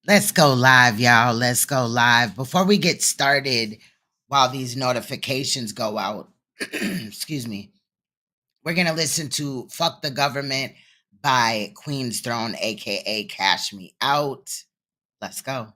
Let's go live, y'all. Let's go live. Before we get started, while these notifications go out, excuse me, we're going to listen to Fuck the Government by Queen's Throne, aka Cash Me Out. Let's go.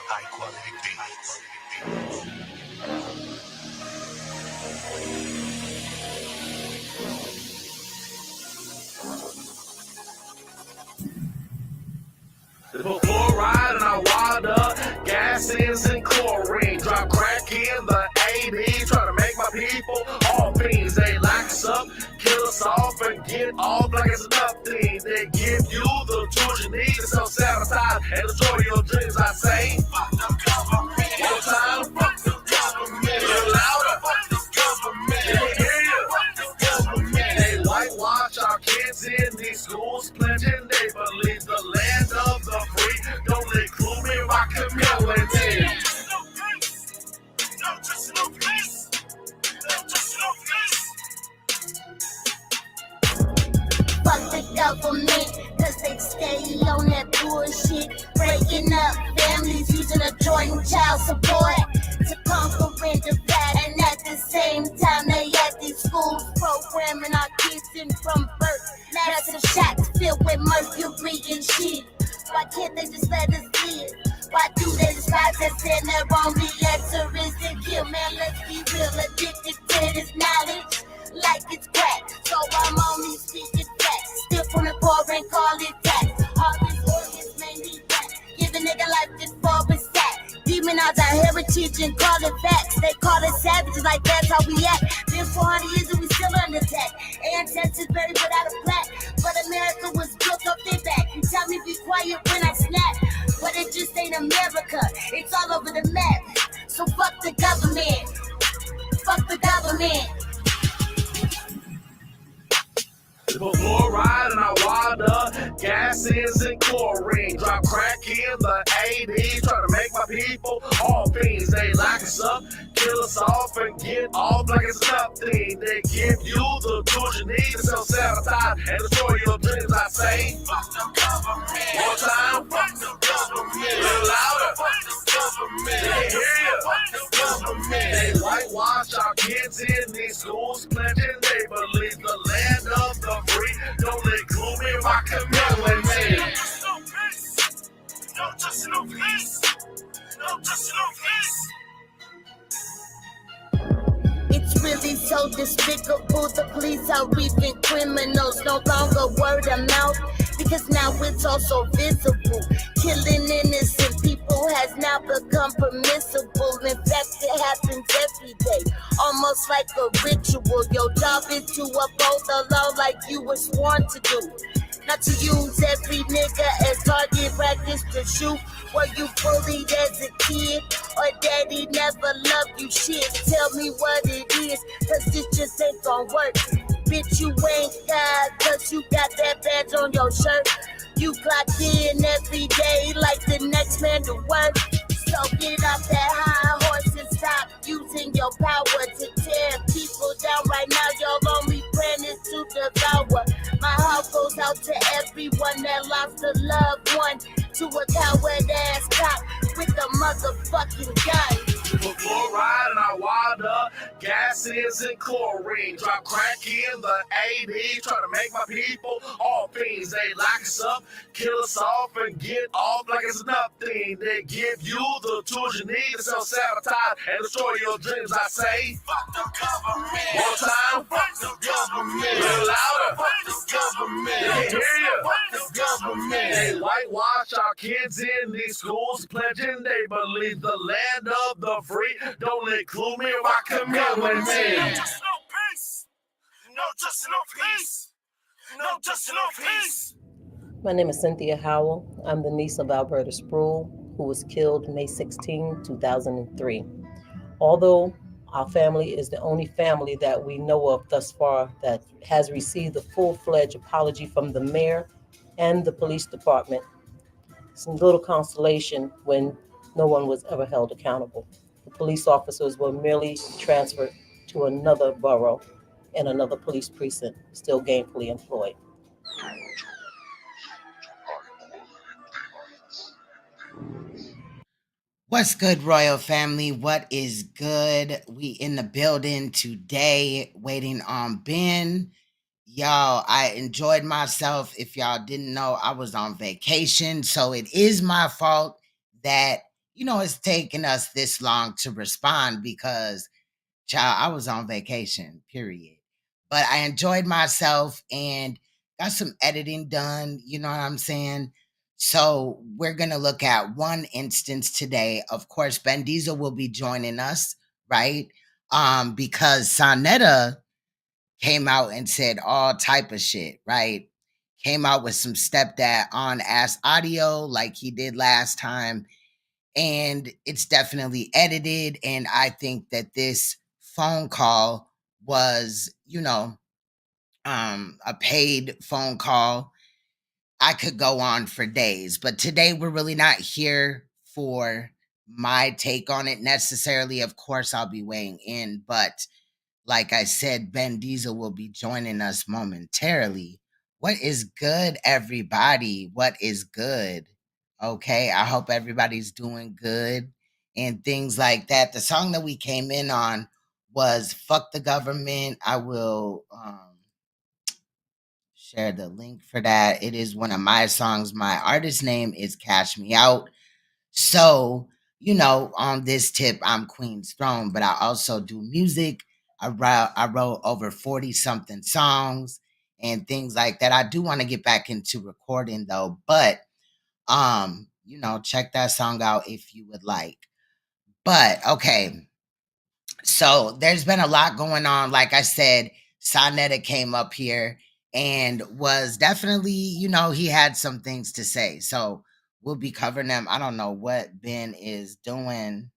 High quality beats. Before riding, I wired up gases and chlorine. Drop crack in the 80s, try to make my people all fiends. They lock us up, kill us off, and get off like it's nothing. They give you the tools you need to self-sabotage and destroy your dreams. I say, fuck the government. One time, fuck the government. You're louder, fuck the government. They hear you, fuck the government. They whitewash our kids in these schools, pledging they believe the land of the free. Don't include me, rock the melody. No, just no peace. No, just no peace. Fuck the government, cause they stay on that bullshit. Breaking up families using a joint child support to conquer and divide. And at the same time, they at these schools programming our kids in from birth. Massive shots filled with mercury and shit. Why can't they just let us live? Why do they despise us and their only answer is to kill? Man, let's be real, addicted to this knowledge like it's crack. So I'm only speaking facts. Still on the poor and call it tax. All these organs made me back. Give a nigga life just for a sack. Demonize our heritage and call it facts. They call us savages like that's how we act. Been 400 years and we still under attack. Ancestors buried without a plaque. But America was built off their back. You tell me be quiet when I snap. But it just ain't America. It's all over the map. So fuck the government. Fuck the government. Before riding, I wired up gases and chlorine. Drop crack in the 80s, try to make my people all fiends. They lock us up, kill us off, and get off like it's nothing. They give you the tools you need to self-sabotage and destroy your dreams. I say, fuck the government. One time, fuck the government. A little louder, fuck the government. They hear you, fuck the government. They whitewash our kids in these schools, pledging they believe the land of the free. Don't include me, rock the melody. No justice, no peace. No justice, no peace. It's really so despicable. The police are reaping criminals, no longer word of mouth, because now it's also visible. Killing innocent people has now become permissible. In fact, it happens every day, almost like a ritual. Your job is to uphold the law like you were sworn to do. Not to use every nigga as target practice to shoot. Were you bullied as a kid? Or daddy never loved you? Shit, tell me what it is, cause this just ain't gon' work. Bitch, you ain't God, cause you got that badge on your shirt. You clock in every day like the next man to work. So get off that high horse and stop using your power to tear people down. Right now, your only plan is to devour. My heart goes out to everyone that lost a loved one to a coward ass cop with a motherfucking gun. Before riding, I wired up gases and chlorine. Drop crack in the 80s, try to make my people all fiends. They lock us up, kill us off, and get off like it's nothing. They give you the tools you need to self-sabotage and destroy your dreams. I say, fuck the government. One time, fuck the government. A little louder, fuck the government. They hear you, fuck the government. They whitewash our kids in these schools, pledging they believe the land of the free. Don't include me, rock the melody. No justice, no peace. No justice, no peace. No justice, no peace. My name is Cynthia Howell. I'm the niece of Alberta Sproul, who was killed May 16, 2003. Although Our family is the only family that we know of thus far that has received a full-fledged apology from the mayor and the police department. Some little consolation when no one was ever held accountable. The police officers were merely transferred to another borough and another police precinct, still gainfully employed. What's good, Royal Family? What is good? We in the building today, waiting on Ben. Y'all, I enjoyed myself. If y'all didn't know, I was on vacation, so it is my fault that it's taken us this long to respond because, child, I was on vacation. Period. But I enjoyed myself and got some editing done. You know what I'm saying? So we're gonna look at one instance today. Of course, Ben Diesel will be joining us, right? Because Sonetta came out and said all type of shit, right? Came out with some stepdad on ass audio like he did last time. And it's definitely edited. And I think that this phone call was, a paid phone call. I could go on for days, but today we're really not here for my take on it necessarily. Of course, I'll be weighing in, but like I said, Ben Diesel will be joining us momentarily. What is good, everybody? What is good? Okay, I hope everybody's doing good and things like that. The song that we came in on was Fuck the Government. I will share the link for that. It is one of my songs. My artist name is Cash Me Out. So, on this tip, I'm Queen's Throne, but I also do music. I wrote over 40 something songs and things like that. I do want to get back into recording though, but check that song out if you would like. But okay, so there's been a lot going on. Like I said, Sonetta came up here and was definitely, he had some things to say. So we'll be covering them. I don't know what Ben is doing,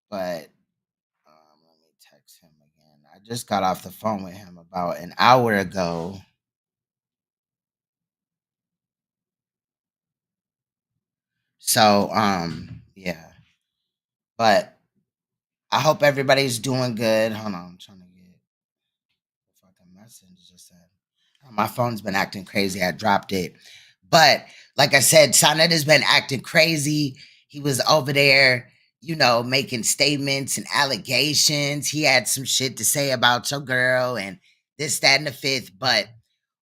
but let me text him again. I just got off the phone with him about an hour ago. So, yeah. But I hope everybody's doing good. Hold on, I'm trying to get the fucking message just said. My phone's been acting crazy. I dropped it. But like I said, Sonnet has been acting crazy. He was over there, making statements and allegations. He had some shit to say about your girl and this, that, and the fifth. But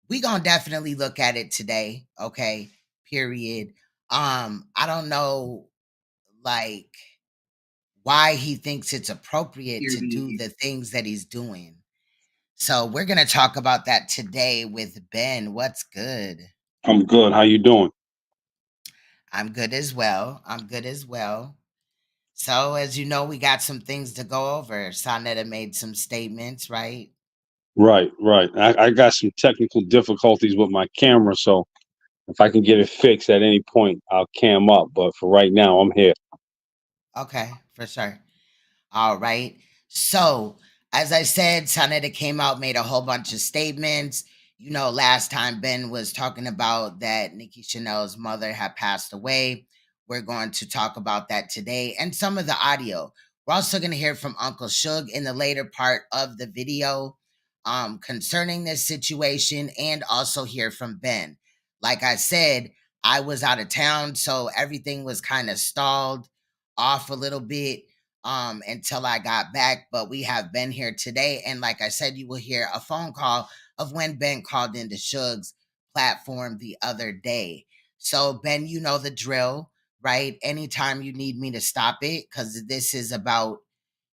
we gonna definitely look at it today. Okay. Period. I don't know like why he thinks it's appropriate to do the things that he's doing. So we're gonna talk about that today with Ben. What's good? I'm good. How you doing? I'm good as well. I'm good as well. So as you know, we got some things to go over. Sonetta made some statements, right? Right, right. I got some technical difficulties with my camera, so if I can get it fixed at any point, I'll cam up. But for right now, I'm here. Okay, for sure. All right. So, as I said, Sonetta came out, made a whole bunch of statements. Last time Ben was talking about that Nicki Chanel's mother had passed away. We're going to talk about that today and some of the audio. We're also going to hear from Uncle Suge in the later part of the video concerning this situation and also hear from Ben. Like I said, I was out of town, so everything was kind of stalled off a little bit until I got back. But we have Ben here today. And like I said, you will hear a phone call of when Ben called into Suge's platform the other day. So, Ben, you know the drill, right? Anytime you need me to stop it, because this is about,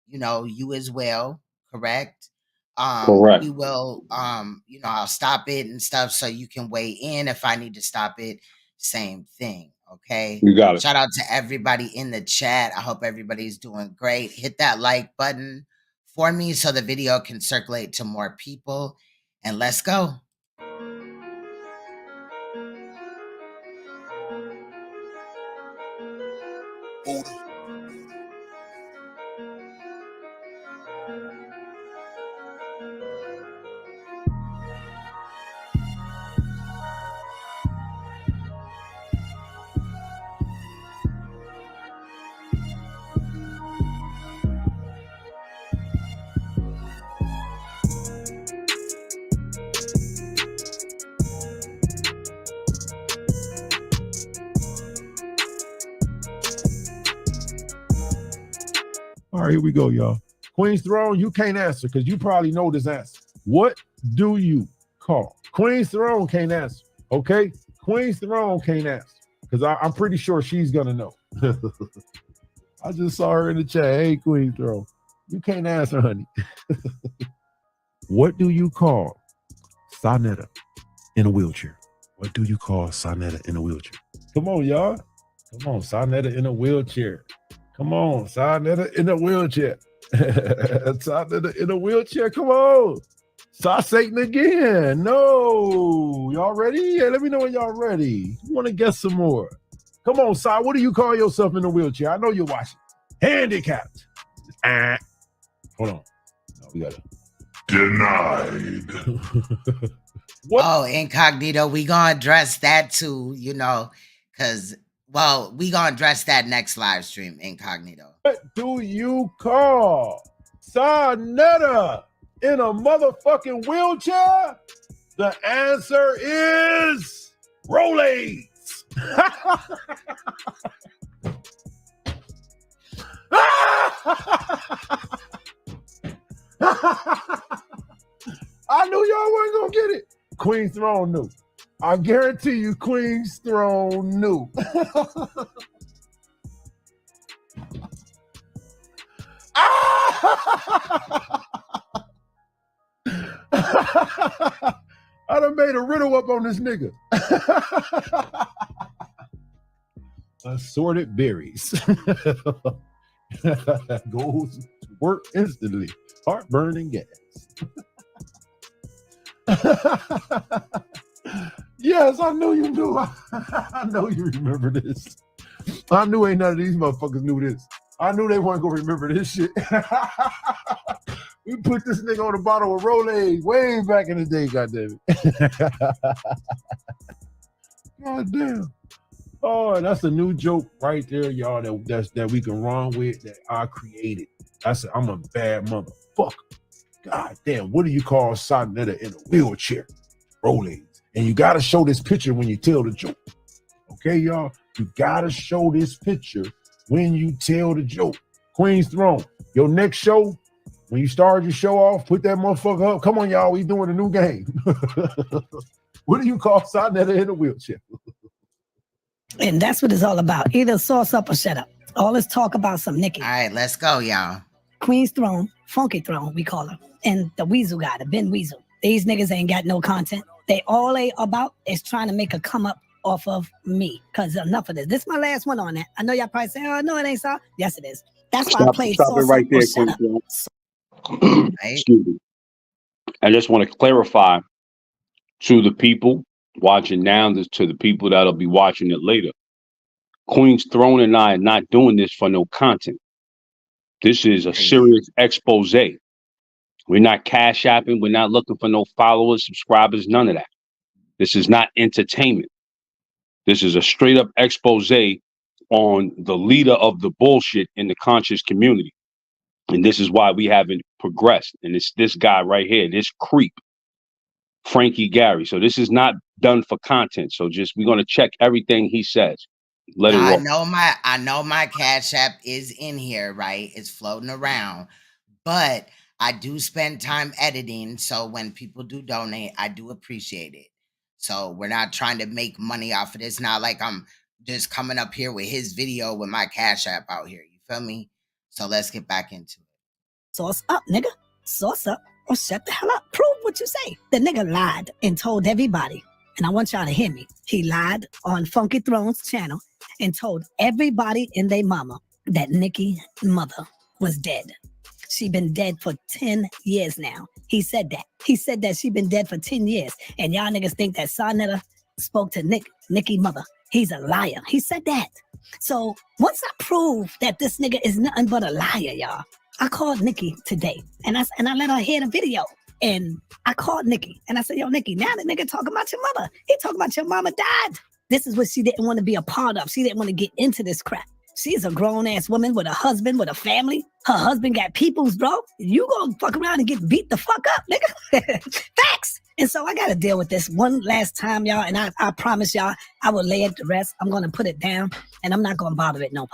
you as well, correct? Correct. We will, I'll stop it and stuff so you can weigh in if I need to stop it. Same thing. Okay. You got it. Shout out to everybody in the chat. I hope everybody's doing great. Hit that like button for me so the video can circulate to more people. And let's go. All right, here we go, y'all. Queen's Throne, you can't answer because you probably know this answer. What do you call? Queen's Throne can't answer. Okay? Queen's Throne can't answer because I'm pretty sure she's going to know. I just saw her in the chat. Hey, Queen's Throne. You can't answer, honey. What do you call Sonetta in a wheelchair? What do you call Sonetta in a wheelchair? Come on, y'all. Come on, Sonetta in a wheelchair. Come on, Sonetta in a wheelchair. Sonetta in a wheelchair. Come on. Saw Satan again. No. Y'all ready? Yeah, let me know when y'all ready. You want to guess some more? Come on, Saw. What do you call yourself in a wheelchair? I know you're watching. Handicapped. Hold on. No, we got it. Denied. What? Oh, incognito, we gonna address that too, you know, because, well, we gonna address that next live stream, incognito. What do you call Sonetta in a motherfucking wheelchair? The answer is Rolades. I knew y'all weren't gonna get it. Queen's Throne knew. I guarantee you Queen's Throne knew. I done made a riddle up on this nigga. Assorted berries. Goes to work instantly. Heartburn and gas. Yes, I knew you knew. I know you remember this. I knew ain't none of these motherfuckers knew this. I knew they weren't gonna remember this shit. We put this nigga on a bottle of Rolaids way back in the day, goddamn it. Goddamn. Oh, that's a new joke right there, y'all, that we can run with, that I created. I'm a bad motherfucker. God damn, what do you call Sonetta in a wheelchair? Rolaids. And you gotta show this picture when you tell the joke. Okay, y'all? You gotta show this picture when you tell the joke. Queen's Throne, your next show, when you start your show off, put that motherfucker up. Come on, y'all, we doing a new game. What do you call Sonetta in a wheelchair? And that's what it's all about. Either sauce up or shut up. All this talk about some Nicki. All right, let's go, y'all. Queen's Throne, Funky Throne, we call her. And the Weasel guy, the Ben Weasel. These niggas ain't got no content. All they about is trying to make a come up off of me. Because enough of this. This is my last one on that. I know y'all probably say, oh, no, it ain't so. Yes, it is. That's why I played Stop it sauce right up there, or shut up. Right? Excuse me. I just want to clarify to the people watching now, to the people that'll be watching it later. Queen's Throne and I are not doing this for no content. This is a serious expose. We're not cash apping. We're not looking for no followers, subscribers, none of that. This is not entertainment. This is a straight up expose on the leader of the bullshit in the conscious community. And this is why we haven't progressed. And it's this guy right here, this creep, Frankie Gary. So this is not done for content. So just, we're going to check everything he says. Let it roll. I know my Cash App is in here, right? It's floating around. But I do spend time editing. So when people do donate, I do appreciate it. So we're not trying to make money off of this. Not like I'm just coming up here with his video with my Cash App out here. You feel me? So let's get back into it. Sauce up, nigga. Sauce up or shut the hell up. Prove what you say. The nigga lied and told everybody. And I want y'all to hear me. He lied on Funky Throne's channel and told everybody and their mama that Nicki's mother was dead. She been dead for 10 years now. He said that. He said that she been dead for 10 years. And y'all niggas think that Sonetta spoke to Nicki's mother. He's a liar. He said that. So once I prove that this nigga is nothing but a liar, y'all, I called Nicki today and I let her hear the video. And I called Nicki and I said, yo, Nicki, now the nigga talking about your mother. He talking about your mama died. This is what she didn't want to be a part of. She didn't want to get into this crap. She's a grown-ass woman with a husband, with a family. Her husband got peoples, bro. You gonna fuck around and get beat the fuck up, nigga. Facts. And so I gotta deal with this one last time, y'all. And I promise y'all, I will lay it to rest. I'm gonna put it down and I'm not gonna bother it no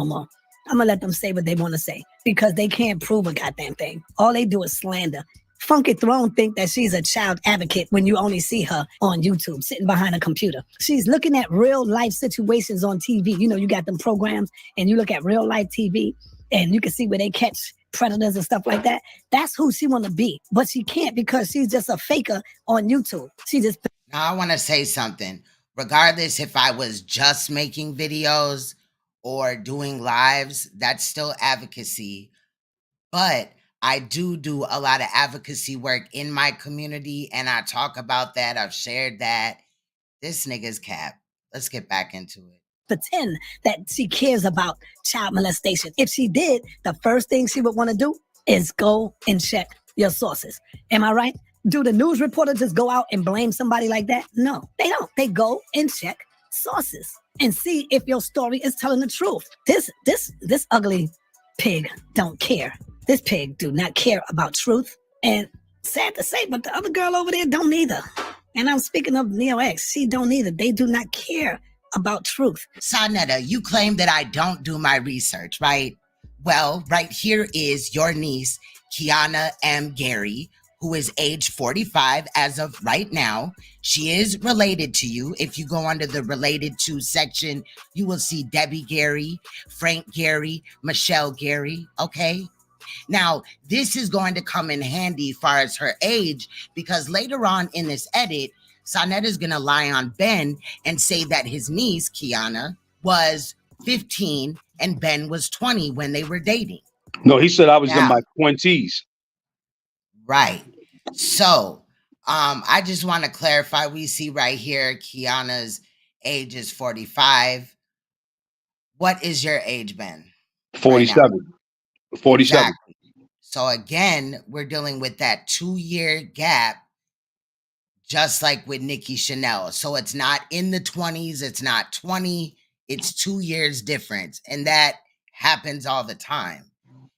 more. I'm gonna let them say what they want to say because they can't prove a goddamn thing. All they do is slander. Funky Throne think that she's a child advocate when you only see her on YouTube sitting behind a computer. She's looking at real life situations on TV. You know, you got them programs and you look at real life TV and you can see where they catch predators and stuff like that. That's who she want to be, but she can't because she's just a faker on YouTube. She just. Now I want to say something. Regardless if I was just making videos or doing lives, that's still advocacy. But I do a lot of advocacy work in my community, and I talk about that. I've shared that. This nigga's cap. Let's get back into it. Pretend that she cares about child molestation. If she did, the first thing she would want to do is go and check your sources. Am I right? Do the news reporters just go out and blame somebody like that? No, they don't. They go and check sources and see if your story is telling the truth. This ugly pig don't care. This pig do not care about truth. And sad to say, but the other girl over there don't either. And I'm speaking of Neo X. She don't either. They do not care about truth. Sanetta, you claim that I don't do my research, right? Well, right here is your niece, Kiana M. Gary, who is age 45 as of right now. She is related to you. If you go under the related to section, you will see Debbie Gary, Frank Gary, Michelle Gary, okay? Now, this is going to come in handy as far as her age, because later on in this edit, Sonetta is going to lie on Ben and say that his niece, Kiana, was 15 and Ben was 20 when they were dating. No, he said I was in my 20s. Right. So, I just want to clarify. We see right here, Kiana's age is 45. What is your age, Ben? 47. Right 47. Exactly. So again, we're dealing with that 2-year gap, just like with Nicki Chanel. So it's not in the 20s, it's not 20, it's 2 years difference. And that happens all the time.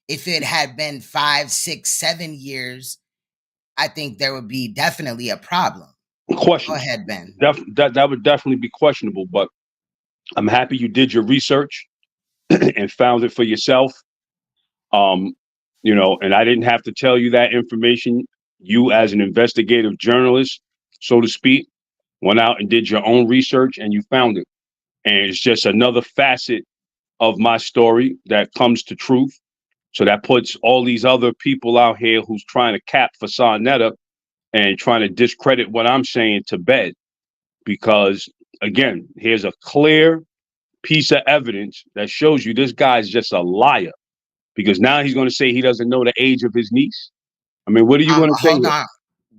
If it had been 5, 6, 7 years, I think there would be definitely a problem. Question. Go ahead, Ben. That would definitely be questionable, but I'm happy you did your research and found it for yourself. You know, and I didn't have to tell you that information. You, as an investigative journalist, so to speak, went out and did your own research and you found it. And it's just another facet of my story that comes to truth. So that puts all these other people out here who's trying to cap for Sonetta and trying to discredit what I'm saying to bed. Because, again, here's a clear piece of evidence that shows you this guy's just a liar. Because now he's going to say he doesn't know the age of his niece. I mean, what are you going to say? Hold on.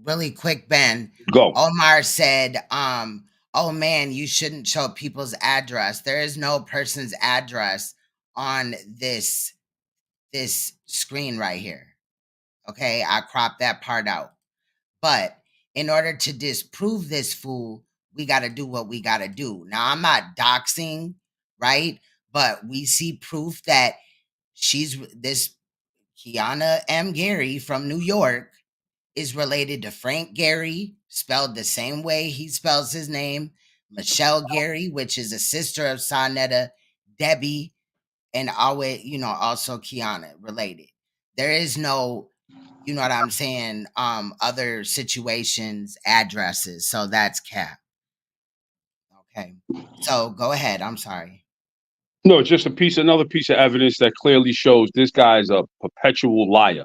Really quick, Ben. Go. Omar said, oh man, you shouldn't show people's address. There is no person's address on this screen right here. Okay, I cropped that part out. But in order to disprove this fool, we got to do what we got to do. Now, I'm not doxing, right? But we see proof that she's this Kiana M. Gary from New York is related to Frank Gary, spelled the same way he spells his name, Michelle Gary, which is a sister of Sonetta, Debbie, and always, you know, also Kiana related. There is no, you know what I'm saying, other situations, addresses. So that's cap. Okay. So go ahead. I'm sorry. No, it's just another piece of evidence that clearly shows this guy is a perpetual liar.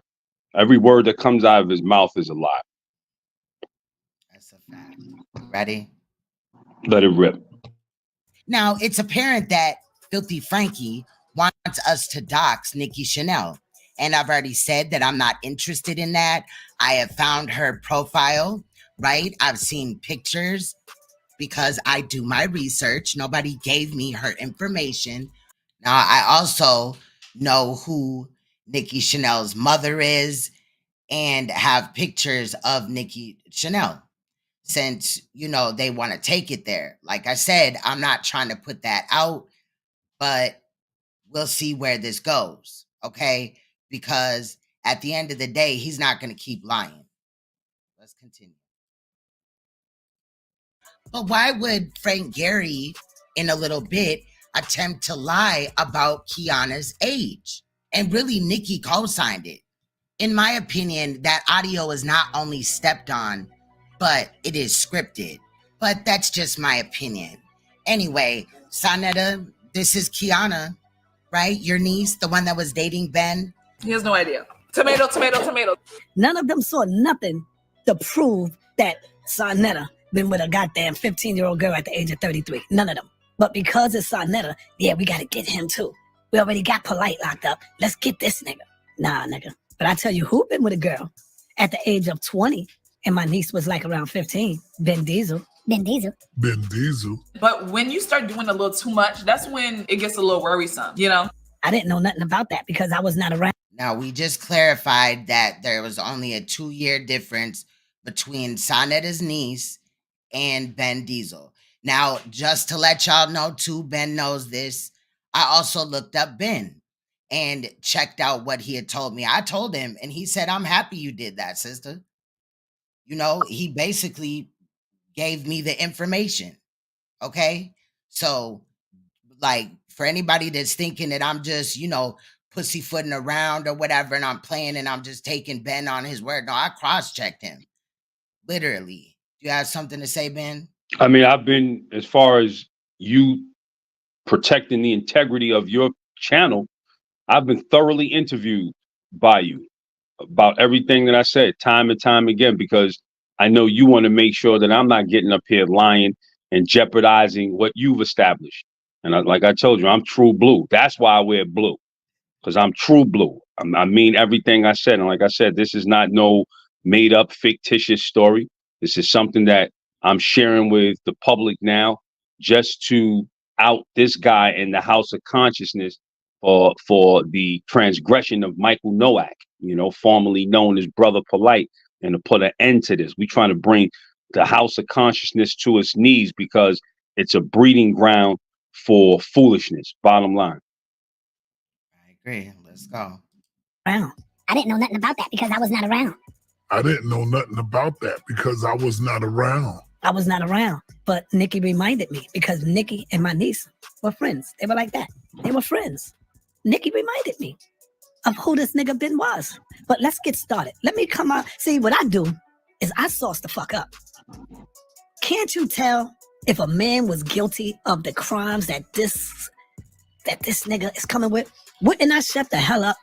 Every word that comes out of his mouth is a lie. That's a fact. Ready? Let it rip. Now, it's apparent that Filthy Frankie wants us to dox Nicki Chanel. And I've already said that I'm not interested in that. I have found her profile, right? I've seen pictures because I do my research. Nobody gave me her information. Now, I also know who Nicki Chanel's mother is and have pictures of Nicki Chanel, since, you know, they want to take it there. Like I said, I'm not trying to put that out, but we'll see where this goes, okay? Because at the end of the day, he's not going to keep lying. Let's continue. But why would Frank Gary, in a little bit, attempt to lie about Kiana's age. And really, Nicki co-signed it. In my opinion, that audio is not only stepped on, but it is scripted. But that's just my opinion. Anyway, Sanetta, this is Kiana, right? Your niece, the one that was dating Ben. He has no idea. Tomato, tomato, tomato. None of them saw nothing to prove that Sanetta been with a goddamn 15-year-old girl at the age of 33. None of them. But because it's Sanetta, yeah, we got to get him too. We already got Polite locked up. Let's get this nigga. Nah, nigga. But I tell you who been with a girl at the age of 20, and my niece was like around 15. Ben Diesel. Ben Diesel. Ben Diesel. But when you start doing a little too much, that's when it gets a little worrisome, you know? I didn't know nothing about that because I was not around. Now, we just clarified that there was only a 2-year difference between Sanetta's niece and Ben Diesel. Now, just to let y'all know too, Ben knows this, I also looked up Ben and checked out what he had told me. I told him, and he said, I'm happy you did that, sister. You know, he basically gave me the information, okay? So, like, for anybody that's thinking that I'm just, you know, pussyfooting around or whatever, and I'm playing and I'm just taking Ben on his word. No, I cross-checked him, literally. Do you have something to say, Ben? I mean, I've been, as far as you protecting the integrity of your channel, I've been thoroughly interviewed by you about everything that I said time and time again, because I know you want to make sure that I'm not getting up here lying and jeopardizing what you've established. And like I told you, I'm true blue. That's why I wear blue, because I'm true blue. I mean everything I said. And like I said, this is not no made up fictitious story. This is something that I'm sharing with the public now, just to out this guy in the House of Consciousness for the transgression of Michael Nowak, you know, formerly known as Brother Polite, and to put an end to this. We're trying to bring the House of Consciousness to its knees because it's a breeding ground for foolishness, bottom line. I agree. Let's go. I didn't know nothing about that because I was not around. I didn't know nothing about that because I was not around. I was not around, but Nicki reminded me because Nicki and my niece were friends. They were like that. They were friends. Nicki reminded me of who this nigga Ben was. But let's get started. Let me come out. See, what I do is I sauce the fuck up. Can't you tell if a man was guilty of the crimes that this nigga is coming with? Wouldn't I shut the hell up?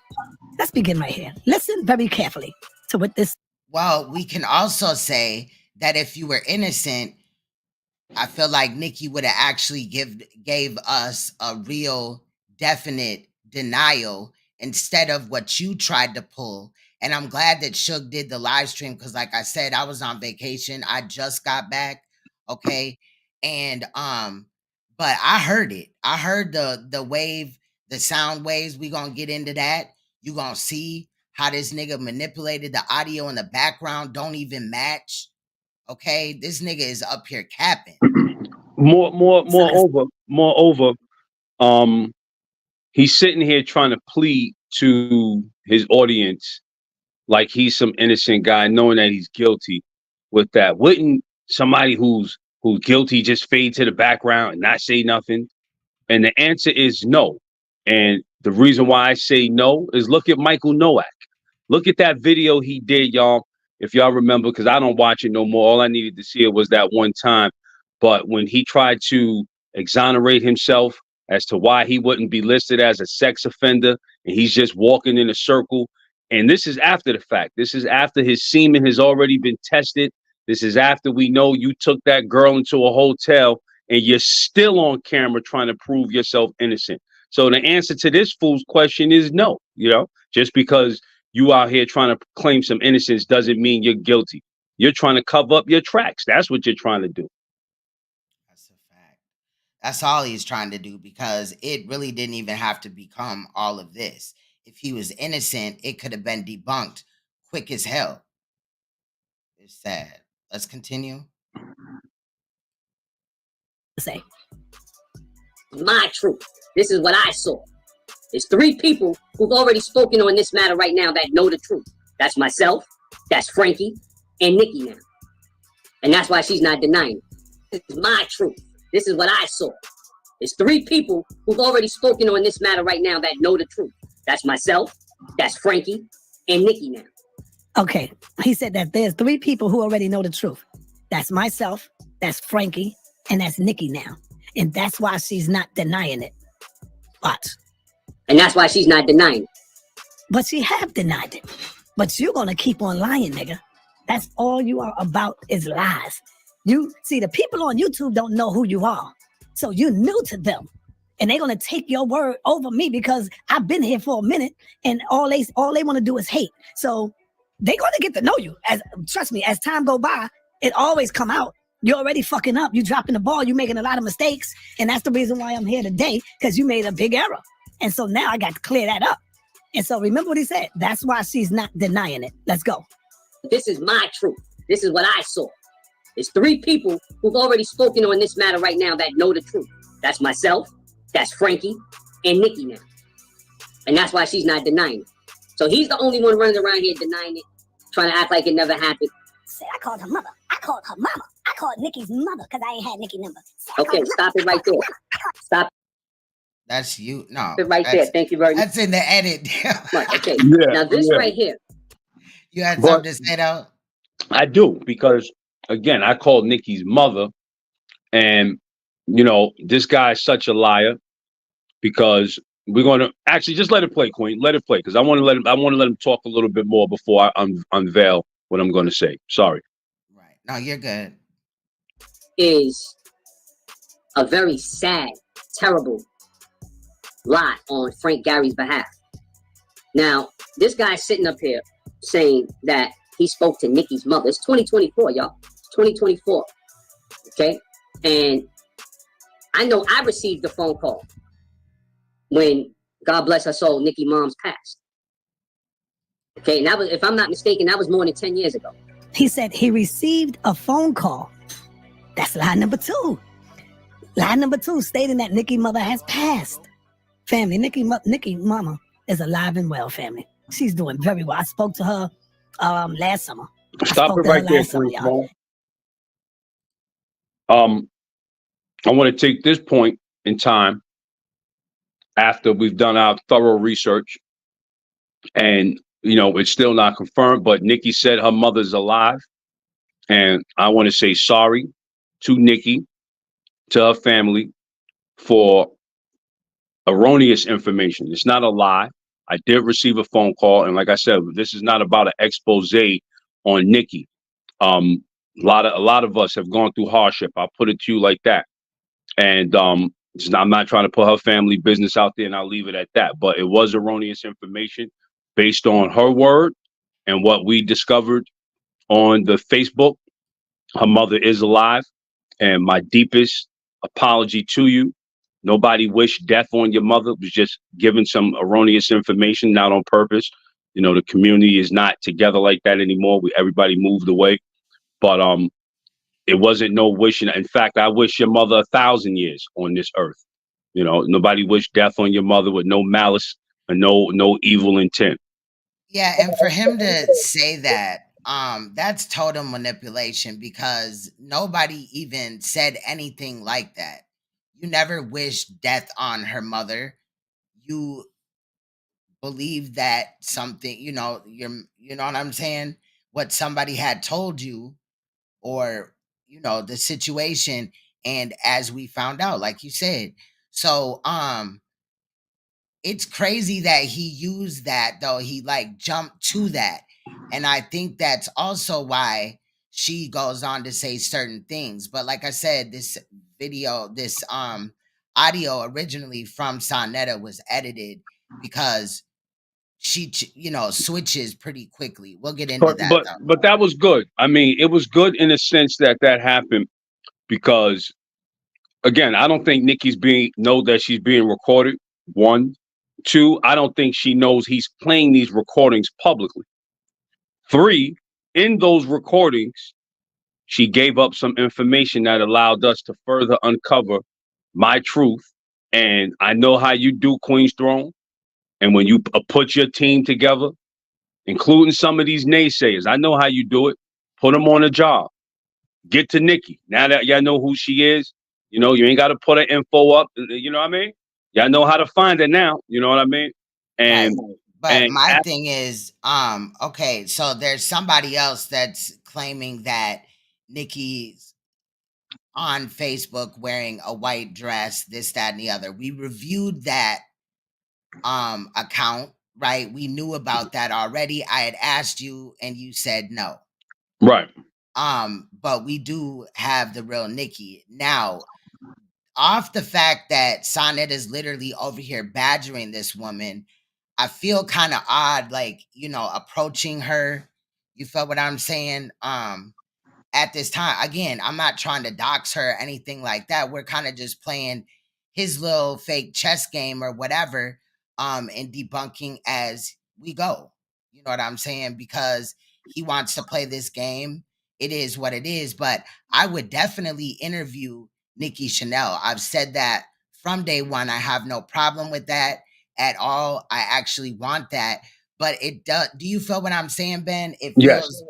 Let's begin right here. Listen very carefully to what this. Well, we can also say that if you were innocent, I feel like Nicki would have actually gave us a real definite denial instead of what you tried to pull. And I'm glad that Suge did the live stream because, like I said, I was on vacation. I just got back, okay? And but I heard it. I heard the wave, the sound waves. We gonna get into that. You gonna see how this nigga manipulated the audio in the background. Don't even match. Okay, this nigga is up here capping. Moreover, he's sitting here trying to plead to his audience like he's some innocent guy, knowing that he's guilty with that. Wouldn't somebody who's guilty just fade to the background and not say nothing? And the answer is no. And the reason why I say no is look at Michael Nowak. Look at that video he did, y'all. If y'all remember, because I don't watch it no more. All I needed to see it was that one time. But when he tried to exonerate himself as to why he wouldn't be listed as a sex offender, and he's just walking in a circle. And this is after the fact. This is after his semen has already been tested. This is after we know you took that girl into a hotel and you're still on camera trying to prove yourself innocent. So the answer to this fool's question is no. You know, just because you out here trying to claim some innocence doesn't mean you're guilty. You're trying to cover up your tracks. That's what you're trying to do. That's a fact. That's all he's trying to do, because it really didn't even have to become all of this. If he was innocent, it could have been debunked quick as hell. It's sad. Let's continue. Say, my truth. This is what I saw. There's 3 people who've already spoken on this matter right now that know the truth. That's myself, that's Frankie, and Nicki now. And that's why she's not denying it. This is my truth. This is what I saw. It's three people who've already spoken on this matter right now that know the truth. That's myself, that's Frankie, and Nicki now. Okay, he said that there's three people who already know the truth. That's myself, that's Frankie, and that's Nicki now. And that's why she's not denying it. Watch. And that's why she's not denying it. But she have denied it. But you're gonna keep on lying, nigga. That's all you are about is lies. You see, the people on YouTube don't know who you are. So you're new to them. And they're gonna take your word over me because I've been here for a minute and all they want to do is hate. So they're gonna get to know you. As trust me, as time go by, it always come out. You're already fucking up. You dropping the ball. You making a lot of mistakes. And that's the reason why I'm here today, because you made a big error. And so now I got to clear that up. And so remember what he said. That's why she's not denying it. Let's go. This is my truth. This is what I saw. It's three people who've already spoken on this matter right now that know the truth. That's myself, that's Frankie, and Nicki now. And that's why she's not denying it. So he's the only one running around here denying it, trying to act like it never happened. Say, I called her mother. I called her mama. I called Nicki's mother because I ain't had Nicki number. Okay, stop it right there. Stop That's you. No. it right there. Thank you very much. That's in the edit. Okay, Yeah, now this yeah. right here. You had But- something to say though? I do, because again, I called Nikki's mother, and you know, this guy is such a liar, because we're going to actually just let it play, Queen. Let it play, because I want to let him talk a little bit more before I unveil what I'm going to say. Sorry. Right. No, you're good. Is a very sad, terrible lie on Frank Gary's behalf. Now, this guy's sitting up here saying that he spoke to Nicki's mother. It's 2024, y'all. It's 2024. Okay? And I know I received a phone call when, God bless her soul, Nicki mom's passed. Okay, and that was, if I'm not mistaken, that was more than 10 years ago. He said he received a phone call. That's lie number two. Lie number two, stating that Nicki mother has passed. Family, Nicki mama is alive and well, family. She's doing very well. I spoke to her last summer. Stop it right there, Queen. I want to take this point in time after we've done our thorough research, and you know, it's still not confirmed, but Nicki said her mother's alive. And I want to say sorry to Nicki, to her family, for erroneous information. It's not a lie. I did receive a phone call, and like I said, this is not about an expose on Nicki. A lot of us have gone through hardship. I'll put it to you like that. And I'm not trying to put her family business out there, and I'll leave it at that. But it was erroneous information based on her word and what we discovered on the Facebook. Her mother is alive, and my deepest apology to you. Nobody wished death on your mother. It was just given some erroneous information, not on purpose. You know, the community is not together like that anymore. Everybody moved away. But it wasn't no wishing. In fact, I wish your mother 1,000 years on this earth. You know, nobody wished death on your mother with no malice and no evil intent. Yeah, and for him to say that, that's total manipulation, because nobody even said anything like that. You never wished death on her mother. You believe that something, you know what I'm saying? What somebody had told you, or, you know, the situation. And as we found out, like you said, so, it's crazy that he used that, though. He like jumped to that. And I think that's also why she goes on to say certain things. But like I said, this audio originally from Sonetta was edited because she, you know, switches pretty quickly. We'll get into that. But that was good. I mean, it was good in a sense that happened, because again, I don't think Nicki's know that she's being recorded. One. Two, I don't think she knows he's playing these recordings publicly. Three, in those recordings, she gave up some information that allowed us to further uncover my truth. And I know how you do, Queen's Throne. And when you put your team together, including some of these naysayers, I know how you do it. Put them on a job. Get to Nicki. Now that y'all know who she is, You know, you ain't got to put an info up. You know what I mean? Y'all know how to find it now. You know what I mean? And Right. But my thing is, okay, so there's somebody else that's claiming that Nicki's on Facebook wearing a white dress, this, that, and the other. We reviewed that account, right? We knew about that already. I had asked you and you said no. right. But we do have the real Nicki. Now, off the fact that Sonnet is literally over here badgering this woman, I feel kind of odd, like, you know, approaching her. You feel what I'm saying? At this time, again, I'm not trying to dox her or anything like that. We're kind of just playing his little fake chess game or whatever, and debunking as we go. You know what I'm saying? Because he wants to play this game. It is what it is. But I would definitely interview Nicki Chanel. I've said that from day one. I have no problem with that at all. I actually want that. But it does. Do you feel what I'm saying, Ben? It Yes. feels,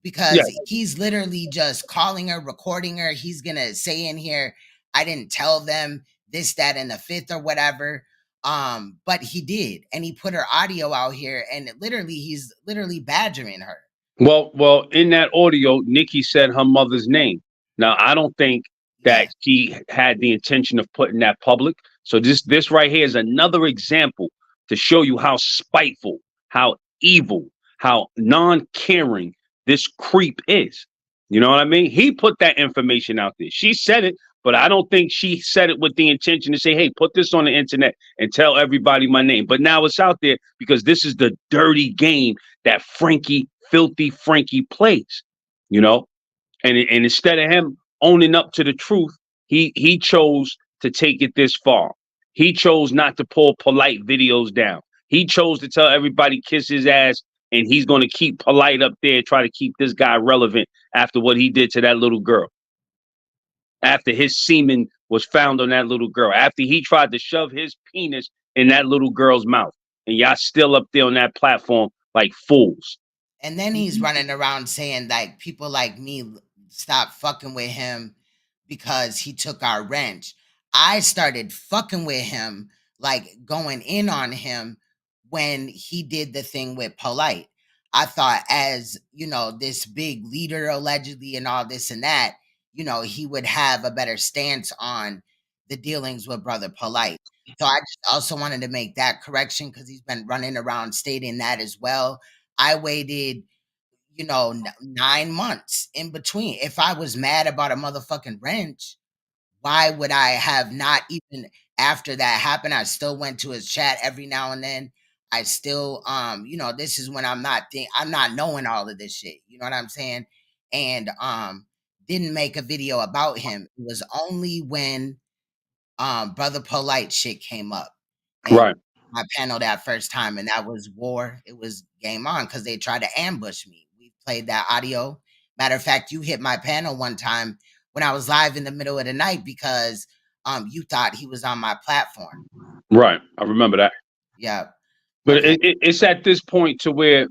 because Yes. he's literally just calling her, recording her. He's gonna say in here, I didn't tell them this, that, and the fifth or whatever. But he did, and he put her audio out here, and he's literally badgering her. Well, in that audio, Nicki said her mother's name. Now, I don't think that she had the intention of putting that public. So this right here is another example to show you how spiteful, how evil, how non-caring this creep is. You know what I mean? He put that information out there. She said it, but I don't think she said it with the intention to say, hey, put this on the internet and tell everybody my name. But now it's out there because this is the dirty game that filthy Frankie plays, you know? And instead of him owning up to the truth, he chose to take it this far. He chose not to pull polite videos down. He chose to tell everybody kiss his ass, and he's going to keep polite up there, try to keep this guy relevant after what he did to that little girl. After his semen was found on that little girl, after he tried to shove his penis in that little girl's mouth, and y'all still up there on that platform like fools. And then he's running around saying, like, people like me stop fucking with him because he took our wrench. I started fucking with him, like going in on him when he did the thing with Polite. I thought, as you know, this big leader allegedly and all this and that, you know, he would have a better stance on the dealings with Brother Polite. So I just also wanted to make that correction because he's been running around stating that as well. I waited, you know, 9 months in between. If I was mad about a motherfucking wrench, why would I have not even after that happened? I still went to his chat every now and then. I still, you know, this is when I'm not knowing all of this shit. You know what I'm saying? And didn't make a video about him. It was only when Brother Polite shit came up. And right. My panel that first time, and that was war. It was game on because they tried to ambush me. We played that audio. Matter of fact, you hit my panel one time when I was live in the middle of the night because you thought he was on my platform. Right. I remember that. Yeah. But Okay. it's at this point to where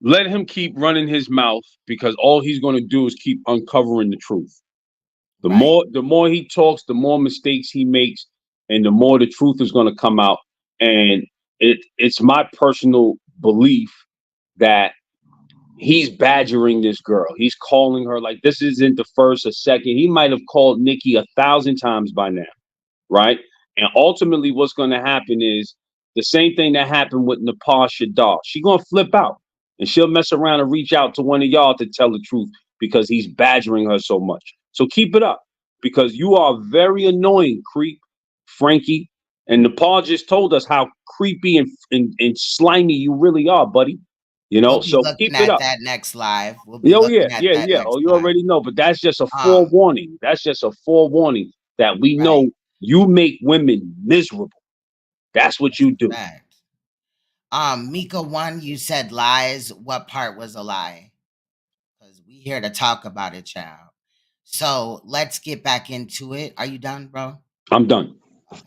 let him keep running his mouth because all he's going to do is keep uncovering the truth. The more he talks, the more mistakes he makes, and the more the truth is going to come out. And it's my personal belief that he's badgering this girl. He's calling her like this isn't the first or second. He might have called Nicki 1,000 times by now, right? And ultimately, what's going to happen is the same thing that happened with Nepal Shadar. She's going to flip out, and she'll mess around and reach out to one of y'all to tell the truth because he's badgering her so much. So keep it up because you are very annoying, creep, Frankie. And Nepal just told us how creepy and slimy you really are, buddy. You know, we'll be so looking keep at it up. That next live. We'll be Oh looking yeah, at yeah, that yeah. next Oh, you live. already know, but that's just a forewarning. That's just a forewarning that we know you make women miserable. That's what you do. Fact. Mika 1, you said lies. What part was a lie? Because we here to talk about it, child. So let's get back into it. Are you done, bro? I'm done. Okay.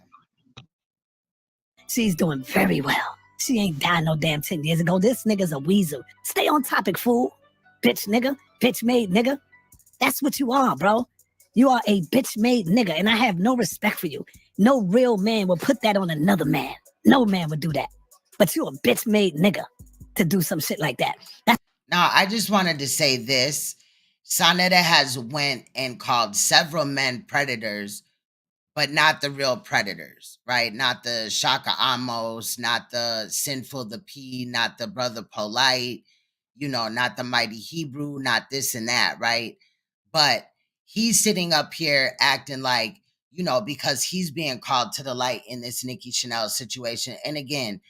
She's doing very well. She ain't died no damn 10 years ago. This nigga's a weasel. Stay on topic, fool. Bitch nigga. Bitch made nigga. That's what you are, bro. You are a bitch-made nigga, and I have no respect for you. No real man would put that on another man. No man would do that. But you a bitch-made nigga to do some shit like that. Now, I just wanted to say this. Sonetta has went and called several men predators, but not the real predators, right? Not the Shaka Amos, not the Sinful the P, not the Brother Polite, not the Mighty Hebrew, not this and that, right? But he's sitting up here acting like, because he's being called to the light in this Nicki Chanel situation. And again,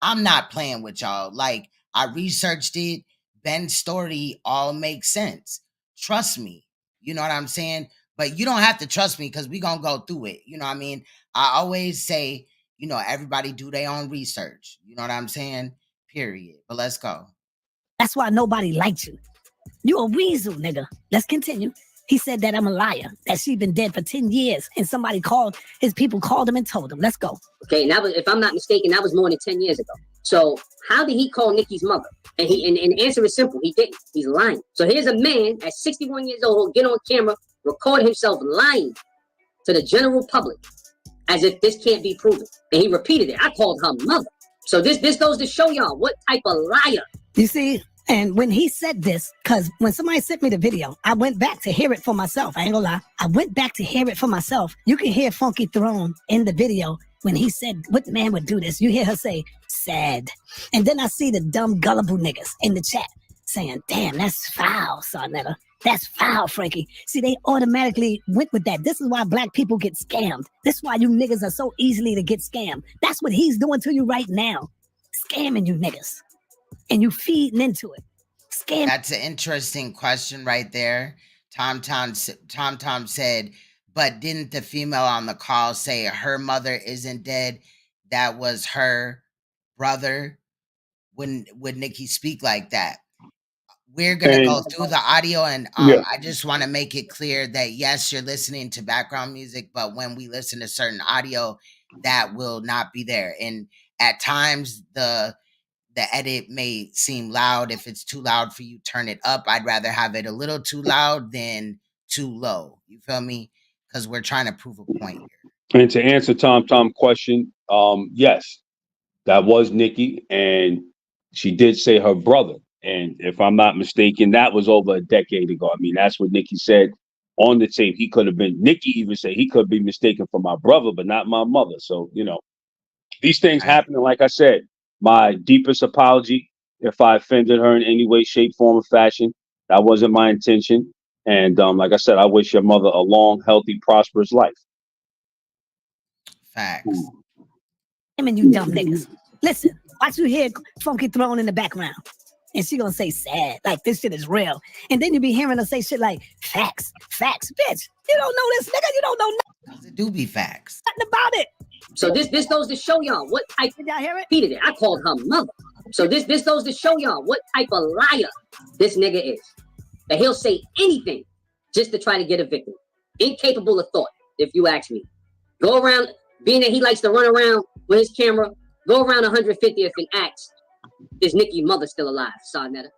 I'm not playing with y'all. Like, I researched it. Ben's story all makes sense. Trust me. You know what I'm saying? But you don't have to trust me because we're going to go through it. You know what I mean? I always say, everybody do their own research. You know what I'm saying? Period. But let's go. That's why nobody liked you. You a weasel, nigga. Let's continue. He said that I'm a liar, that she been dead for 10 years, and his people called him and told him. Let's go. Okay, and that was, if I'm not mistaken, that was more than 10 years ago. So how did he call Nicki's mother? And the answer is simple. He didn't. He's lying. So here's a man at 61 years old who'll get on camera, record himself lying to the general public as if this can't be proven. And he repeated it. I called her mother. So this goes to show y'all what type of liar. You see? And when he said this, because when somebody sent me the video, I went back to hear it for myself. I ain't gonna lie. I went back to hear it for myself. You can hear Funky Throne in the video when he said, what man would do this? You hear her say, sad. And then I see the dumb, gullible niggas in the chat saying, damn, that's foul, Sonetta. That's foul, Frankie. See, they automatically went with that. This is why black people get scammed. This is why you niggas are so easily to get scammed. That's what he's doing to you right now. Scamming you niggas. And you feeding into it. Scam. That's an interesting question right there. Tom said, but didn't the female on the call say her mother isn't dead? That was her brother. Would Nicki speak like that? We're going to go through the audio, and I just want to make it clear that, yes, you're listening to background music, but when we listen to certain audio, that will not be there. And at times, the edit may seem loud. If it's too loud for you, turn it up. I'd rather have it a little too loud than too low. You feel me? Because we're trying to prove a point here. And to answer Tom question, yes, that was Nicki, and she did say her brother. And if I'm not mistaken, that was over a decade ago. I mean, that's what Nicki said on the tape. Nicki even said he could be mistaken for my brother, but not my mother. So, these things happen. And like I said, my deepest apology if I offended her in any way, shape, form, or fashion. That wasn't my intention. And like I said, I wish your mother a long, healthy, prosperous life. Facts. And you dumb niggas. Listen, watch you hear Funky Throne in the background. And she gonna say sad, like this shit is real. And then you be hearing her say shit like, facts, bitch. You don't know this, nigga. You don't know nothing. It do be facts. Nothing about it. So this goes to show y'all what type. Did y'all hear it? Repeated it. I called her mother. So this goes to show y'all what type of liar this nigga is. That he'll say anything just to try to get a victory. Incapable of thought, if you ask me. Go around, being that he likes to run around with his camera, go around 150th and ask, is Nicki's mother still alive, Sonetta?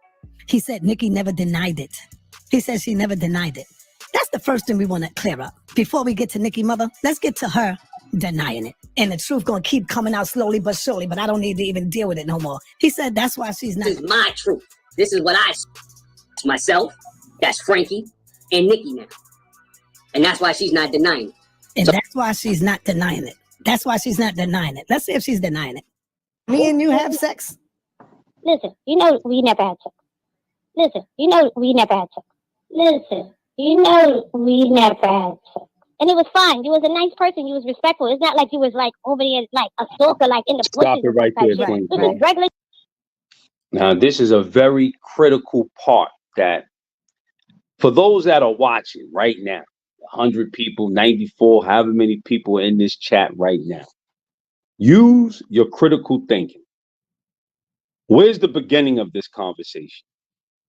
He said Nicki never denied it. He said she never denied it. That's the first thing we want to clear up. Before we get to Nicki mother, let's get to her denying it. And the truth gonna keep coming out slowly but surely, but I don't need to even deal with it no more. He said that's why she's not. This is my truth. This is what I see. It's myself, that's Frankie, and Nicki now. And that's why she's not denying it. And that's why she's not denying it. That's why she's not denying it. Let's see if she's denying it. Me and you have sex? Listen, you know we never had sex. Listen, you know we never had sex. Listen, you know we never had sex. And it was fine. You was a nice person. You was respectful. It's not like you was like over there like a stalker, like in the bushes. Stop it right there, Queen. This is regular. Now, this is a very critical part that for those that are watching right now, 100 people, 94, however many people in this chat right now, use your critical thinking. Where's the beginning of this conversation?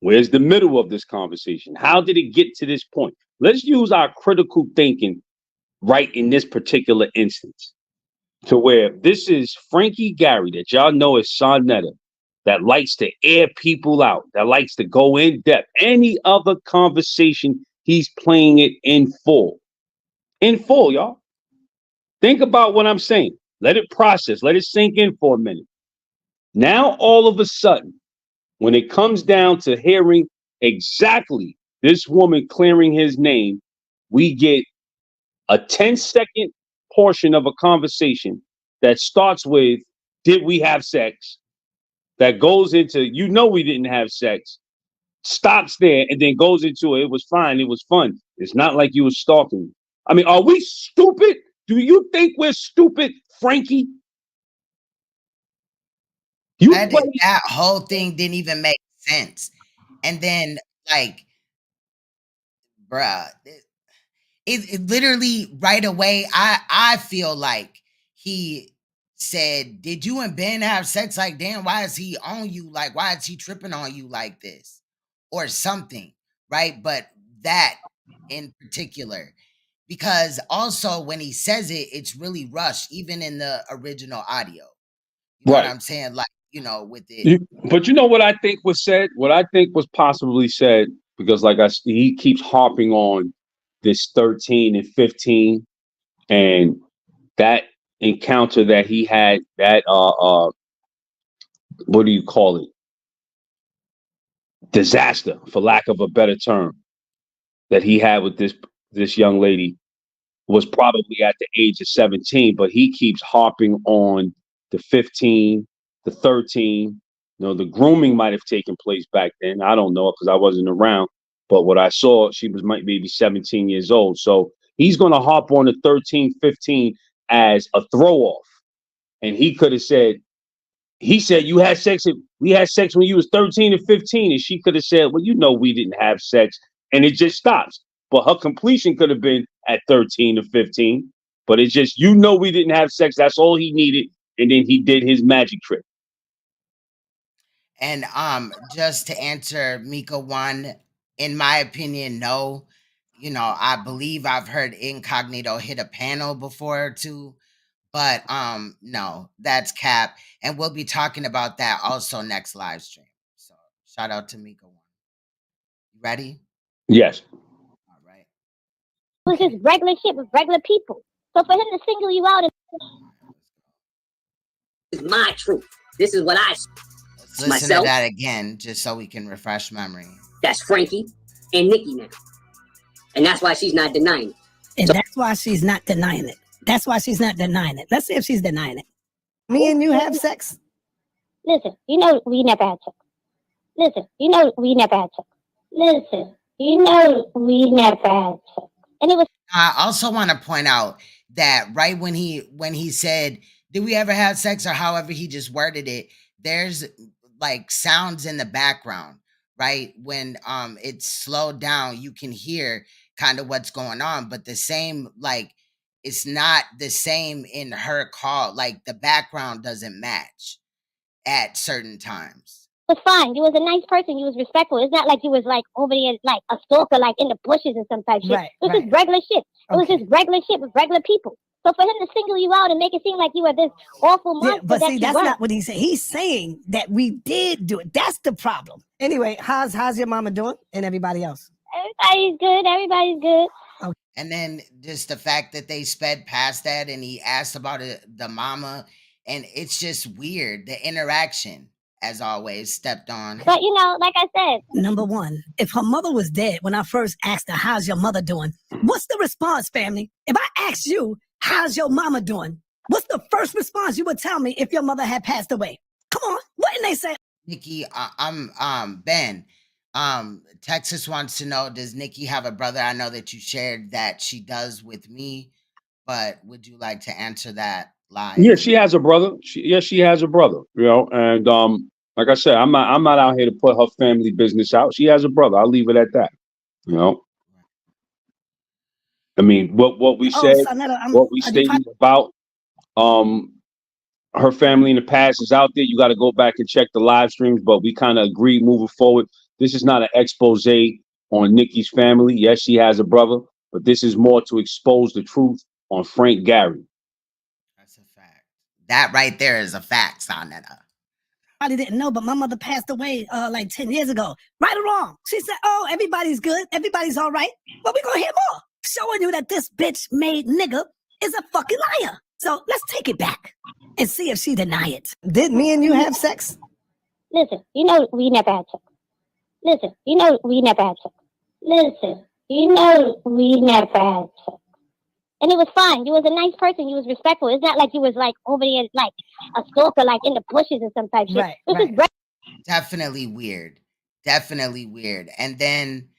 Where's the middle of this conversation? How did it get to this point? Let's use our critical thinking right in this particular instance to where this is Frankie Gary that y'all know as Sonetta, that likes to air people out, that likes to go in depth. Any other conversation he he's playing it in full. In full, y'all. Think about what I'm saying. Let it process. Let it sink in for a minute. Now, all of a sudden, when it comes down to hearing exactly this woman clearing his name, we get a 10-second portion of a conversation that starts with, did we have sex? That goes into, you know, we didn't have sex, stops there, and then goes into, it was fine, it was fun. It's not like you were stalking me. I mean, are we stupid? Do you think we're stupid, Frankie? You That whole thing didn't even make sense. And then, like, bruh, it literally right away, I feel like he said, "Did you and Ben have sex?" Like, damn, why is he on you? Like, why is he tripping on you like this? Or something, right? But that in particular, because also when he says it, it's really rushed, even in the original audio. You know what right. I'm saying? Like, you know, with it. But you know what I think was said? What I think was possibly said, because like he keeps harping on this 13 and 15 and that encounter that he had, that what do you call it? Disaster, for lack of a better term, that he had with this young lady was probably at the age of 17, but he keeps harping on the 15, the 13. You know, the grooming might have taken place back then. I don't know because I wasn't around. But what I saw, she was maybe 17 years old. So he's going to harp on the 13, 15 as a throw off. And he could have said, he said, we had sex when you was 13 and 15. And she could have said, well, you know, we didn't have sex. And it just stops. But her completion could have been at 13 or 15. But it's just, you know, we didn't have sex. That's all he needed. And then he did his magic trick. And just to answer Mika one, in my opinion, no. You know, I believe I've heard Incognito hit a panel before too. But no, that's cap. And we'll be talking about that also next live stream. So shout out to Mika one. You ready? Yes. All right. It was just regular shit with regular people. So for him to single you out is my truth. This is what I Let's listen myself. to that again, just so we can refresh memory. That's Frankie and Nicki now. And that's why she's not denying it. And that's why she's not denying it. That's why she's not denying it. Let's see if she's denying it. Me and you have sex? Listen, you know we never had sex. Listen, you know we never had sex. Listen, you know we never had sex. And it was I also want to point out that right when he said, "Did we ever have sex?" or however he just worded it, there's like sounds in the background, right? When it's slowed down, you can hear kind of what's going on, but the same, like, it's not the same in her call. Like the background doesn't match at certain times. was fine. You was a nice person. You was respectful. It's not like you was like over there like a stalker, like in the bushes and some type shit. Right, It was right. just regular shit. It was Okay. just regular shit with regular people. So for him to single you out and make it seem like you were this awful monster Yeah, but that see, you that's weren't. not what he's saying. He's saying that we did do it. That's the problem. Anyway, how's your mama doing and everybody else? Everybody's good. Everybody's good. And then just the fact that they sped past that and he asked about the mama, and it's just weird. The interaction, as always, stepped on. But you know, like I said, Number one, if her mother was dead when I first asked her, how's your mother doing? What's the response, family? If I asked you, how's your mama doing? What's the first response you would tell me if your mother had passed away? Come on, what did they say? Nikki, I'm Ben. Texas wants to know, does Nikki have a brother? I know that you shared that she does with me, but would you like to answer that live? Yeah, she has a brother. She has a brother. You know, and like I said, I'm not out here to put her family business out. She has a brother. I'll leave it at that. You know, I mean, what we said, Sonetta, what we stated about her family in the past is out there. You got to go back and check the live streams. But we kind of agreed moving forward. This is not an expose on Nikki's family. Yes, she has a brother, but this is more to expose the truth on Frank Gary. That's a fact. That right there is a fact, Sonetta. didn't know, but my mother passed away like 10 years ago. Right or wrong? She said, oh, everybody's good. Everybody's all right. But we're going to hear more. Showing you that this bitch made nigga is a fucking liar. So let's take it back and see if she deny it. Did me and you have sex? Listen, you know we never had sex. Listen, you know we never had sex. Listen, you know we never had sex. And it was fine. You was a nice person. You was respectful. It's not like you was like over there like a stalker, like in the bushes and some type shit. Right, This right. is Definitely weird. Definitely weird. And then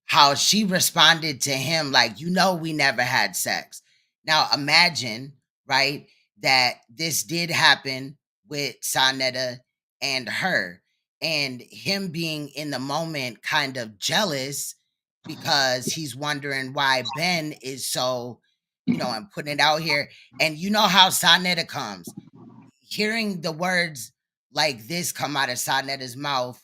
how she responded to him, like, you know, we never had sex. Now imagine, right, that this did happen with Sanetta and her, and him being in the moment kind of jealous because he's wondering why Ben is so, you know, and putting it out here. And you know how Sanetta comes. Hearing the words like this come out of Sanetta's mouth,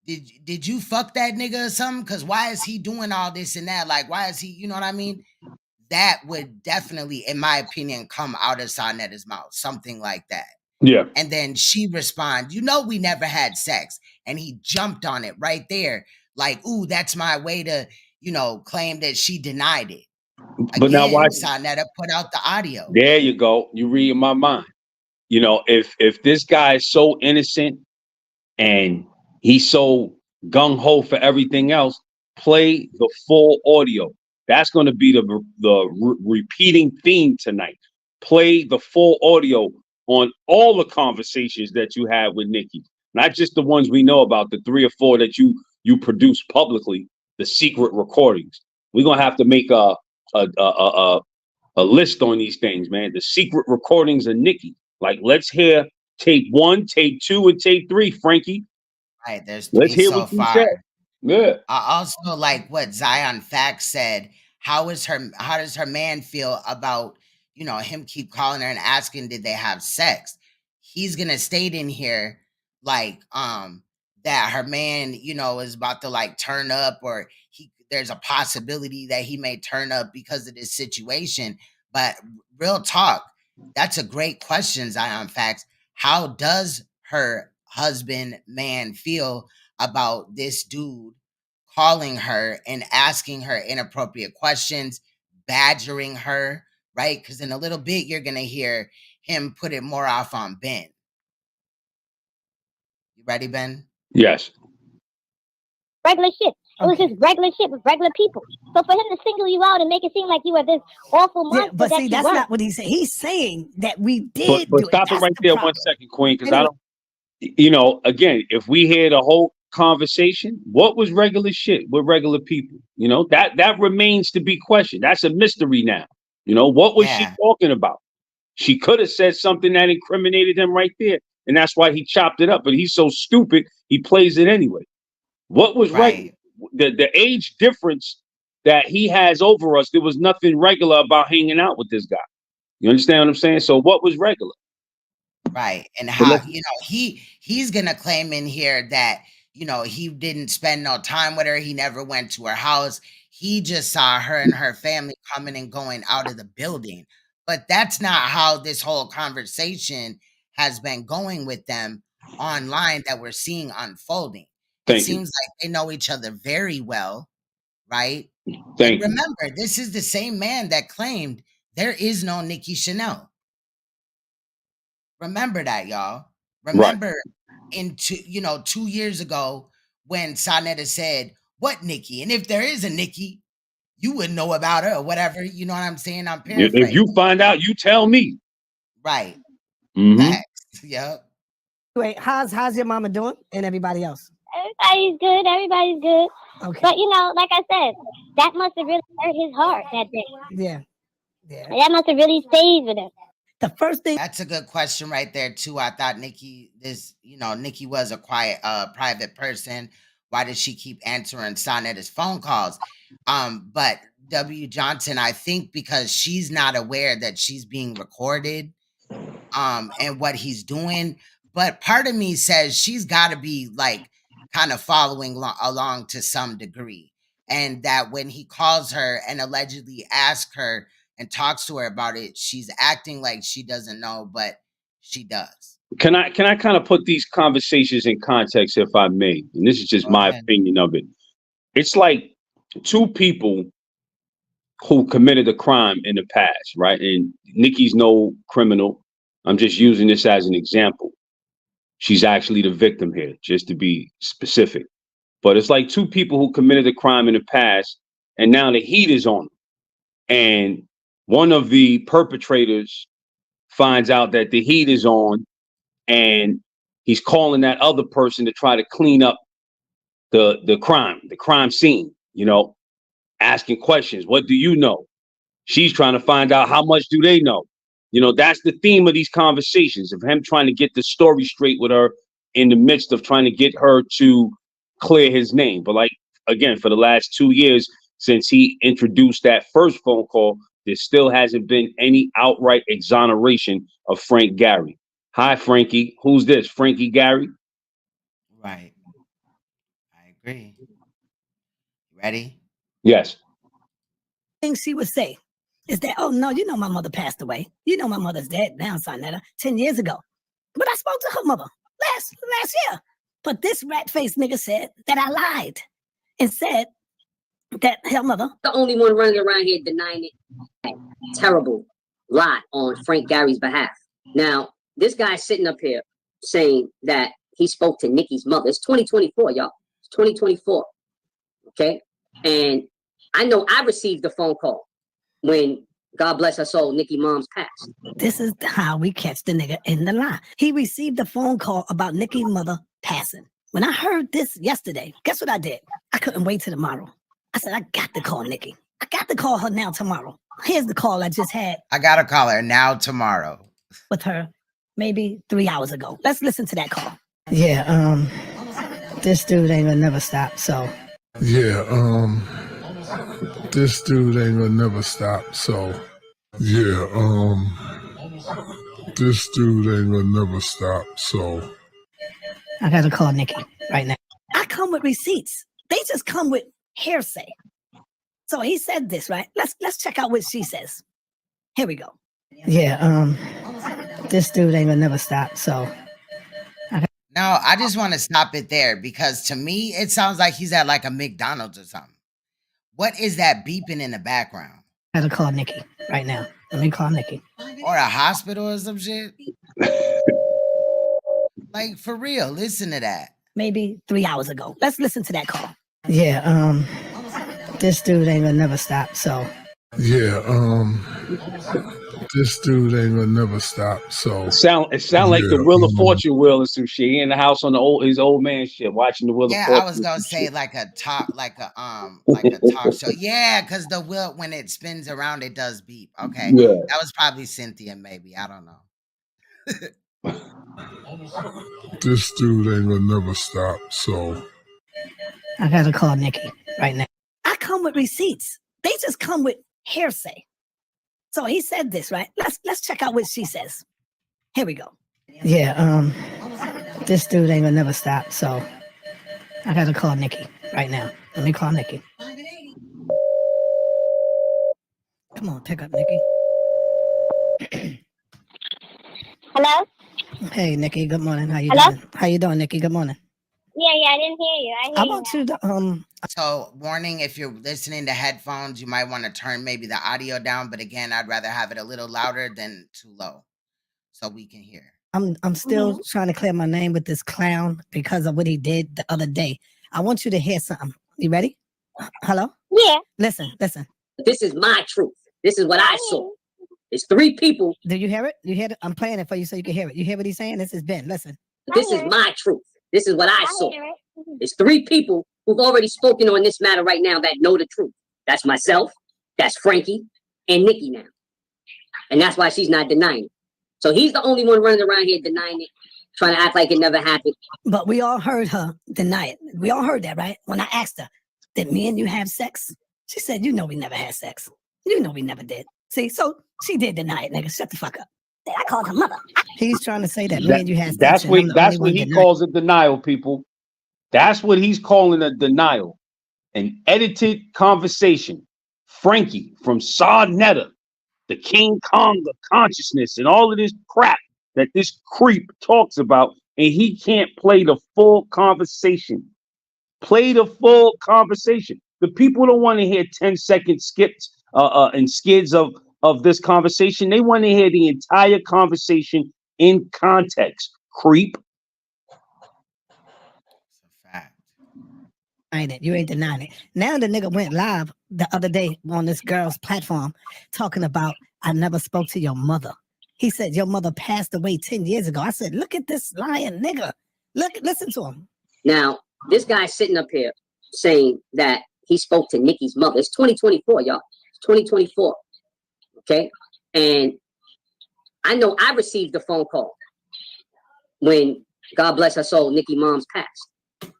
did you fuck that nigga or something? Because why is he doing all this and that? Like, why is he, you know what I mean? That would definitely, in my opinion, come out of Sanetta's mouth, something like that. Yeah. And then she responds, you know, we never had sex. And he jumped on it right there. Like, ooh, that's my way to, you know, claim that she denied it. But now Again, watch. Sanetta put out the audio. There you go. You read my mind. You know, if this guy is so innocent and he's so gung ho for everything else, play the full audio. That's going to be the repeating theme tonight. Play the full audio on all the conversations that you had with Nicki, not just the ones we know about, the 3 or 4 that you produce publicly, the secret recordings. We're gonna have to make a list on these things, man. The secret recordings of Nicki. Like, let's hear tape 1, tape 2, and tape 3, Frankie. Right, there's 3 Let's hear so what you far. said. Yeah. I also like what Zion Fax said. How does her man feel about, you know, him keep calling her and asking, did they have sex? He's gonna state in here like that her man, you know, is about to like turn up, or there's a possibility that he may turn up because of this situation. But real talk, that's a great question, Zion Fax. How does her husband man feel about this dude calling her and asking her inappropriate questions, badgering her, right? Because in a little bit, you're going to hear him put it more off on Ben. You ready, Ben? Yes. regular shit. It was just regular shit with regular people. So for him to single you out and make it seem like you were this awful monster, Yeah, but that see, you that's weren't. not what he's saying. He's saying that we did But do it. stop it That's right the there problem. 1 second, Queen, because I don't, you know, again, if we hear the whole conversation, what was regular shit with regular people? You know, that remains to be questioned. That's a mystery now. You know, what was she talking about? She could have said something that incriminated him right there, and that's why he chopped it up. But he's so stupid, he plays it anyway. What was regular? The age difference that he has over us, there was nothing regular about hanging out with this guy. You understand what I'm saying? So what was regular? Right. And how, you know, he's gonna claim in here that, you know, he didn't spend no time with her, he never went to her house, he just saw her and her family coming and going out of the building. But that's not how this whole conversation has been going with them online that we're seeing unfolding. It seems like they know each other very well, right? And remember, this is the same man that claimed there is no Nicki Chanel. Remember that, y'all. Remember in 2 years ago when Sanetta said, what Nicki? And if there is a Nicki, you wouldn't know about her or whatever. You know what I'm saying? I'm paraphrasing. If you find out, you tell me. Right. Mm-hmm. Facts. Yep. Wait, how's your mama doing and everybody else? Everybody's good. Everybody's good. Okay. But you know, like I said, that must have really hurt his heart that day. Yeah. And that must have really stayed with him. The first thing. That's a good question right there too. I thought Nicki was a quiet, private person. Why does she keep answering Sanetta's phone calls? But W. Johnson, I think because she's not aware that she's being recorded, and what he's doing. But part of me says she's got to be like kind of following along to some degree. And that when he calls her and allegedly asks her and talks to her about it, she's acting like she doesn't know, but she does. Can I kind of put these conversations in context, if I may? And this is just Go my ahead. opinion of it. It's like two people who committed a crime in the past, right? And Nicki's no criminal. I'm just using this as an example. She's actually the victim here, just to be specific. But it's like two people who committed a crime in the past, and now the heat is on them. And one of the perpetrators finds out that the heat is on, and he's calling that other person to try to clean up the crime scene, asking questions. What do you know? She's trying to find out how much do they know. That's the theme of these conversations, of him trying to get the story straight with her in the midst of trying to get her to clear his name. But like, again, for the last 2 years since he introduced that first phone call, there still hasn't been any outright exoneration of Frank Gary. Hi, Frankie. Who's this? Frankie Gary? Right. I agree. Ready? Yes. Things she would say is that, oh no, you know my mother passed away. You know my mother's dead now, Sonetta, 10 years ago. But I spoke to her mother last year. But this rat-faced nigga said that I lied and said that her mother. The only one running around here denying it. Terrible lie on Frank Gary's behalf. Now, this guy's sitting up here saying that he spoke to Nicki's mother. It's 2024, y'all. It's 2024. Okay? And I know I received a phone call when, God bless her soul, Nicki mom's passed. This is how we catch the nigga in the lie. He received a phone call about Nicki's mother passing. When I heard this yesterday, guess what I did? I couldn't wait till tomorrow. I said, I got to call Nicki. I got to call her now tomorrow. Here's the call I just had. I got to call her now tomorrow. With her maybe 3 hours ago. Let's listen to that call. Yeah, this dude ain't gonna never stop, so. Yeah, this dude ain't gonna never stop, so. Yeah, this dude ain't gonna never stop, so. I gotta call Nicki right now. I come with receipts. They just come with hearsay. So he said this, right? Let's check out what she says. Here we go. Yeah, this dude ain't gonna never stop, so. No, I just want to stop it there because to me, it sounds like he's at like a McDonald's or something. What is that beeping in the background? I gotta call Nicki right now. Let me call Nicki. Or a hospital or some shit? Like, for real, listen to that. Maybe 3 hours ago. Let's listen to that call. Yeah, this dude ain't gonna never stop, so. Yeah, this dude ain't gonna never stop, so. It sound like the Wheel of Fortune wheel or some shit. He in the house on his old man shit, watching the Wheel of Fortune. Yeah, I was gonna say like a talk show. Yeah, because the wheel, when it spins around, it does beep. Okay. Yeah. That was probably Cynthia, maybe. I don't know. This dude ain't gonna never stop, so. I gotta call Nicki right now. I come with receipts. They just come with hearsay. So he said this, right? Let's check out what she says. Here we go. Yeah, this dude ain't gonna never stop, so I gotta call Nicki right now. Let me call Nicki. Come on, pick up, Nicki. Hello? Hey, Nicki, good morning. How you Hello? doing? How you doing, Nicki? Good morning. Yeah, I didn't hear you. I want you to, So, warning, if you're listening to headphones, you might want to turn maybe the audio down. But again, I'd rather have it a little louder than too low so we can hear. I'm still trying to clear my name with this clown because of what he did the other day. I want you to hear something. You ready? Hello? Yeah. Listen. This is my truth. This is what I saw. It's three people. Do you hear it? You hear it? I'm playing it for you so you can hear it. You hear what he's saying? This is Ben. Listen. This is my truth. This is what I saw. It's three people who've already spoken on this matter right now that know the truth. That's myself, that's Frankie, and Nicki now. And that's why she's not denying it. So he's the only one running around here denying it, trying to act like it never happened. But we all heard her deny it. We all heard that, right? When I asked her, did me and you have sex? She said, you know we never had sex. You know we never did. See, so she did deny it, nigga. Shut the fuck up. I called her mother. He's trying to say that me and you had sex. That's what he calls a denial, people. That's what he's calling a denial. An edited conversation. Frankie from SANETER'S, the King Kong of consciousness and all of this crap that this creep talks about, and he can't play the full conversation. Play the full conversation. The people don't want to hear 10-second skips and skids of this conversation. They want to hear the entire conversation in context. Creep. Fact. Ain't it? You ain't denying it. Now the nigga went live the other day on this girl's platform talking about, I never spoke to your mother. He said your mother passed away 10 years ago. I said, look at this lying nigga. Listen to him. Now, this guy's sitting up here saying that he spoke to Nicki's mother. It's 2024, y'all. It's 2024. Okay? And I know I received a phone call when, God bless her soul, Nicki mom's passed.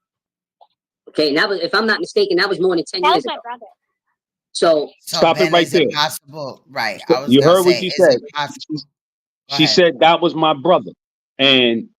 Okay, and that was, if I'm not mistaken, that was more than 10 years ago. Brother. So stop it right there. Possible, right? I was you gonna heard say, what she said. She said that was my brother, and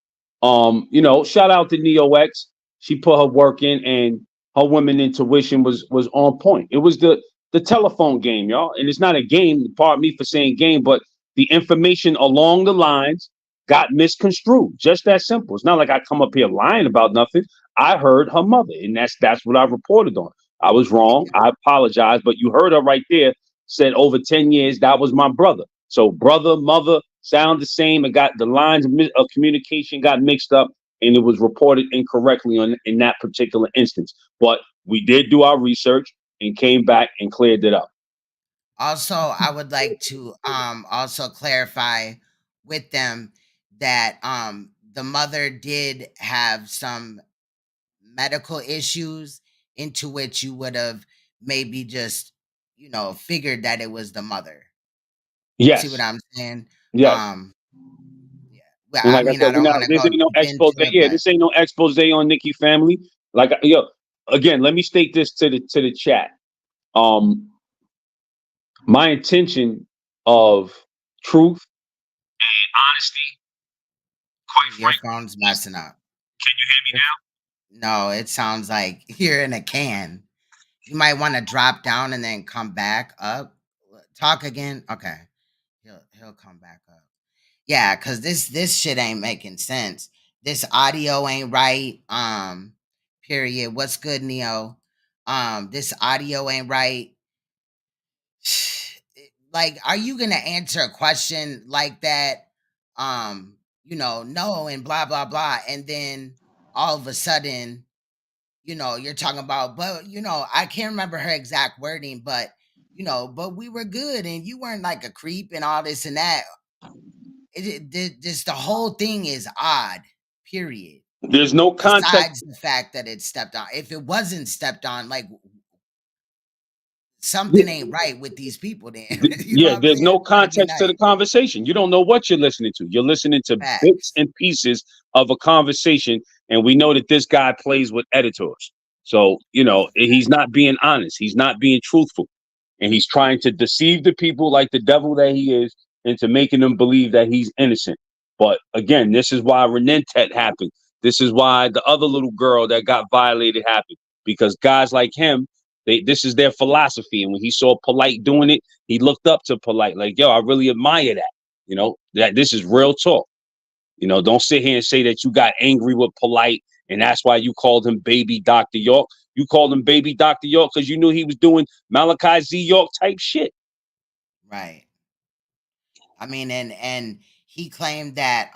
shout out to Neo X. She put her work in, and her women intuition was on point. It was the telephone game, y'all, and it's not a game. Pardon me for saying game, but the information along the lines got misconstrued. Just that simple. It's not like I come up here lying about nothing. I heard her mother, and that's what I reported on. I was wrong. I apologize, but you heard her right there. Said over 10 years, that was my brother. So brother, mother sound the same, and got the lines of communication got mixed up, and it was reported incorrectly in that particular instance. But we did do our research and came back and cleared it up. Also, I would like to also clarify with them that the mother did have some medical issues into which you would have maybe just figured that it was the mother. Yes. See what I'm saying? Yes. Yeah. Well, I mean, I don't want to go this ain't no expose. Yeah, this ain't no expose on Nicki family. Like, again, let me state this to the chat. My intention of truth and honesty, quite your frankly, phone's messing up. Can you hear me now? No, it sounds like you're in a can. You might want to drop down and then come back up. Talk again. Okay. He'll come back up. Yeah, because this shit ain't making sense. This audio ain't right. Period. What's good, Neo? This audio ain't right. Like, are you gonna answer a question like that? No, and blah blah blah, and then all of a sudden, you're talking about, but I can't remember her exact wording, but but we were good, and you weren't like a creep and all this and that. This the whole thing is odd. Period. There's no context. Besides the fact that it's stepped on. If it wasn't stepped on, like something ain't right with these people then. There's no context to the conversation. You don't know what you're listening to. You're listening to bits and pieces of a conversation, and we know that this guy plays with editors. So, he's not being honest. He's not being truthful. And he's trying to deceive the people like the devil that he is into making them believe that he's innocent. But again, this is why Renentet happened. This is why the other little girl that got violated happened. Because guys like him, this is their philosophy. And when he saw Polite doing it, he looked up to Polite like, yo, I really admire that. That this is real talk. Don't sit here and say that you got angry with Polite and that's why you called him Baby Dr. York. You called him Baby Dr. York because you knew he was doing Malachi Z. York type shit. Right. I mean, and he claimed that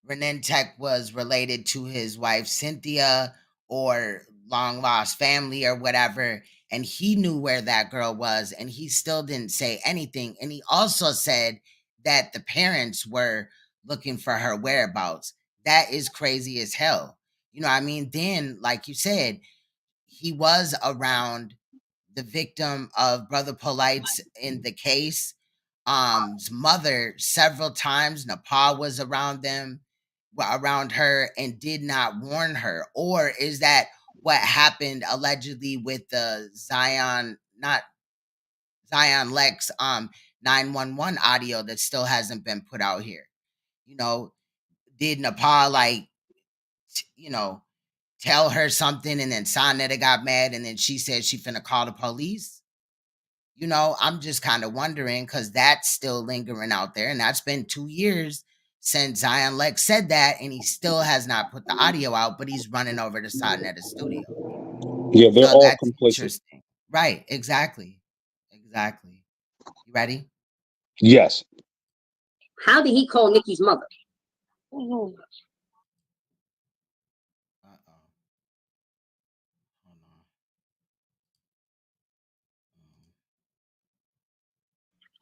Renentek was related to his wife Cynthia or long lost family or whatever, and he knew where that girl was, and he still didn't say anything. And he also said that the parents were looking for her whereabouts. That is crazy as hell. I mean, then, like you said, he was around the victim of Brother Polite's in the case. Mother several times. Nepal was around her and did not warn her. Or is that what happened allegedly with the Zion Lex 911 audio that still hasn't been put out here? Did Nepal tell her something and then Sonetta got mad and then she said she finna call the police? I'm just kind of wondering because that's still lingering out there, and that's been 2 years since Zion Lex said that, and he still has not put the audio out, but he's running over to SANETER'S studio. Yeah, they're So all that's complicit. interesting. Right, exactly. Exactly. You ready? Yes. How did he call Nicki's mother? Uh-oh. Hold on.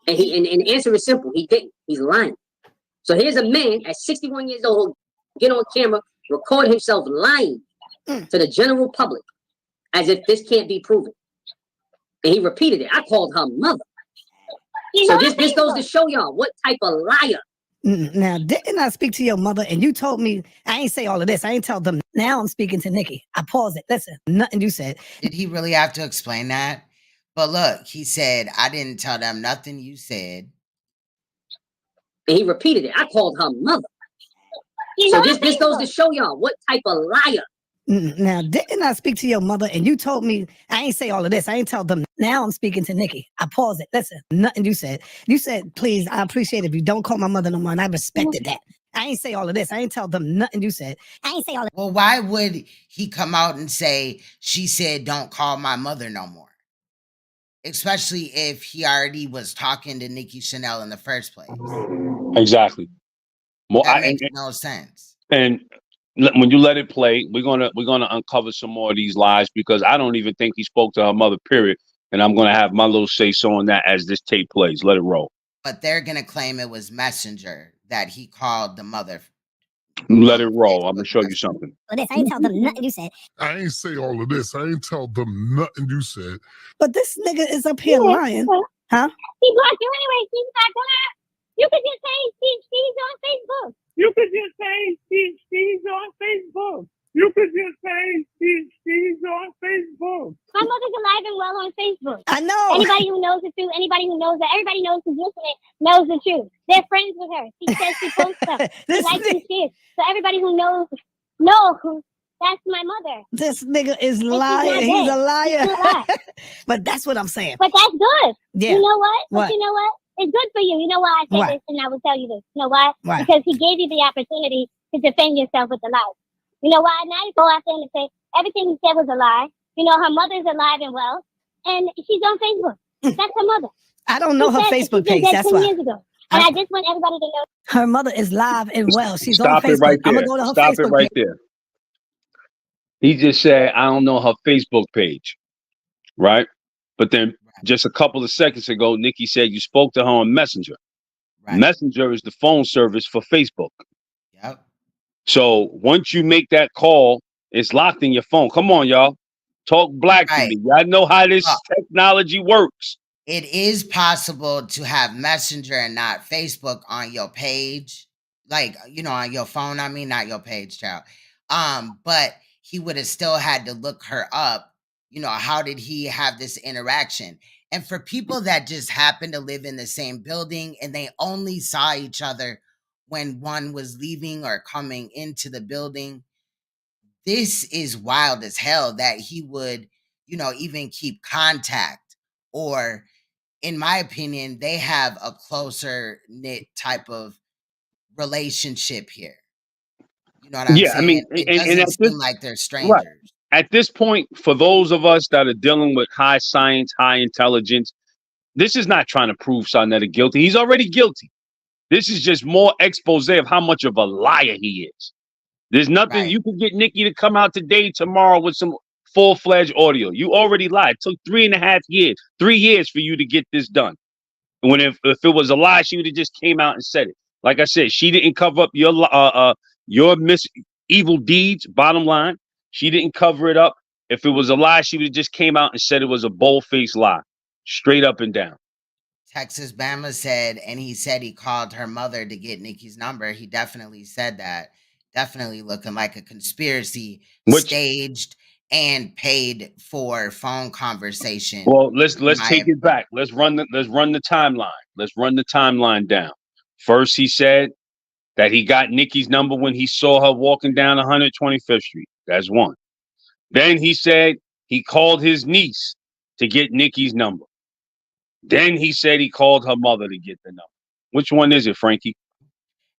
And the answer is simple. He didn't. He's lying. So here's a man at 61 years old, get on camera, record himself lying to the general public as if this can't be proven. And he repeated it. I called her mother. So this goes to show y'all what type of liar. Now, didn't I speak to your mother and you told me, I ain't say all of this. I ain't tell them. Now I'm speaking to Nicki. I paused it. Listen, nothing you said. Did he really have to explain that? But look, he said, I didn't tell them nothing you said. And he repeated it. I called her mother. So this goes to show y'all what type of liar. Now, didn't I speak to your mother and you told me, I ain't say all of this. I ain't tell them. Now I'm speaking to Nicki. I paused it. Listen, nothing you said. You said, please, I appreciate it if you don't call my mother no more. And I respected that. I ain't say all of this. I ain't tell them nothing you said. I ain't say all of Well, why would he come out and say, she said, don't call my mother no more? Especially if he already was talking to Nicki Chanel in the first place. Exactly. Well, that makes no sense. And when you let it play, we're gonna uncover some more of these lies, because I don't even think he spoke to her mother, period. And I'm gonna have my little say so on that as this tape plays. Let it roll. But they're gonna claim it was Messenger that he called the mother. Let it roll. I'm gonna show you something. this. I ain't tell them nothing you said. I ain't say all of this. I ain't tell them nothing you said. But this nigga is up here lying. Huh? He blocked you anyway. She's not gonna. You could just say she's on Facebook. You could just say she's on Facebook. You could just say she's on Facebook. My mother's alive and well on Facebook. I know. Anybody who knows the truth, anybody who knows that, everybody knows who's listening knows the truth. They're friends with her. She says she posts stuff. She likes and shares. So everybody who knows that's my mother. This nigga is lying. He's a liar. But that's what I'm saying. But that's good. Yeah. You know what? What? But you know what? It's good for you. You know why I say this, and I will tell you this. You know why? Why? Because he gave you the opportunity to defend yourself with the lies. You know why? Now you go out there and say everything he said was a lie. You know, her mother's alive and well, and she's on Facebook. That's her mother. I don't know her Facebook page. That's 10 why. years ago. And I just want everybody to know. Her mother is live and well. She's Stop on Facebook. it right there. I'm gonna go to her Stop Facebook it right page. there. He just said, I don't know her Facebook page. Right? But then just a couple of seconds ago, Nicki said you spoke to her on Messenger. Right. Messenger is the phone service for Facebook. Yep. So once you make that call, it's locked in your phone. Come on, y'all. Talk black to me. Y'all know how this technology works. It is possible to have Messenger and not Facebook on your page. Like, you know, on your phone, I mean, not your page, child. But he would have still had to look her up. You know, how did he have this interaction? And for people that just happen to live in the same building and they only saw each other when one was leaving or coming into the building, this is wild as hell that he would, you know, even keep contact. Or, in my opinion, they have a closer knit type of relationship here. You know what I'm saying? I mean, it doesn't seem like they're strangers. Right. At this point, for those of us that are dealing with high science, high intelligence, this is not trying to prove Sanetta guilty. He's already guilty. This is just more expose of how much of a liar he is. There's nothing you can get Nicki to come out today, tomorrow with some full-fledged audio. You already lied. It took 3.5 years, 3 years for you to get this done. When if it was a lie, she would have just came out and said it. Like I said, she didn't cover up your evil deeds. Bottom line, she didn't cover it up. If it was a lie, she would have just came out and said it was a bold-faced lie, straight up and down. Texas Bama said, and he said he called her mother to get Nicki's number. He definitely said that. Definitely looking like a conspiracy, staged and paid for phone conversation. Well, let's take it back. Let's run the timeline. Let's run the timeline down. First, he said that he got Nicki's number when he saw her walking down 125th Street. That's one. Then he said he called his niece to get Nicki's number. Then he said he called her mother to get the number. Which one is it, Frankie?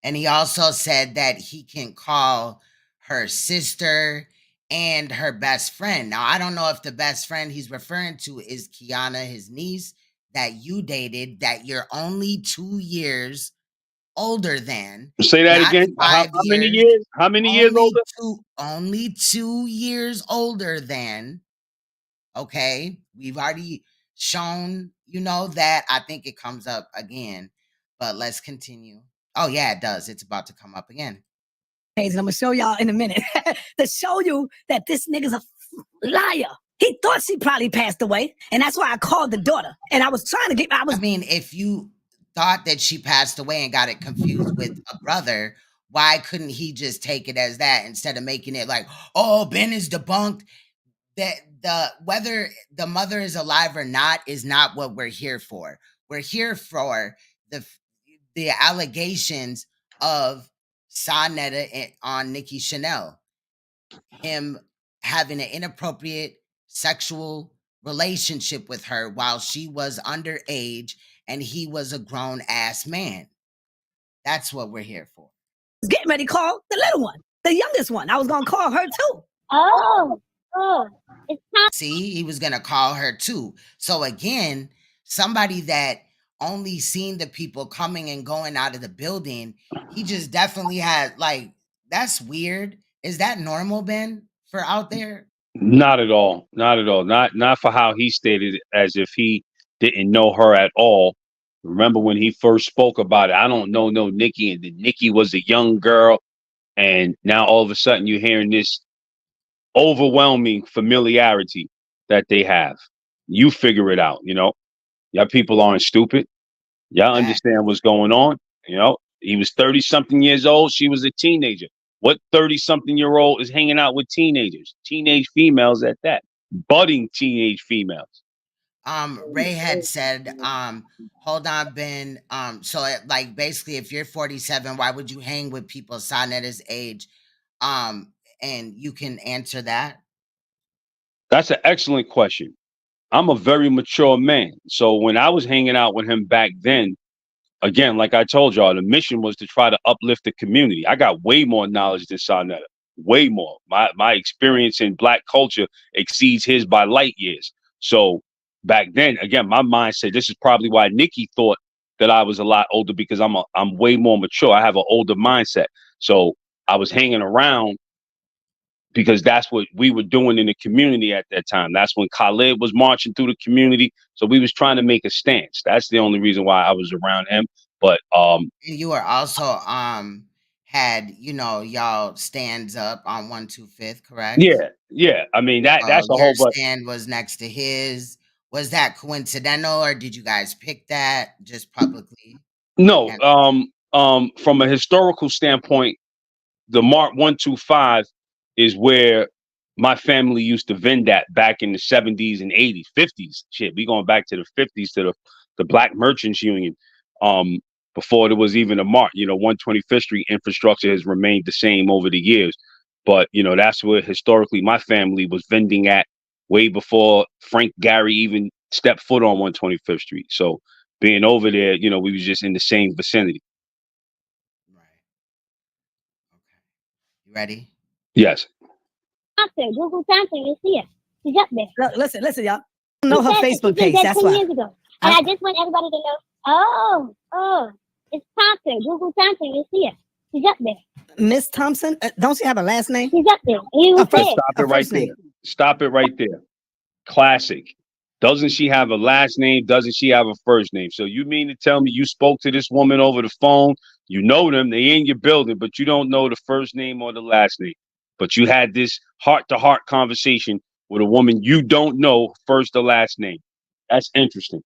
And he also said that he can call her sister and her best friend. Now, I don't know if the best friend he's referring to is Kiana, his niece, that you dated, that you're only 2 years older than. Say that Not again. How 5 many years. years? How many years older? Only 2 years older than. Okay, we've already shown, that. I think it comes up again, but let's continue. Oh yeah, it does. It's about to come up again. And I'm gonna show y'all in a minute to show you that this nigga's a liar. He thought she probably passed away, and that's why I called the daughter. And I was trying to get. I mean, if you thought that she passed away and got it confused with a brother, why couldn't he just take it as that instead of making it like, oh, Ben is debunked? That whether the mother is alive or not is not what we're here for. We're here for the allegations of Sanetta on Nicki Chanel, him having an inappropriate sexual relationship with her while she was underage and he was a grown ass man. That's what we're here for. Getting ready to call the little one, the youngest one. I was gonna call her too. Oh, it's not. See, he was gonna call her too. So again, somebody that only seen the people coming and going out of the building, he just definitely had like, that's weird. Is that normal, Ben, for out there? Not at all. Not at all. Not for how he stated it, as if he didn't know her at all. Remember when he first spoke about it? I don't know no Nicki, and then Nicki was a young girl, and now all of a sudden you're hearing this overwhelming familiarity that they have. You figure it out, Y'all people aren't stupid. Y'all understand what's going on. He was 30 something years old. She was a teenager. What 30 something year old is hanging out with teenagers, teenage females at that, budding teenage females? Ray had said, hold on, Ben. So like basically if you're 47, why would you hang with people Saneta's age? And you can answer that. That's an excellent question. I'm a very mature man. So when I was hanging out with him back then, again, like I told y'all, the mission was to try to uplift the community. I got way more knowledge than Sanetta, way more. My experience in Black culture exceeds his by light years. So back then, again, my mindset, this is probably why Nicki thought that I was a lot older, because I'm way more mature. I have an older mindset. So I was hanging around because that's what we were doing in the community at that time. That's when Khalid was marching through the community. So we was trying to make a stance. That's the only reason why I was around him. But you were also had, y'all stands up on 125th, correct? Yeah. I mean that's a your whole bunch. stand was next to his. Was that coincidental, or did you guys pick that just publicly? No, from a historical standpoint, the Mark 125 is where my family used to vend at back in the 70s and 80s, 50s. Shit, we going back to the 50s, to the Black Merchants Union. Before there was even a Mart, 125th Street infrastructure has remained the same over the years. But, that's where historically my family was vending at way before Frank Gary even stepped foot on 125th Street. So being over there, we was just in the same vicinity. Right. Okay. You ready? Yes. Thompson, Google Thompson, you'll see it. She's up there. Look, listen, y'all. I know her Facebook page. That's 10 why. years ago. And I just want everybody to know. Oh, it's Thompson, Google Thompson, you'll see it. She's up there. Miss Thompson, don't she have a last name? She's up there. You Stop it right there. Stop it right there. Classic. Doesn't she have a last name? Doesn't she have a first name? So you mean to tell me you spoke to this woman over the phone? You know them, they in your building, but you don't know the first name or the last name. But you had this heart-to-heart conversation with a woman you don't know first or last name. That's interesting.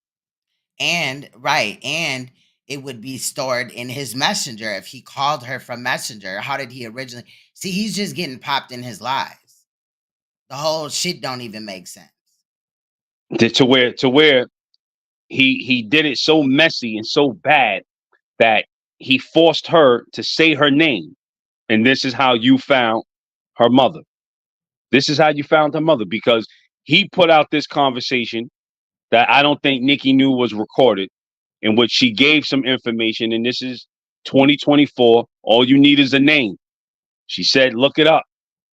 And it would be stored in his messenger. If he called her from messenger, how did he originally see? He's just getting popped in his lies. The whole shit don't even make sense. To where he did it so messy and so bad that he forced her to say her name. And this is how you found her mother. This is how you found her mother, because he put out this conversation that I don't think Nicki knew was recorded, in which she gave some information. And this is 2024. All you need is a name. She said, look it up.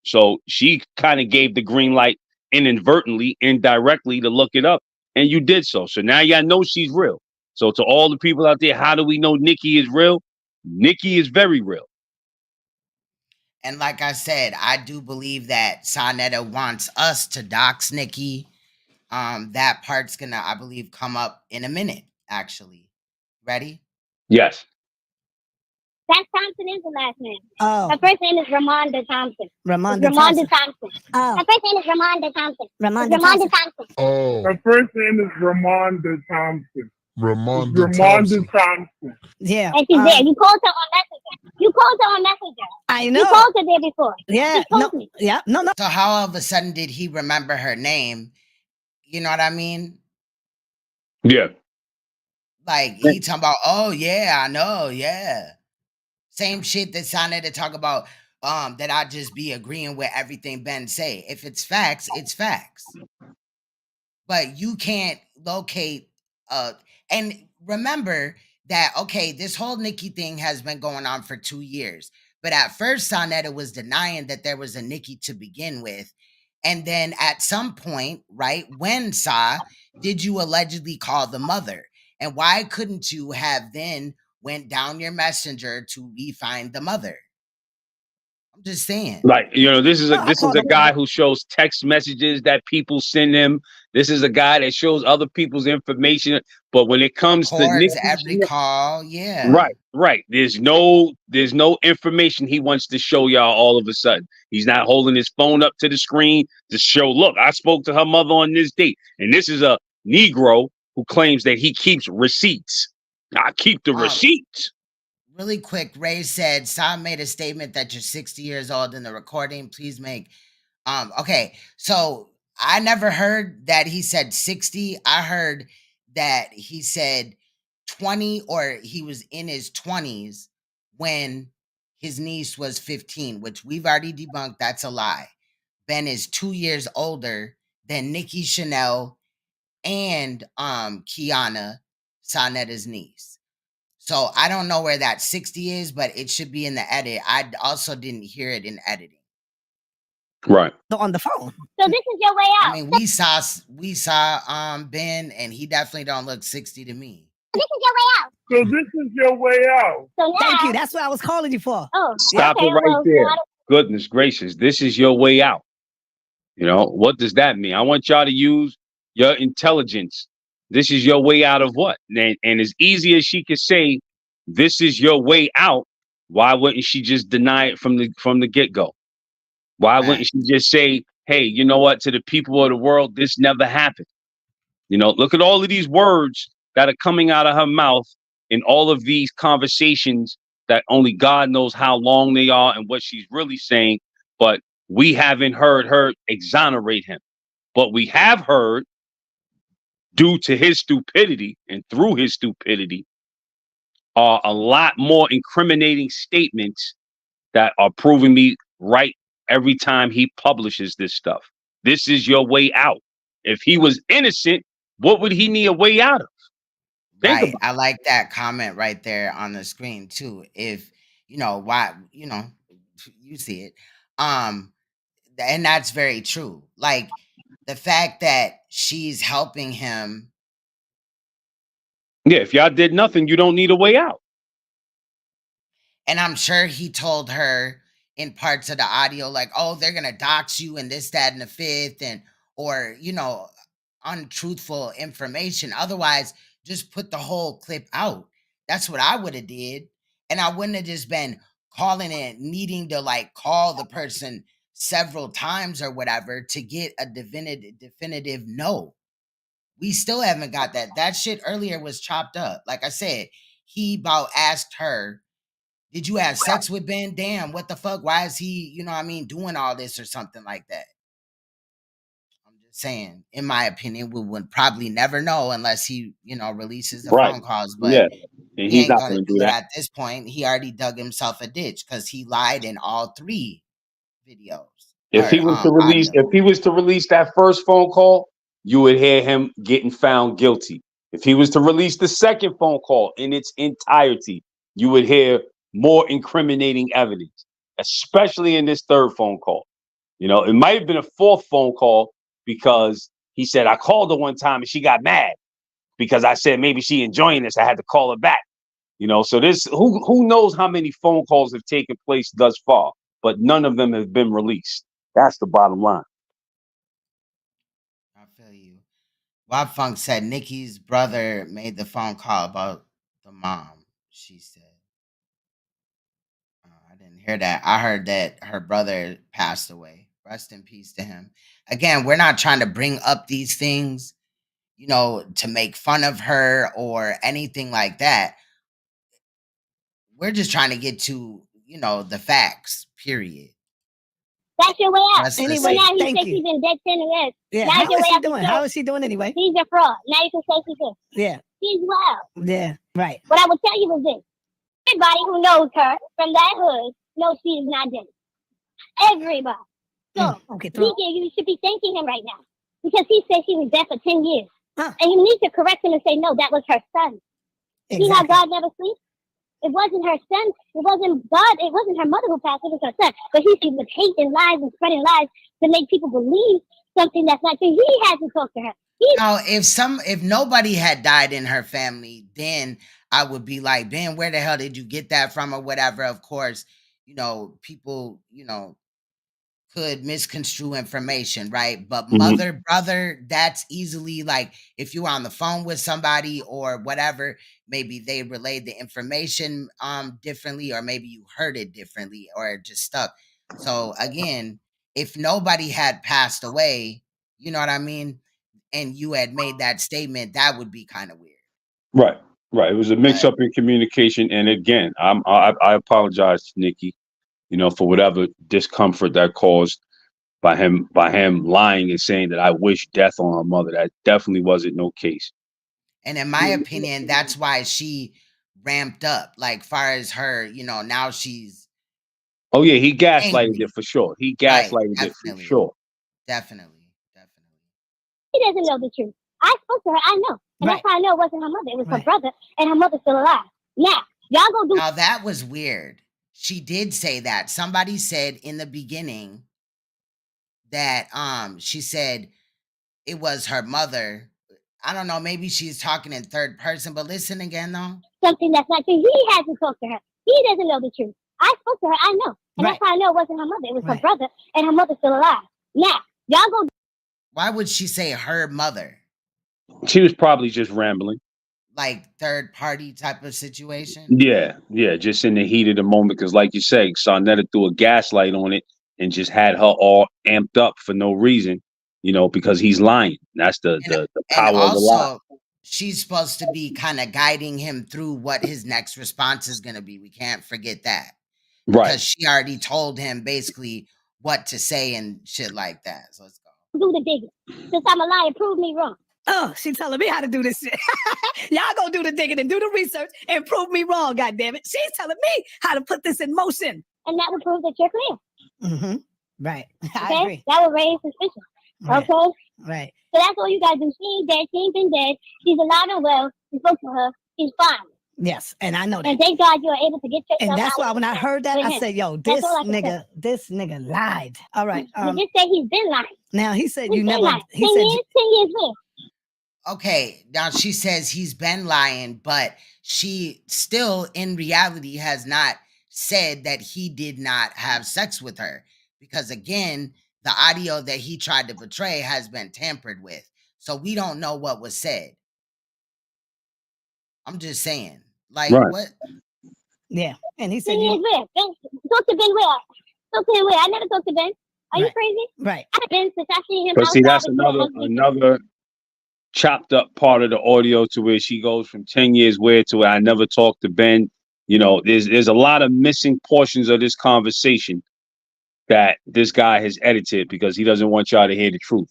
So she kind of gave the green light inadvertently, indirectly to look it up. And you did so. So now y'all know she's real. So to all the people out there, how do we know Nicki is real? Nicki is very real. And like I said, I do believe that Sonetta wants us to dox Nicki. That part's gonna, I believe, come up in a minute, actually. Ready? Yes. That Thompson is the last name. Oh. Her first name is Ramonda Thompson. Ramonda Ramonda Thompson. Thompson. Oh. Her first name is Ramonda Thompson. Ramonda Ramonda Thompson. Thompson. Oh, Her first name is Ramonda Thompson. Ramonda Thompson. Ramonda Thompson. Yeah. And she's there. You called her on Messenger. You called her on Messenger. I You know. called her there before. Yeah. She told No. me. Yeah. No. No. So how all of a sudden did he remember her name? You know what I mean? Yeah. Like he talking about, oh yeah, I know, yeah. Same shit that Sonetta talk about, that I just be agreeing with everything Ben say. If it's facts, it's facts. But you can't locate, and remember that, okay, this whole Nicki thing has been going on for 2 years. But at first, Sonetta was denying that there was a Nicki to begin with. And then at some point, right, when did you allegedly call the mother? And why couldn't you have then went down your messenger to find the mother? I'm just saying. Like, you know, this is No, I a called him guy out. who shows text messages that people send him. This is a guy that shows other people's information. But when it comes to Records Nicki, every call, yeah. right. There's no information he wants to show y'all all of a sudden. He's not holding his phone up to the screen to show, look, I spoke to her mother on this date. And this is a Negro who claims that he keeps receipts. I keep the receipts. Really quick, Ray said, Sam made a statement that you're 60 years old in the recording. Please make, okay. So I never heard that he said 60. I heard that he said 20, or he was in his 20s when his niece was 15, which we've already debunked. That's a lie. Ben is 2 years older than Nicki Chanel and Kiana, Sonetta's niece. So I don't know where that 60 is, but it should be in the edit. I also didn't hear it in editing. Right. On the phone. So this is your way out. I mean, we saw Ben, and he definitely don't look 60 to me. This is your way out. So this is your way out. So now, Thank you. That's what I was calling you for. Oh, Stop okay, it right well, there. Goodness gracious. This is your way out. You know, what does that mean? I want y'all to use your intelligence. This is your way out of what? And as easy as she could say, this is your way out, why wouldn't she just deny it from the get-go? Why wouldn't she just say, hey, you know what, to the people of the world, this never happened? You know, look at all of these words that are coming out of her mouth in all of these conversations that only God knows how long they are and what she's really saying, but we haven't heard her exonerate him. But we have heard, due to his stupidity and through his stupidity, are a lot more incriminating statements that are proving me right every time he publishes this stuff. This is your way out. If he was innocent, what would he need a way out of? Right. I like that comment right there on the screen too. If, you know, why, you know, you see it. And that's very true. Like the fact that she's helping him. Yeah, if y'all did nothing, you don't need a way out. And I'm sure he told her in parts of the audio, like, oh, they're going to dox you and this, that, and the fifth, and, or, you know, untruthful information. Otherwise, just put the whole clip out. That's what I would have did. And I wouldn't have just been calling it, needing to like call the person several times or whatever to get a definitive no. We still haven't got that. That shit earlier was chopped up. Like I said, he about asked her, did you have sex with Ben? Damn, what the fuck? Why is he, you know what I mean, doing all this or something like that? I'm just saying, in my opinion, we would probably never know unless he, you know, releases the phone calls. But yeah, and he he's ain't not going to going to do do it that. at this point. He already dug himself a ditch because he lied in all 3 videos. If he was to release, if he was to release that first phone call, you would hear him getting found guilty. If he was to release the second phone call in its entirety, you would hear more incriminating evidence, especially in this third phone call. You know, it might have been a fourth phone call because he said, I called her one time and she got mad because I said maybe she enjoying this. I had to call her back. You know, so this who knows how many phone calls have taken place thus far, but none of them have been released. That's the bottom line. I feel you. Bob Funk said Nicki's brother made the phone call about the mom. She said, I didn't hear that. I heard that her brother passed away. Rest in peace to him. Again, we're not trying to bring up these things, you know, to make fun of her or anything like that. We're just trying to get to, you know, the facts, period. That's your way out. That's Anyway, Anyway, now he thank says you. she's been dead 10 years. Yeah, Now how your is way she out to doing? say How is she doing anyway? she's a fraud. Now you can say she's good. Yeah, She's wild. yeah, right. What I will tell you is this. Everybody who knows her from that hood knows she is not dead. Everybody. So, Okay, you should be thanking him right now. Because he said she was dead for 10 years. Huh. And you need to correct him and say, no, that was her son. See how Exactly. God never sleeps? It wasn't her son. It wasn't God. It wasn't her mother who passed. It was her son. But he was hating lies and spreading lies to make people believe something that's not true. He had to talk to her. Now, if nobody had died in her family, then I would be like, Ben, where the hell did you get that from or whatever? Of course, you know, people, you know, could misconstrue information, right? But mother, brother, that's easily like if you're on the phone with somebody or whatever, maybe they relayed the information differently, or maybe you heard it differently or it just stuck. So again, if nobody had passed away, you know what I mean, and you had made that statement, that would be kind of weird. Right, right. It was a mix But up in communication, and again, I apologize to Nikki, you know, for whatever discomfort that caused by him lying and saying that I wish death on her mother. That definitely wasn't no case. and in my opinion, that's why she ramped up. Like far as her, you know, now she's Oh yeah, he gaslighted angry. it for sure. He Right, gaslighted it for definitely. sure. Definitely. He doesn't know the truth. I spoke to her. I know. And that's how I know it wasn't her mother. It was her brother. And her mother's still alive. Now, y'all go do. Now that was weird. She did say that. Somebody said in the beginning that she said it was her mother. I don't know, maybe she's talking in third person, but listen again though. Something that's not true. He had to talk to her. He doesn't know the truth. I spoke to her. I know. And that's how I know it wasn't her mother. It was her brother. And her mother's still alive. Now, y'all go. Why would she say her mother? She was probably just rambling. Like third party type of situation? Yeah, just in the heat of the moment, because like you say, Sarnetta threw a gaslight on it and just had her all amped up for no reason, you know, because he's lying. That's the power of the lie. Also, she's supposed to be kind of guiding him through what his next response is going to be. We can't forget that. Right. Because she already told him basically what to say and shit like that. So let's go. Do the digging. Since I'm a liar, prove me wrong. Oh, she's telling me how to do this shit. Y'all go do the digging and do the research and prove me wrong, goddammit. She's telling me how to put this in motion. And that would prove that you're clear. Mm-hmm. Right. Okay? I agree. That would raise suspicion. Right. Okay? Right. So that's all you guys do. She ain't dead. She ain't been dead. She's alive and well. You spoke to her. She's fine. Yes, and I know that. And thank God you are able to get yourself And that's out why when I heard that, I said, yo, this nigga lied. All right. You just say he's been lying. Now he said He's you been never lying. he 10 said years, 10 years where? Okay, now she says he's been lying, but she still in reality has not said that he did not have sex with her. Because again, the audio that he tried to portray has been tampered with. So we don't know what was said. I'm just saying. Like what? Yeah. And he said 10 years where? Talk to Ben where? Talk to him where? I never talked to Ben. Are you crazy? Right. I've been since I seen him But see, that's outside another chopped up part of the audio to where she goes from 10 years where to where I never talked to Ben. You know, there's a lot of missing portions of this conversation that this guy has edited because he doesn't want y'all to hear the truth.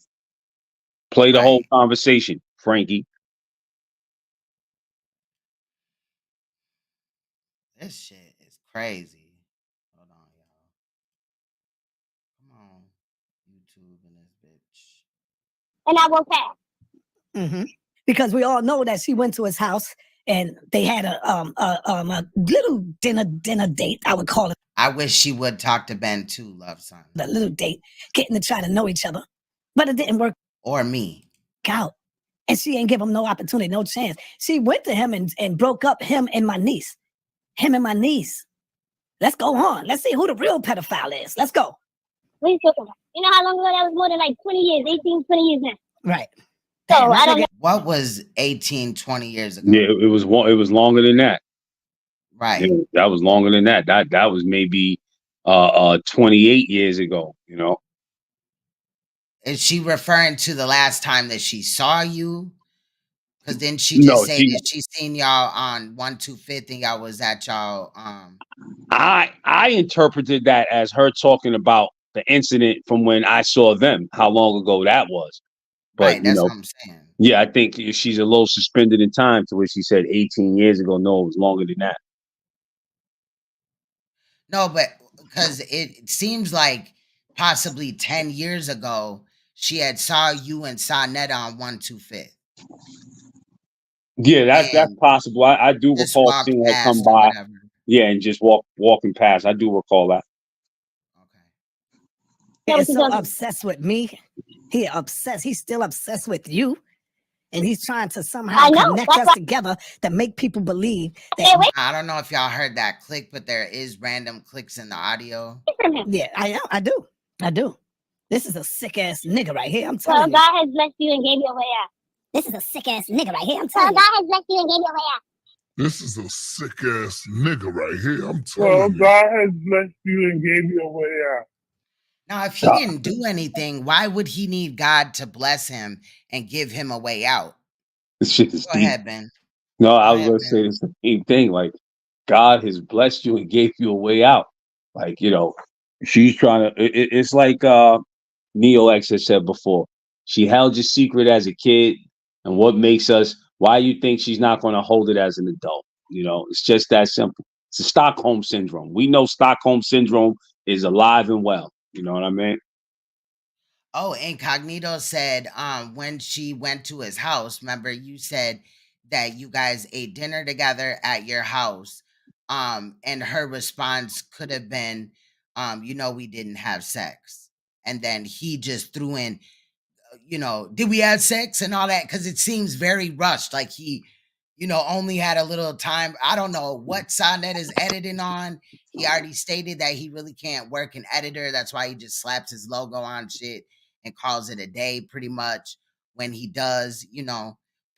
Play the whole conversation, Frankie. This shit is crazy. Hold on, y'all. Come on. YouTube and this bitch. and I won't pass. because we all know that she went to his house and they had a little dinner date, I would call it. I wish she would talk to Ben too, love son. A little date, getting to try to know each other. But it didn't work Or me. out. And she ain't give him no opportunity, no chance. She went to him and broke up him and my niece. Him and my niece. Let's go on. Let's see who the real pedophile is. Let's go. What are you talking about? You know how long ago that was? More than like 20 years, 18, 20 years now. Right. So Damn, I don't know. What was 18, 20 years ago? Yeah, it was longer than that. Right. Yeah, that was longer than that. That was maybe 28 years ago, you know. Is she referring to the last time that she saw you? Because didn't she just say that she seen y'all on 125th and y'all was at y'all I interpreted that as her talking about the incident from when I saw them, how long ago that was. But right, that's what I'm saying. Yeah, I think she's a little suspended in time to where she said 18 years ago. No, it was longer than that. No, but because it seems like possibly 10 years ago, she had saw you and Sonetta on 125th. Yeah, that's possible. I do recall seeing her come by. Yeah, and just walking past. I do recall that. He's so obsessed with me. He's still obsessed with you. And he's trying to somehow connect us together to make people believe that. I don't know if y'all heard that click, but there is random clicks in the audio. Yeah, I do. This is a sick ass nigga right here. I'm telling you. God has blessed you and gave you a way out. This is a sick ass nigga right here. I'm telling you. God has blessed you and gave you a way out. This is a sick ass nigga right here. I'm Well, telling you. God has blessed you and gave you a way out. Now, if he didn't do anything, why would he need God to bless him and give him a way out? This shit is Go deep. ahead, Ben. No, I was going to say the same thing. Like, God has blessed you and gave you a way out. Like, you know, she's trying to. It's like Neo X has said before. She held your secret as a kid, and what makes us? Why you think she's not going to hold it as an adult? You know, it's just that simple. It's a Stockholm syndrome. We know Stockholm syndrome is alive and well. You know what I mean? Oh, Incognito said when she went to his house, remember you said that you guys ate dinner together at your house. And her response could have been, we didn't have sex. And then he just threw in, did we have sex and all that? Because it seems very rushed. Like he, only had a little time. I don't know what Sonnet is editing on. He already stated that he really can't work an editor. That's why he just slaps his logo on shit and calls it a day pretty much when he does,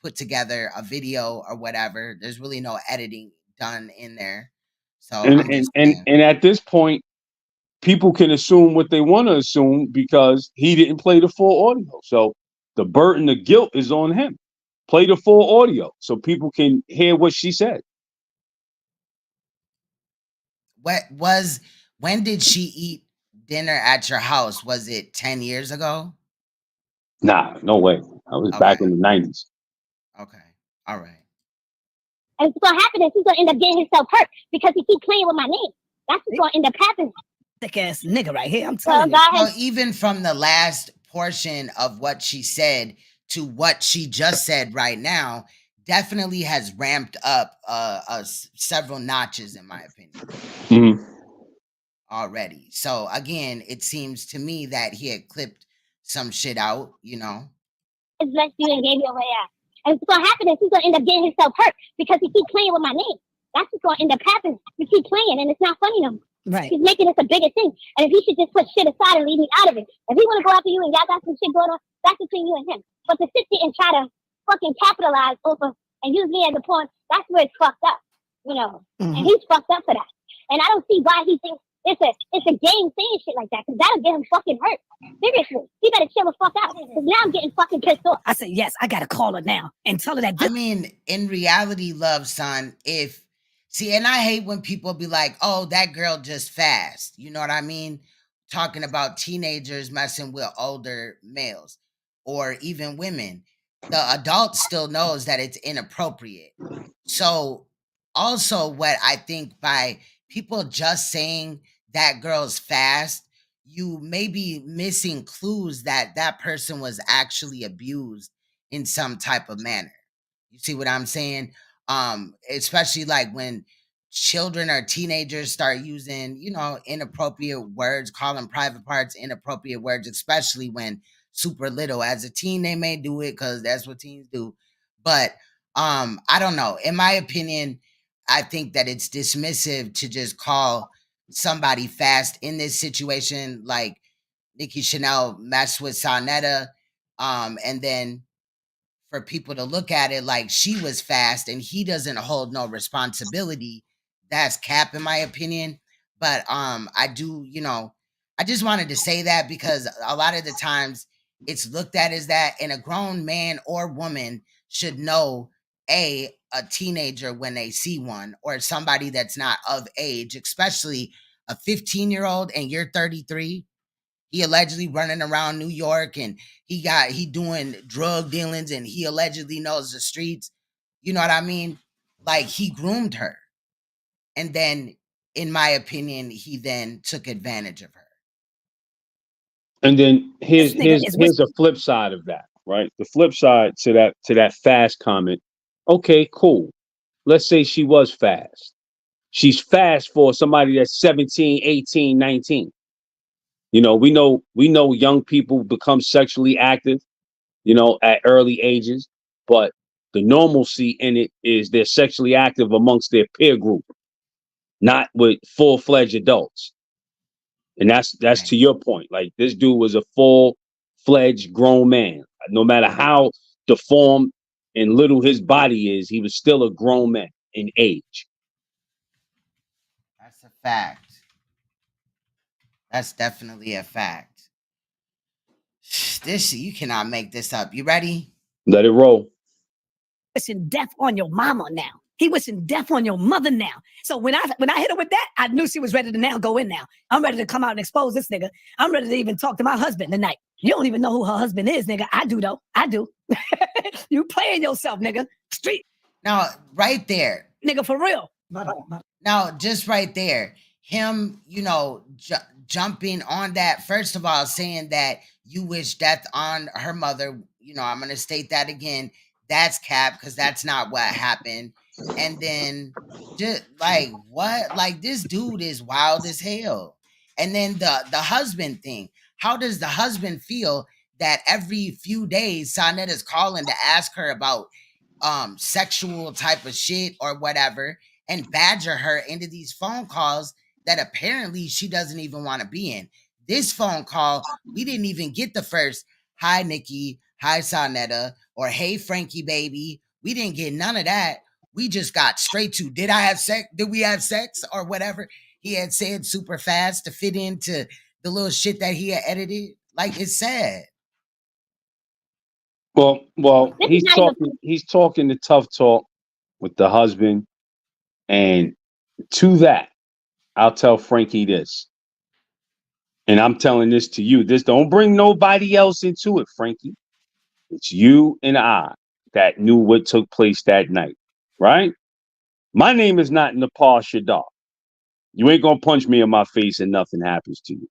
put together a video or whatever. There's really no editing done in there. So and at this point, people can assume what they want to assume because he didn't play the full audio. So the burden, the guilt is on him. Play the full audio so people can hear what she said. When did she eat dinner at your house? Was it 10 years ago? Nah, no way. I was back in the 90s. Okay. All right. And what's gonna happen is he's gonna end up getting himself hurt because he keeps playing with my name. That's what's gonna end up happening. Thick ass nigga right here. I'm telling you. Well, even from the last portion of what she said to what she just said right now, definitely has ramped up several notches, in my opinion, already. So again, it seems to me that he had clipped some shit out, It's blessed you and gave you a way out. And what's gonna happen is he's gonna end up getting himself hurt because he keeps playing with my name. That's what's gonna end up happening. You keep playing and it's not funny no more. Right. He's making this a bigger thing. And if he should just put shit aside and leave me out of it. If he wanna go after you and y'all got some shit going on, that's between you and him. But to sit there and try to fucking capitalize over and use me as a pawn, that's where it's fucked up. And he's fucked up for that. And I don't see why he thinks it's a game saying shit like that, because that'll get him fucking hurt. Seriously, he better chill the fuck out. Because now I'm getting fucking pissed off. I said, yes, I gotta call her now and tell her that. I mean, in reality, love, son, and I hate when people be like, oh, that girl just fast. You know what I mean? Talking about teenagers messing with older males or even women. The adult still knows that it's inappropriate. So also what I think by people just saying that girl's fast, you may be missing clues that that person was actually abused in some type of manner. You see what I'm saying? Especially like when children or teenagers start using, inappropriate words, calling private parts inappropriate words, especially when super little. As a teen, they may do it because that's what teens do. But I don't know. In my opinion, I think that it's dismissive to just call somebody fast in this situation. Like Nicki Chanel messed with Sonetta, and then for people to look at it like she was fast and he doesn't hold no responsibility, that's cap in my opinion. But I do, I just wanted to say that because a lot of the times it's looked at as that, and a grown man or woman should know a teenager when they see one, or somebody that's not of age, especially a 15-year-old, and you're 33. He allegedly running around New York, and he doing drug dealings, and he allegedly knows the streets. You know what I mean? Like, he groomed her. And then, in my opinion, he then took advantage of her. And then This nigga is here's a flip side of that, right? The flip side to that fast comment. Okay, cool. Let's say she was fast. She's fast for somebody that's 17, 18, 19. We know young people become sexually active, at early ages, but the normalcy in it is they're sexually active amongst their peer group, not with full-fledged adults. And that's to your point. Like, this dude was a full-fledged grown man. No matter how deformed and little his body is, he was still a grown man in age. That's a fact. That's definitely a fact. This, you cannot make this up. You ready? Let it roll. wishing death on your mama now. He wishing death on your mother now. So when I hit her with that, I knew she was ready to now go in now. I'm ready to come out and expose this nigga. I'm ready to even talk to my husband tonight. You don't even know who her husband is, nigga. I do though. I do. You playing yourself, nigga. Street. Now, right there. Nigga, for real. Now, just right there. Him, jumping on that. First of all, saying that you wish death on her mother. I'm going to state that again. That's cap, because that's not what happened. And then just like, what? Like, this dude is wild as hell. And then the husband thing. How does the husband feel that every few days SANETER'S calling to ask her about sexual type of shit or whatever, and badger her into these phone calls that apparently she doesn't even want to be in? This phone call, we didn't even get the first "Hi Nicki," "Hi SANETER," or "Hey Frankie baby." We didn't get none of that. We just got straight to, did I have sex? Did we have sex? Or whatever he had said super fast to fit into the little shit that he had edited. Like, it's sad. Well, he's talking the tough talk with the husband. And to that, I'll tell Frankie this. And I'm telling this to you. This, don't bring nobody else into it, Frankie. It's you and I that knew what took place that night, right? My name is not Nepal Shadar. You ain't gonna punch me in my face and nothing happens to you,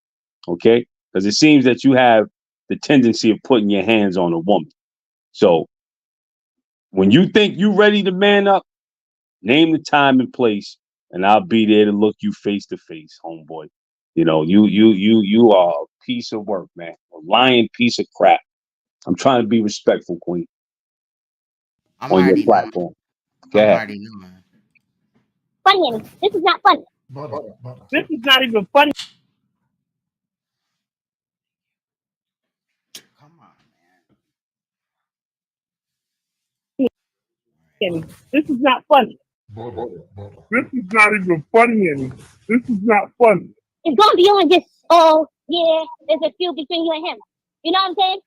okay? Because it seems that you have the tendency of putting your hands on a woman. So when you think you ready to man up, name the time and place, and I'll be there to look you face to face, homeboy. You are a piece of work, man. A lying piece of crap. I'm trying to be respectful, Queen. I'm on your already knowing. platform. Go ahead. I'm already knowing. Funny, this is not funny. This is not even funny. Come on, Annie. This is not funny. This is not even funny, Annie. This is not funny. It's going beyond just, oh, yeah, there's a feud between you and him. You know what I'm saying?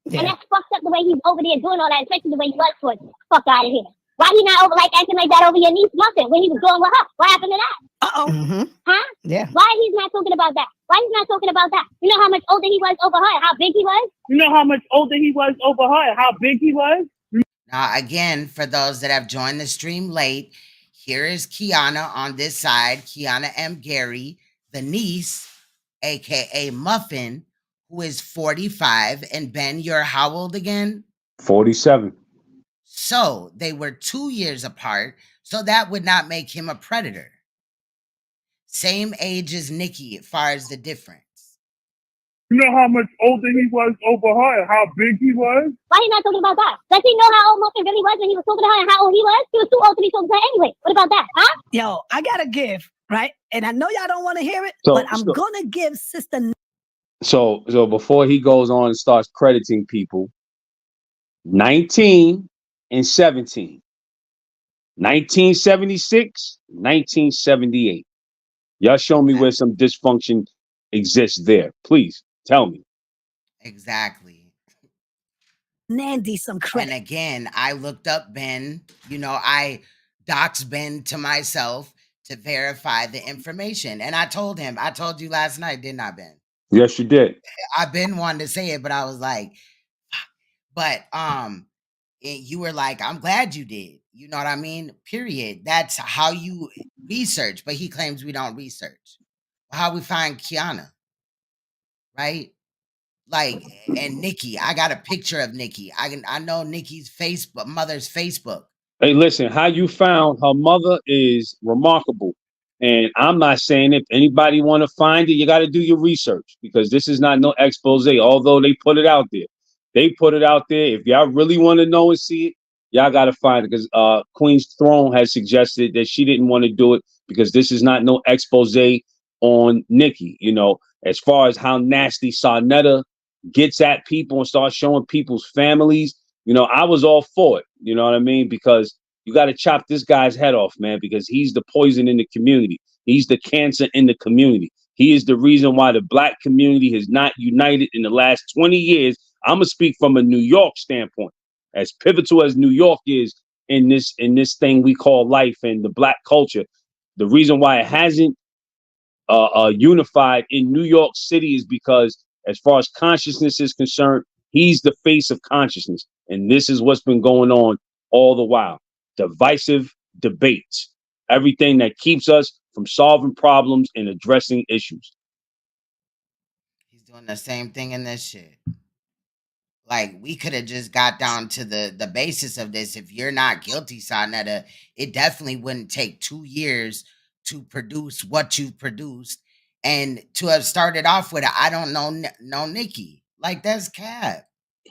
Yeah. And that's fucked up the way he's over there doing all that, especially the way he was towards you. Fuck out of here. Why he not over acting like that over your niece Muffin when he was going with her? What happened to that? Huh? Yeah. Why he's not talking about that? Why he's not talking about that? You know how much older he was over her and how big he was? You know how much older he was over her and how big he was? Now, again, for those that have joined the stream late, here is Kiana on this side, Kiana M. Gary, the niece, aka Muffin, who is 45. And Ben, you're how old again? 47. So they were 2 years apart, so that would not make him a predator. Same age as Nicki as far as the difference. You know how much older he was over her and how big he was? Why are you not talking about that? Does he know how old Muffin really was when he was talking to her and how old he was? He was too old to be talking to her anyway. What about that, huh? Yo, I gotta give, right? And I know y'all don't want to hear it, So- but I'm so- gonna give Sister So before he goes on and starts crediting people, 19 and 17, 1976, 1978. Y'all show me where some dysfunction exists there. Please tell me. Exactly. Nandy some And credit. again, I looked up Ben. You know, I doxed Ben to myself to verify the information. And I told him, I told you last night, didn't I, Ben? Yes, you did. I been wanting to say it, but I was like, but you were like, I'm glad you did. You know what I mean? Period. That's how you research. But he claims we don't research. How we find Kiana, right? Like, and Nicki. I got a picture of Nicki. I know Nicki's Facebook, mother's Facebook. Hey, listen, how you found her mother is remarkable. And I'm not saying if anybody want to find it, you got to do your research because this is not no expose, although they put it out there. They put it out there. If y'all really want to know and see it, y'all got to find it because Queen's Throne has suggested that she didn't want to do it because this is not no expose on Nicki. You know, as far as how nasty Sarnetta gets at people and starts showing people's families, you know, I was all for it. You know what I mean? Because you got to chop this guy's head off, man, because he's the poison in the community. He's the cancer in the community. He is the reason why the black community has not united in the last 20 years. I'm going to speak from a New York standpoint. As pivotal as New York is in this thing we call life and the black culture, the reason why it hasn't unified in New York City is because as far as consciousness is concerned, he's the face of consciousness. And this is what's been going on all the while. Divisive debates, everything that keeps us from solving problems and addressing issues. He's doing the same thing in this shit. Like, we could have just got down to the basis of this. If you're not guilty, Sarnetta, it definitely wouldn't take 2 years to produce what you've produced and to have started off with I don't know Nicki. Like, that's cap.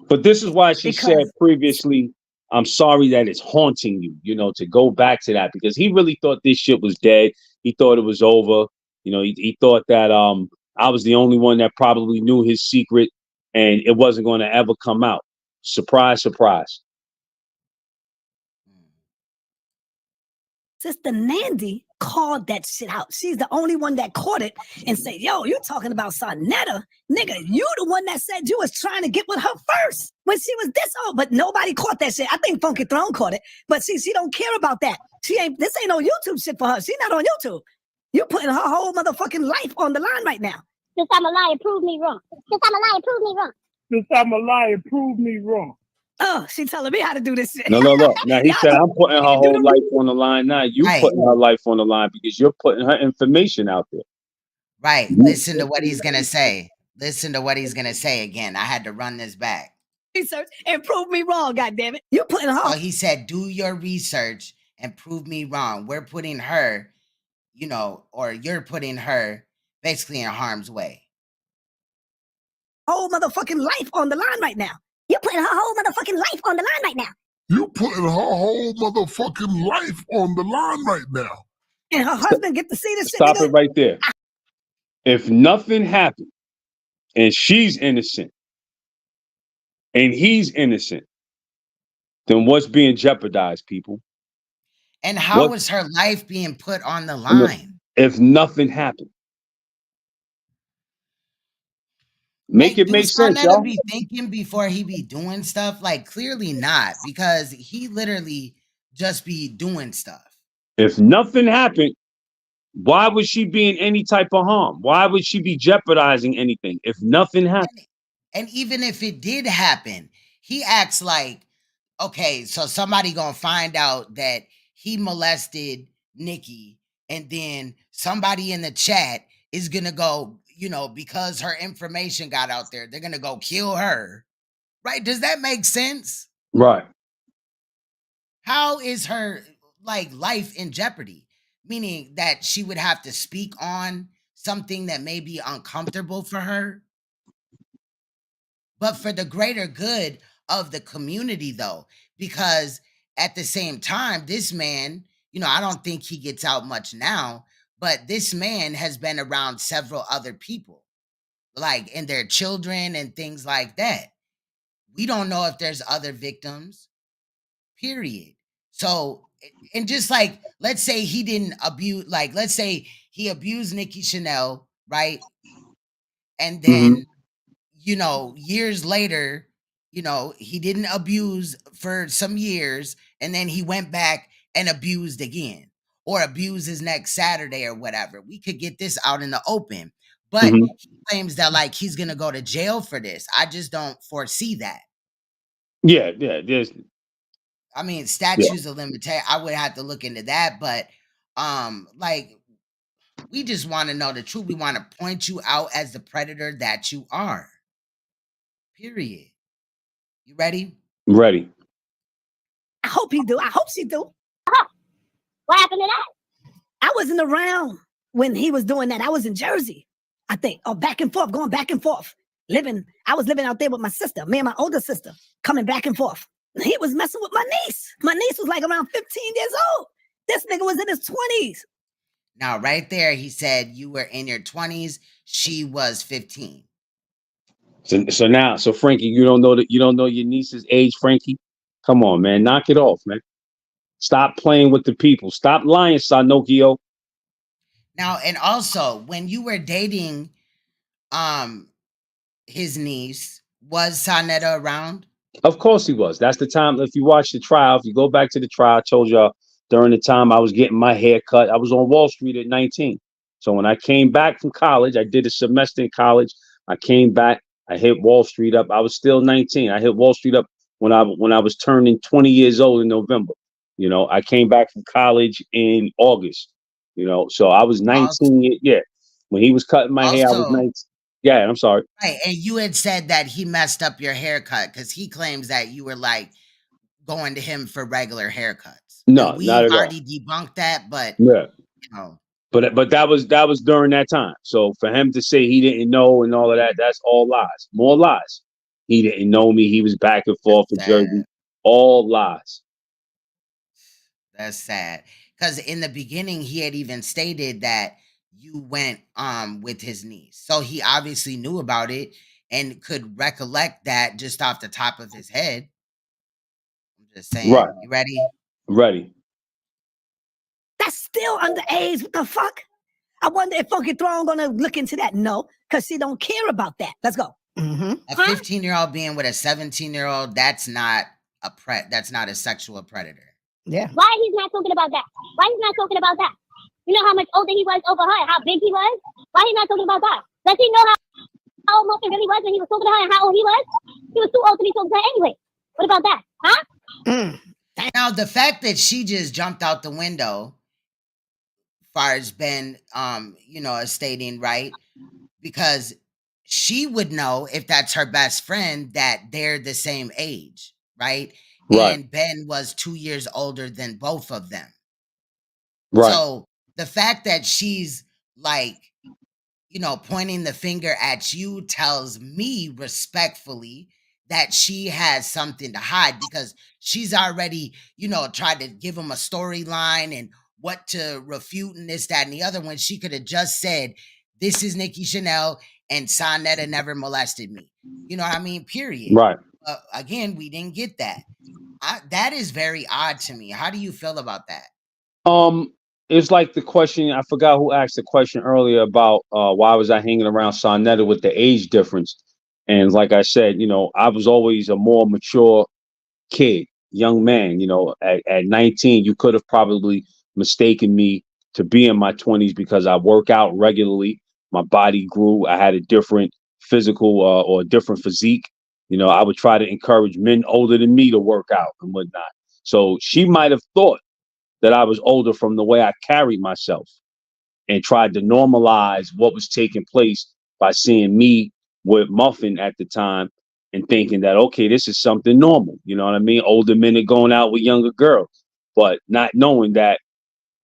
But this is why she said Because- previously, I'm sorry that it's haunting you, you know, to go back to that because he really thought this shit was dead. He thought it was over. You know, he thought that I was the only one that probably knew his secret and it wasn't going to ever come out. Surprise, surprise. Sister Nandy called that shit out. She's the only one that caught it and said, yo, you talking about Sarnetta? Nigga, you the one that said you was trying to get with her first when she was this old, but nobody caught that shit. I think Funky Throne caught it, but see, she don't care about that. This ain't no YouTube shit for her. She not on YouTube. You putting her whole motherfucking life on the line right now. Since I'm a liar, prove me wrong. Since I'm a liar, prove me wrong. Since I'm a liar, prove me wrong. Oh, she telling me how to do this shit. No. Now he Y'all said, know- I'm putting her whole life on the line. Now you Right. putting her life on the line because you're putting her information out there. Right. Listen to what he's gonna say. Listen to what he's gonna say again. I had to run this back. Research and prove me wrong, goddammit. You putting her So he said, do your research and prove me wrong. We're putting her, you know, or you're putting her basically in harm's way. whole motherfucking life on the line right now. You putting her whole motherfucking life on the line right now. You putting her whole motherfucking life on the line right now. And her husband get to see this shit. Stop nigga. it right there. If nothing happened and she's innocent and he's innocent, then what's being jeopardized, people? And how What- was her life being put on the line? If nothing happened. Make it do make sense, Sarnetta y'all. be thinking before he be doing stuff? Like, clearly not, because he literally just be doing stuff. If nothing happened, why would she be in any type of harm? Why would she be jeopardizing anything if nothing happened? And even if it did happen, he acts like, okay, so somebody gonna find out that he molested Nicki, and then somebody in the chat is gonna go, you know, because her information got out there, they're gonna go kill her. Right? Does that make sense? Right. How is her like life in jeopardy? Meaning that she would have to speak on something that may be uncomfortable for her, but for the greater good of the community, though, because at the same time, this man, I don't think he gets out much now, but this man has been around several other people, like, and their children and things like that. We don't know if there's other victims, period. So, and just like, let's say he didn't abuse, like, let's say he abused Nikki Chanel, right? And then, years later, he didn't abuse for some years, and then he went back and abused again, or abused his next Saturday or whatever. We could get this out in the open. But Hmm. he claims that like he's gonna go to jail for this. I just don't foresee that. Yeah, yeah, there's I mean, yeah, statutes of limitation, I would have to look into that, but like, we just want to know the truth. We want to point you out as the predator that you are. Period. You ready? ready. I hope he do. I hope she do. What happened to that? I wasn't around when he was doing that. I was in Jersey, I think. Oh, back and forth, going back and forth. I was living out there with my sister, me and my older sister, coming back and forth. He was messing with my niece. My niece was like around 15 years old. This nigga was in his 20s. Now, right there, he said you were in your 20s. She was 15. So Frankie, you don't know your niece's age, Frankie? Come on, man, knock it off, man. Stop playing with the people. Stop lying, Sanokio. Now, and also, when you were dating um his niece, was Sonetta around? Of course he was. That's the time. If you watch the trial, if you go back to the trial, I told y'all during the time I was getting my hair cut, I was on Wall Street at 19. So when I came back from college, I did a semester in college. I came back, I hit Wall Street up. I was still 19. I hit Wall Street up when I was turning 20 years old in November. I came back from college in August. So I was Also, 19. Yeah. When he was cutting my hair, I was also, 19. Yeah, I'm sorry. right, and you had said that he messed up your haircut because he claims that you were like going to him for regular haircuts. And No, not we at all. already debunked that, but Yeah. you know, But that was during that time. So for him to say he didn't know and all of that, that's all lies. More lies. He didn't know me. He was back and that's forth in sad. Jersey. All lies. That's sad. Because in the beginning, he had even stated that you went with his niece. So he obviously knew about it and could recollect that just off the top of his head. I'm just Right. saying. You ready? Ready. That's still underage. What the fuck? I wonder if Funky Throne gonna look into that. No, because she don't care about that. Let's go. A 15-year-old being with a 17-year-old, that's not a sexual predator. Yeah. Why he's not talking about that? Why he's not talking about that? You know how much older he was over her, how big he was? Why he's not talking about that? Does he know how old Muffin really was when he was talking to her and how old he was? He was too old to be talking to her anyway. What about that? Huh? Now, the fact that she just jumped out the window, far as Ben, is stating, right? Because she would know if that's her best friend that they're the same age, right? Right. And Ben was 2 years older than both of them. Right. So the fact that she's like, pointing the finger at you tells me respectfully that she has something to hide because she's already, tried to give him a storyline and what to refute and this, that, and the other when she could have just said, this is Nicki Chanel and Sonetta never molested me. You know what I mean? Period. Right. Again, we didn't get that. That is very odd to me. How do you feel about that? It's like the question, I forgot who asked the question earlier about why was I hanging around Sonetta with the age difference. And like I said, I was always a more mature kid, young man. At 19, you could have probably mistaken me to be in my 20s because I work out regularly. My body grew. I had a different physical or a different physique. I would try to encourage men older than me to work out and whatnot. So she might have thought that I was older from the way I carried myself and tried to normalize what was taking place by seeing me with Muffin at the time and thinking that, okay, this is something normal. You know what I mean? Older men are going out with younger girls, but not knowing that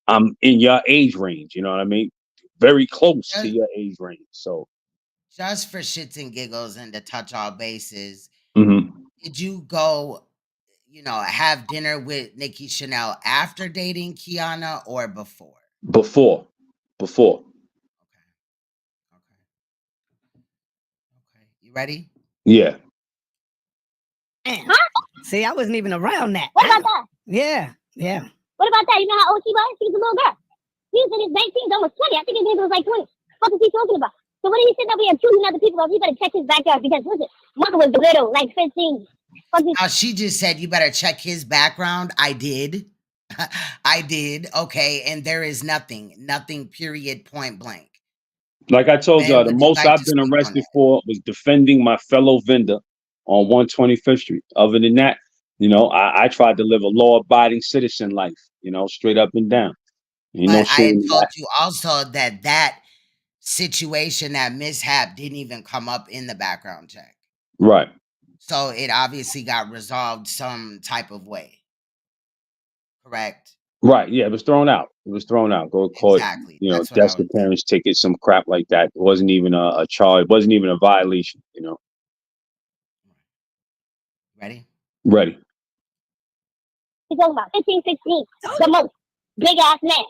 I'm in your age range. You know what I mean? Very close to your age range. So just for shits and giggles and to touch all bases, mhm. did you go, have dinner with Nicki Chanel after dating Kiana or before? Before. Okay. You ready? Yeah. Huh? See, I wasn't even around that. What about that? Yeah. What about that? You know how old she was? She was a little girl. He was in his 19s, almost 20. I think his name was like 20. What is he talking about? So when he said that we are choosing other people, you better check his backyard because listen, mother was little, like 15. Now she just said you better check his background. I did. I did. Okay. And there is nothing, period, point blank. Like I told y'all, the Would you most like I've to been speak on arrested that? for was defending my fellow vendor on 125th Street. Other than that, I tried to live a law-abiding citizen life, straight up and down. Ain't no But I had shame in told that. you also that situation, that mishap didn't even come up in the background check. Right. So it obviously got resolved some type of way. Correct? Right. Yeah, it was thrown out. It was thrown out. Go to court, Exactly. That's what I desk was. appearance ticket, some crap like that. It wasn't even a charge. It wasn't even a violation, Ready? Ready. He's talking about 15, 16, the most big ass man.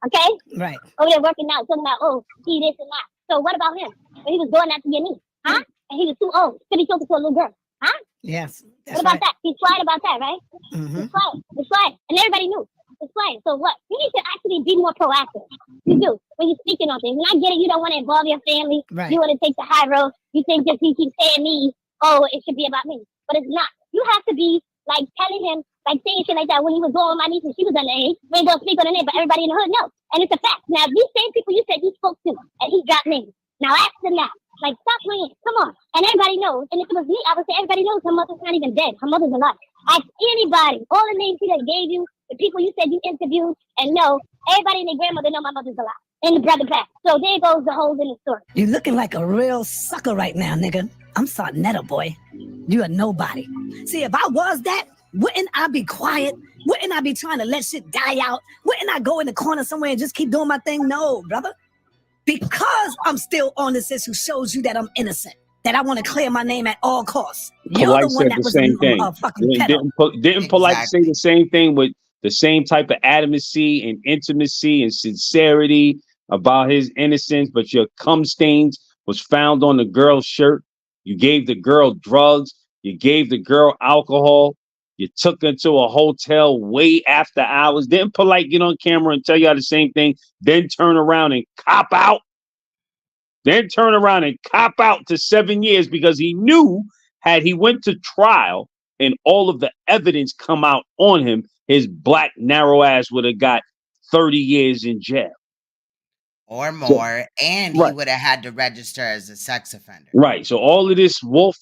Okay? Right. Over there working out, talking about, oh, he this and that. So what about him? When he was doing that to your niece, huh? And he was too old to be talking to a little girl, huh? Yes. What about that? He's quiet about that, right? Mm-hmm. It's quiet. And everybody knew. It's quiet. So what? You need to actually be more proactive. You do. When you're speaking on things. And I get it, you don't want to involve your family. Right. You want to take the high road. You think just he keeps saying me, oh, it should be about me. But it's not. You have to be like telling him, like saying shit like that when he was going with my niece and she was underage. We ain't gonna speak on the name, but everybody in the hood knows. And it's a fact. Now, these same people you said he spoke to and he got names. Now ask them that. Like, stop playing. Come on. And everybody knows. And if it was me, I would say everybody knows her mother's not even dead. Her mother's alive. Ask anybody. All the names he done gave you, the people you said you interviewed, and no, everybody and their grandmother know my mother's alive. And the brother back. So there goes the holes in the story. You looking like a real sucker right now, nigga. I'm Sarnetta, boy. You a nobody. See, if I was that, wouldn't I be quiet? Wouldn't I be trying to let shit die out? Wouldn't I go in the corner somewhere and just keep doing my thing? No, brother. Because I'm still on this issue shows you that I'm innocent. That I want to clear my name at all costs. You're Polite the one said that the was same thing. a fucking pedo. Didn't Polite say the same thing with the same type of adamancy and intimacy and sincerity about his innocence, but your cum stains was found on the girl's shirt. You gave the girl drugs. You gave the girl alcohol. You took her to a hotel way after hours. Didn't Polite get on camera and tell y'all the same thing, then turn around and cop out? Then turn around and cop out to 7 years because he knew had he went to trial and all of the evidence come out on him, his black narrow ass would have got 30 years in jail. Or more. And right. He would have had to register as a sex offender. Right. So all of this wolf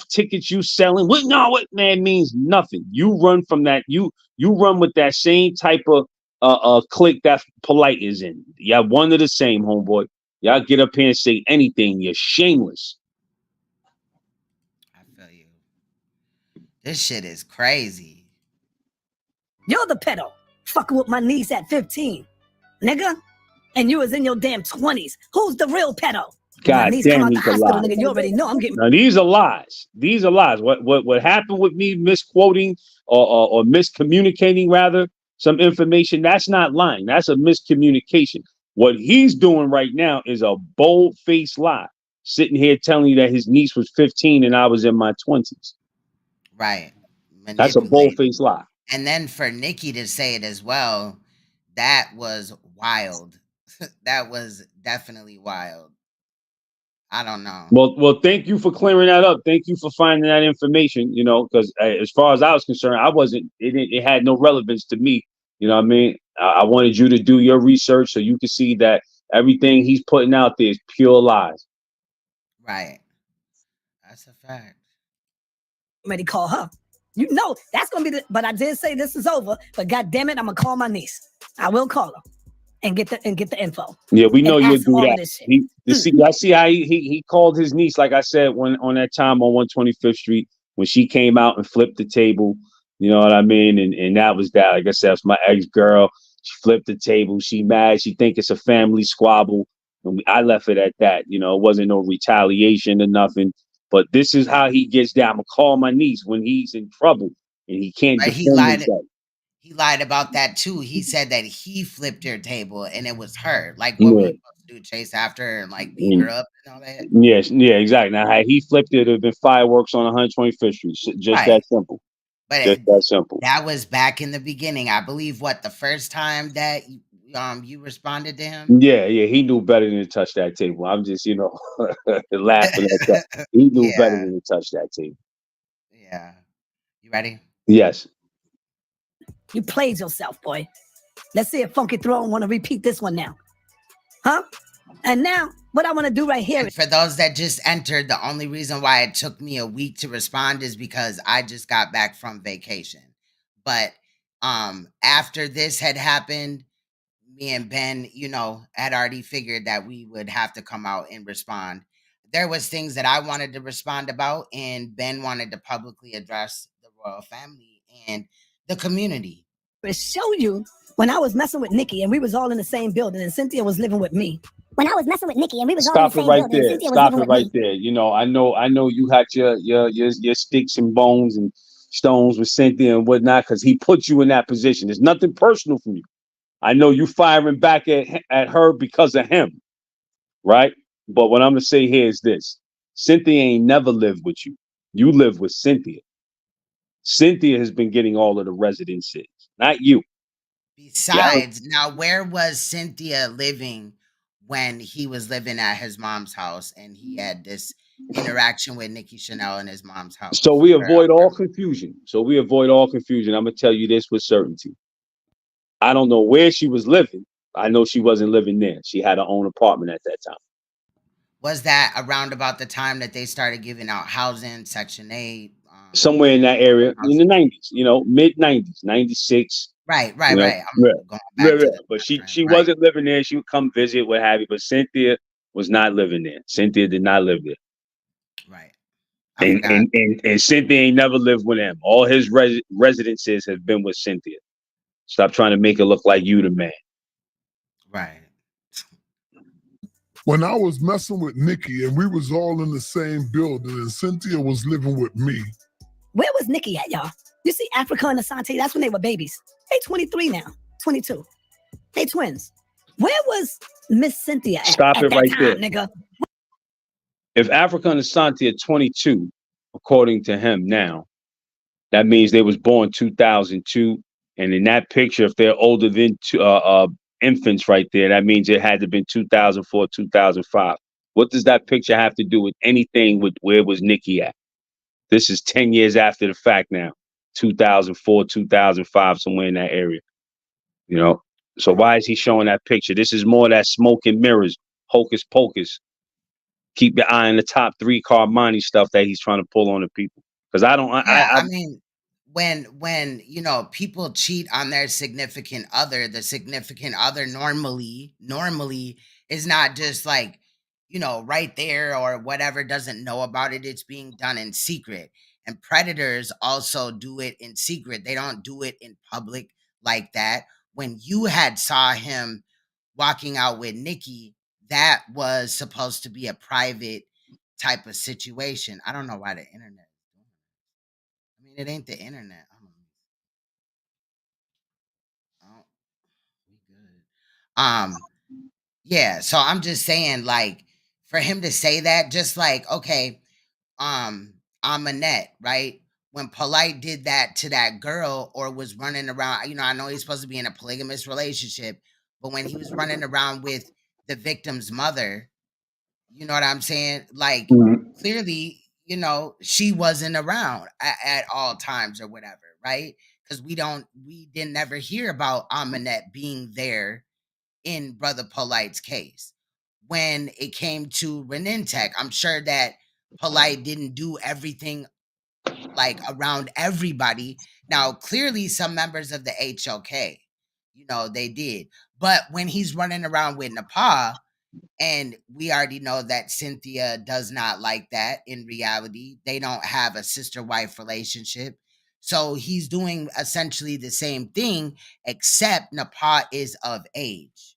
tickets you selling, what man means nothing. You run from that. You run with that same type of clique that Polite is in. Y'all one of the same, homeboy. Y'all get up here and say anything. You're shameless. I feel you. This shit is crazy. You're the pedo. Fucking with my niece at 15. Nigga. And you was in your damn 20s. Who's the real pedo? God damn, he's a lie. Nigga, you already know I'm getting. Now these are lies. These are lies. What happened with me misquoting or miscommunicating rather some information? That's not lying. That's a miscommunication. What he's doing right now is a bold-faced lie. Sitting here telling you that his niece was 15 and I was in my 20s. Right. That's a bold-faced lie. And then for Nicki to say it as well, that was wild. That was definitely wild. I don't know. Well, thank you for clearing that up. Thank you for finding that information, because as far as I was concerned, it had no relevance to me. You know what I mean? I wanted you to do your research so you can see that everything he's putting out there is pure lies. Right. That's a fact. Ready to call her. You know, that's going to be but I did say this is over, but God damn it, I'm going to call my niece. I will call her. and get the info. Yeah, we know and you'll ask do all that. of this shit. I see how he called his niece, like I said, when on that time on 125th Street when she came out and flipped the table. You know what I mean? And that was that. Like I said, it's my ex girl. She flipped the table. She mad. She think it's a family squabble. And I left it at that. You know, it wasn't no retaliation or nothing. But this is how he gets down. I'm gonna call my niece when he's in trouble and he can't Right, defend himself. he lied about that too. He said that he flipped her table and it was her. Like, what were Yeah. you supposed to do? Chase after her and like beat her up and all that? Yes, yeah, exactly. Now, had he flipped it, it'd have been fireworks on 125th Street. Just that Right. simple. But Just that simple. that was back in the beginning. I believe the first time that you responded to him? Yeah, he knew better than to touch that table. I'm just, laughing at that. He knew better Yeah. than to touch that table. Yeah. You ready? Yes. You played yourself, boy. Let's see if Funky Throne want to repeat this one now. Huh? And now, what I want to do right here. And for those that just entered, the only reason why it took me a week to respond is because I just got back from vacation. But after this had happened, me and Ben, had already figured that we would have to come out and respond. There was things that I wanted to respond about, and Ben wanted to publicly address the royal family and the community. Show you when I was messing with Nicki and we was all in the same building and Cynthia was living with me. When I was messing with Nicki and we was all in the same building and Cynthia was living with me. Stop it right there. I know you had your sticks and bones and stones with Cynthia and whatnot because he put you in that position. There's nothing personal from you. I know you firing back at her because of him, right? But what I'm gonna say here is this: Cynthia ain't never lived with you. You live with Cynthia. Cynthia has been getting all of the residences, not you. Besides, now where was Cynthia living when he was living at his mom's house and he had this interaction with Nicki Chanel in his mom's house? So we avoid all confusion. I'm gonna tell you this with certainty. I don't know where she was living. I know she wasn't living there. She had her own apartment at that time. Was that around about the time that they started giving out housing, Section 8? Somewhere in that area, in the 90s, mid 90s, 96. Right. I'm going back to but she wasn't living there. She would come visit, what have you. But Cynthia was not living there. Cynthia did not live there. Right. And Cynthia ain't never lived with him. All his residences have been with Cynthia. Stop trying to make it look like you the man. Right. When I was messing with Nicki and we was all in the same building and Cynthia was living with me. Where was Nicki at, y'all? You see Africa and Asante, that's when they were babies. They 23 now, 22. They twins. Where was Miss Cynthia at? Stop at it that right time, there. Nigga? If Africa and Asante are 22, according to him now, that means they was born 2002. And in that picture, if they're older than infants right there, that means it had to have been 2004, 2005. What does that picture have to do with anything with where was Nicki at? This is 10 years after the fact now. 2004, 2005, somewhere in that area. So why is he showing that picture? This is more that smoke and mirrors, hocus pocus. Keep your eye on the top 3 Carmani stuff that he's trying to pull on the people. Because I mean, when people cheat on their significant other, the significant other normally is not just like, right there or whatever, doesn't know about it. It's being done in secret. And predators also do it in secret. They don't do it in public like that. When you had saw him walking out with Nicki, that was supposed to be a private type of situation. I don't know why the internet. I mean, it ain't the internet. Oh, we good. Yeah. So I'm just saying, like, for him to say that, just like, okay, on Manette, right? When Polite did that to that girl or was running around, I know he's supposed to be in a polygamous relationship, but when he was running around with the victim's mother, you know what I'm saying? Like, clearly, she wasn't around at all times or whatever, right? Because we didn't ever hear about Amanette being there in Brother Polite's case. When it came to Renintech, I'm sure that Polite didn't do everything like around everybody. Now, clearly some members of the HOK, they did. But when he's running around with Nepal, and we already know that Cynthia does not like that in reality. They don't have a sister-wife relationship. So he's doing essentially the same thing, except Nepal is of age.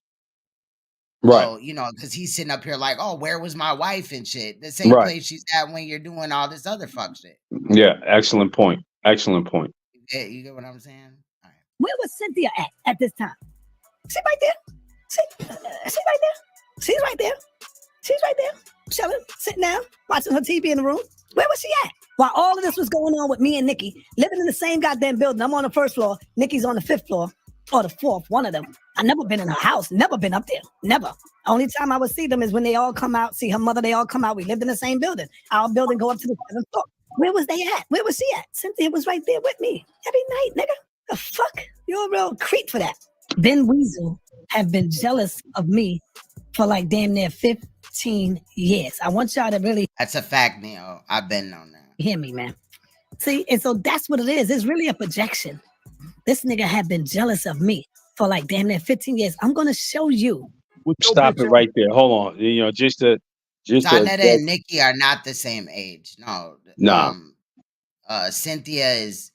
Right. So, because he's sitting up here like, oh, where was my wife and shit? The same Right. place she's at when you're doing all this other fuck shit. Yeah. Excellent point. Excellent point. You get what I'm saying? All right. Where was Cynthia at this time? She right there. She right there. She's right there. She's right there. Chilling, sitting down, watching her TV in the room. Where was she at? While all of this was going on with me and Nicki, living in the same goddamn building. I'm on the first floor. Nicki's on the 5th floor. Or the 4th, one of them. I never been in her house. Never been up there. Never. Only time I would see them is when they all come out. See her mother, they all come out. We lived in the same building. Our building go up to the 7th floor. Where was they at? Where was she at? Cynthia was right there with me. Every night, nigga. The fuck? You're a real creep for that. Ben Weasel have been jealous of me for like damn near 15 years. I want y'all to really... That's a fact, Neo. I've been on that. Hear me, man. See, and so that's what it is. It's really a projection. This nigga had been jealous of me for like damn near 15 years. I'm going to show you. Stop it right there. Hold on. Sonetta and Nicki are not the same age. No. Nah. Cynthia is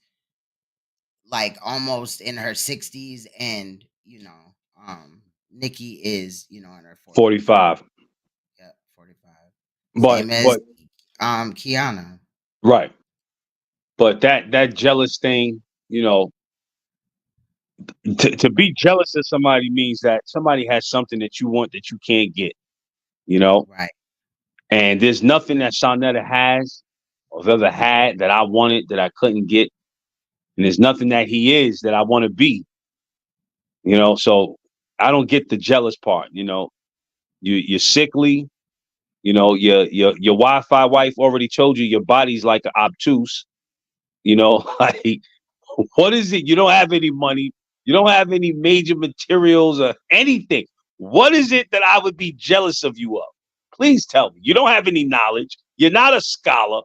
like almost in her 60s, and Nicki is in her 40s. 45. Yeah, 45. But Same as Kiana. Right. But that jealous thing, to be jealous of somebody means that somebody has something that you want that you can't get, Right. And there's nothing that Sonetta has or ever had that I wanted that I couldn't get. And there's nothing that he is that I want to be, so I don't get the jealous part. You're sickly, your Wi-Fi wife already told you your body's like an obtuse, like, what is it? You don't have any money. You don't have any major materials or anything. What is it that I would be jealous of you of? Please tell me. You don't have any knowledge. You're not a scholar.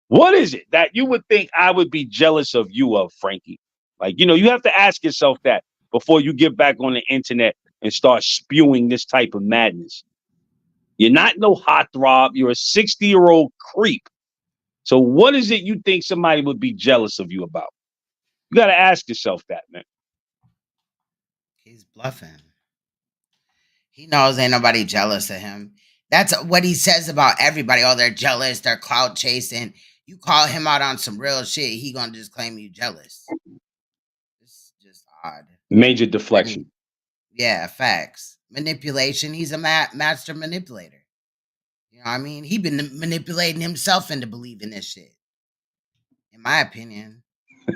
What is it that you would think I would be jealous of you of, Frankie? Like, you have to ask yourself that before you get back on the internet and start spewing this type of madness. You're not no hot throb. You're a 60-year-old creep. So what is it you think somebody would be jealous of you about? You got to ask yourself that, man. He's bluffing. He knows ain't nobody jealous of him. That's what he says about everybody. Oh, they're jealous. They're clout chasing. You call him out on some real shit, he gonna just claim you jealous. It's just odd. Major deflection. Yeah, facts. Manipulation. He's a master manipulator. You know what I mean? He been manipulating himself into believing this shit. In my opinion.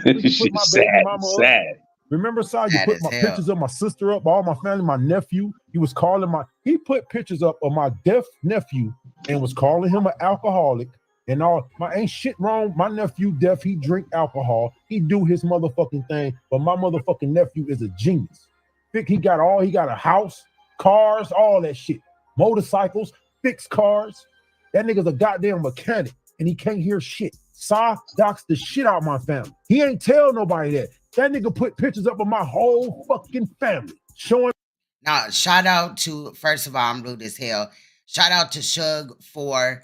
Sad. Remember, Si, you put my pictures of my sister up, all my family, my nephew. He was calling he put pictures up of my deaf nephew and was calling him an alcoholic and all. Ain't shit wrong. My nephew deaf. He drink alcohol. He do his motherfucking thing. But my motherfucking nephew is a genius. He got a house, cars, all that shit. Motorcycles, fixed cars. That nigga's a goddamn mechanic and he can't hear shit. Si docks the shit out of my family. He ain't tell nobody that. That nigga put pictures up of my whole fucking family. Showing. Now, shout out to, first of all, I'm rude as hell. Shout out to Suge for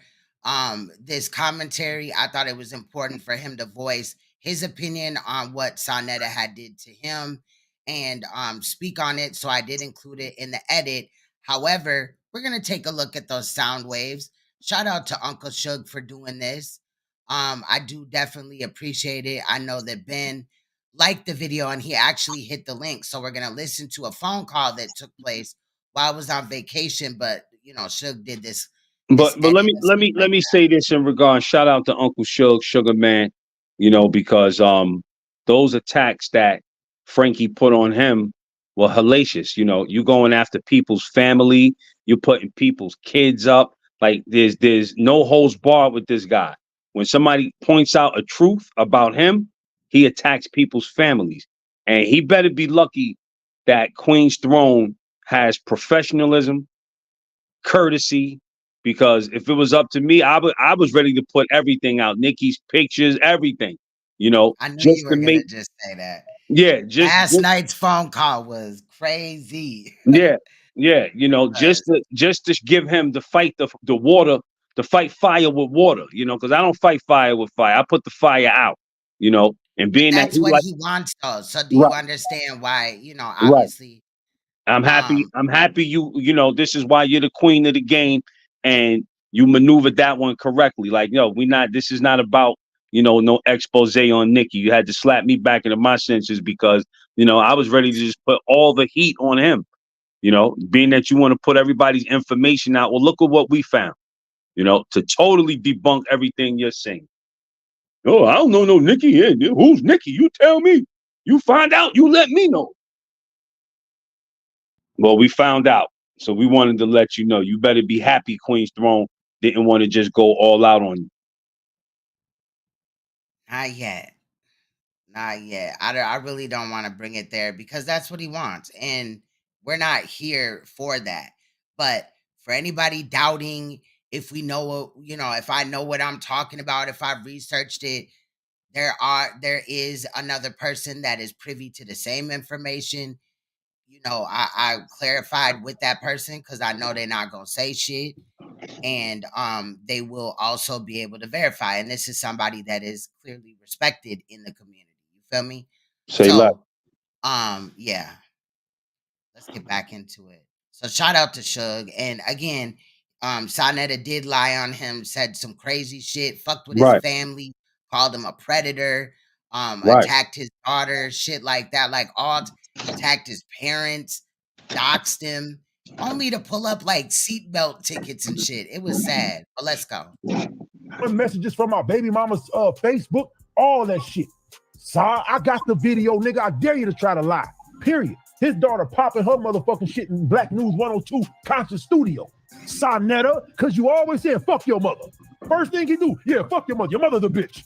this commentary. I thought it was important for him to voice his opinion on what Sonetta had did to him and speak on it. So I did include it in the edit. However, we're going to take a look at those sound waves. Shout out to Uncle Suge for doing this. I do definitely appreciate it. I know that Ben liked the video and he actually hit the link. So we're going to listen to a phone call that took place while I was on vacation. But, Suge did this. But let me say this in regard. Shout out to Uncle Suge, Sugar Man, because those attacks that Frankie put on him were hellacious. You going after people's family, you putting people's kids up. Like there's no holds barred with this guy. When somebody points out a truth about him, he attacks people's families. And he better be lucky that Queen's Throne has professionalism, courtesy, because if it was up to me, I was ready to put everything out, Nicki's pictures, everything, I knew just you were to gonna just say that. Yeah, Last night's phone call was crazy. yeah, yeah. You know, Because just to give him to fight the water, to fight fire with water. You know, because I don't fight fire with fire. I put the fire out. You know, and being that that's he what like he wants though. So do right, you understand why, right. obviously, I'm happy. um, I'm happy you know, this is why you're the queen of the game and you maneuvered that one correctly. Like, yo, this is not about, no expose on Nicki. You had to slap me back into my senses because, I was ready to just put all the heat on him. Being that you want to put everybody's information out. Well, look at what we found, to totally debunk everything you're saying. Oh, I don't know no Nicki. Yeah, who's Nicki? You tell me. You find out, you let me know. Well, we found out. So we wanted to let you know. You better be happy Queen's Throne didn't want to just go all out on you. not yet. Not yet. I really don't want to bring it there because that's what he wants. And we're not here for that. But for anybody doubting if we know, if I know what I'm talking about, if I've researched it, there is another person that is privy to the same information. I clarified with that person because I know they're not gonna say shit. And they will also be able to verify. And this is somebody that is clearly respected in the community. You feel me? Say less. So yeah, let's get back into it. So shout out to Suge. And again, Sonetta did lie on him, said some crazy shit, fucked with his Right, family, called him a predator, right. attacked his daughter, shit like that, like attacked his parents, doxed him, only to pull up like seatbelt tickets and shit. It was sad. But let's go. Messages from my baby mama's Facebook, all that shit. So I got the video, nigga. I dare you to try to lie. Period. His daughter popping her motherfucking shit in Black News 102 Conscious Studio. Sonetta, because you always saying fuck your mother. First thing he do, yeah, fuck your mother. Your mother's a bitch.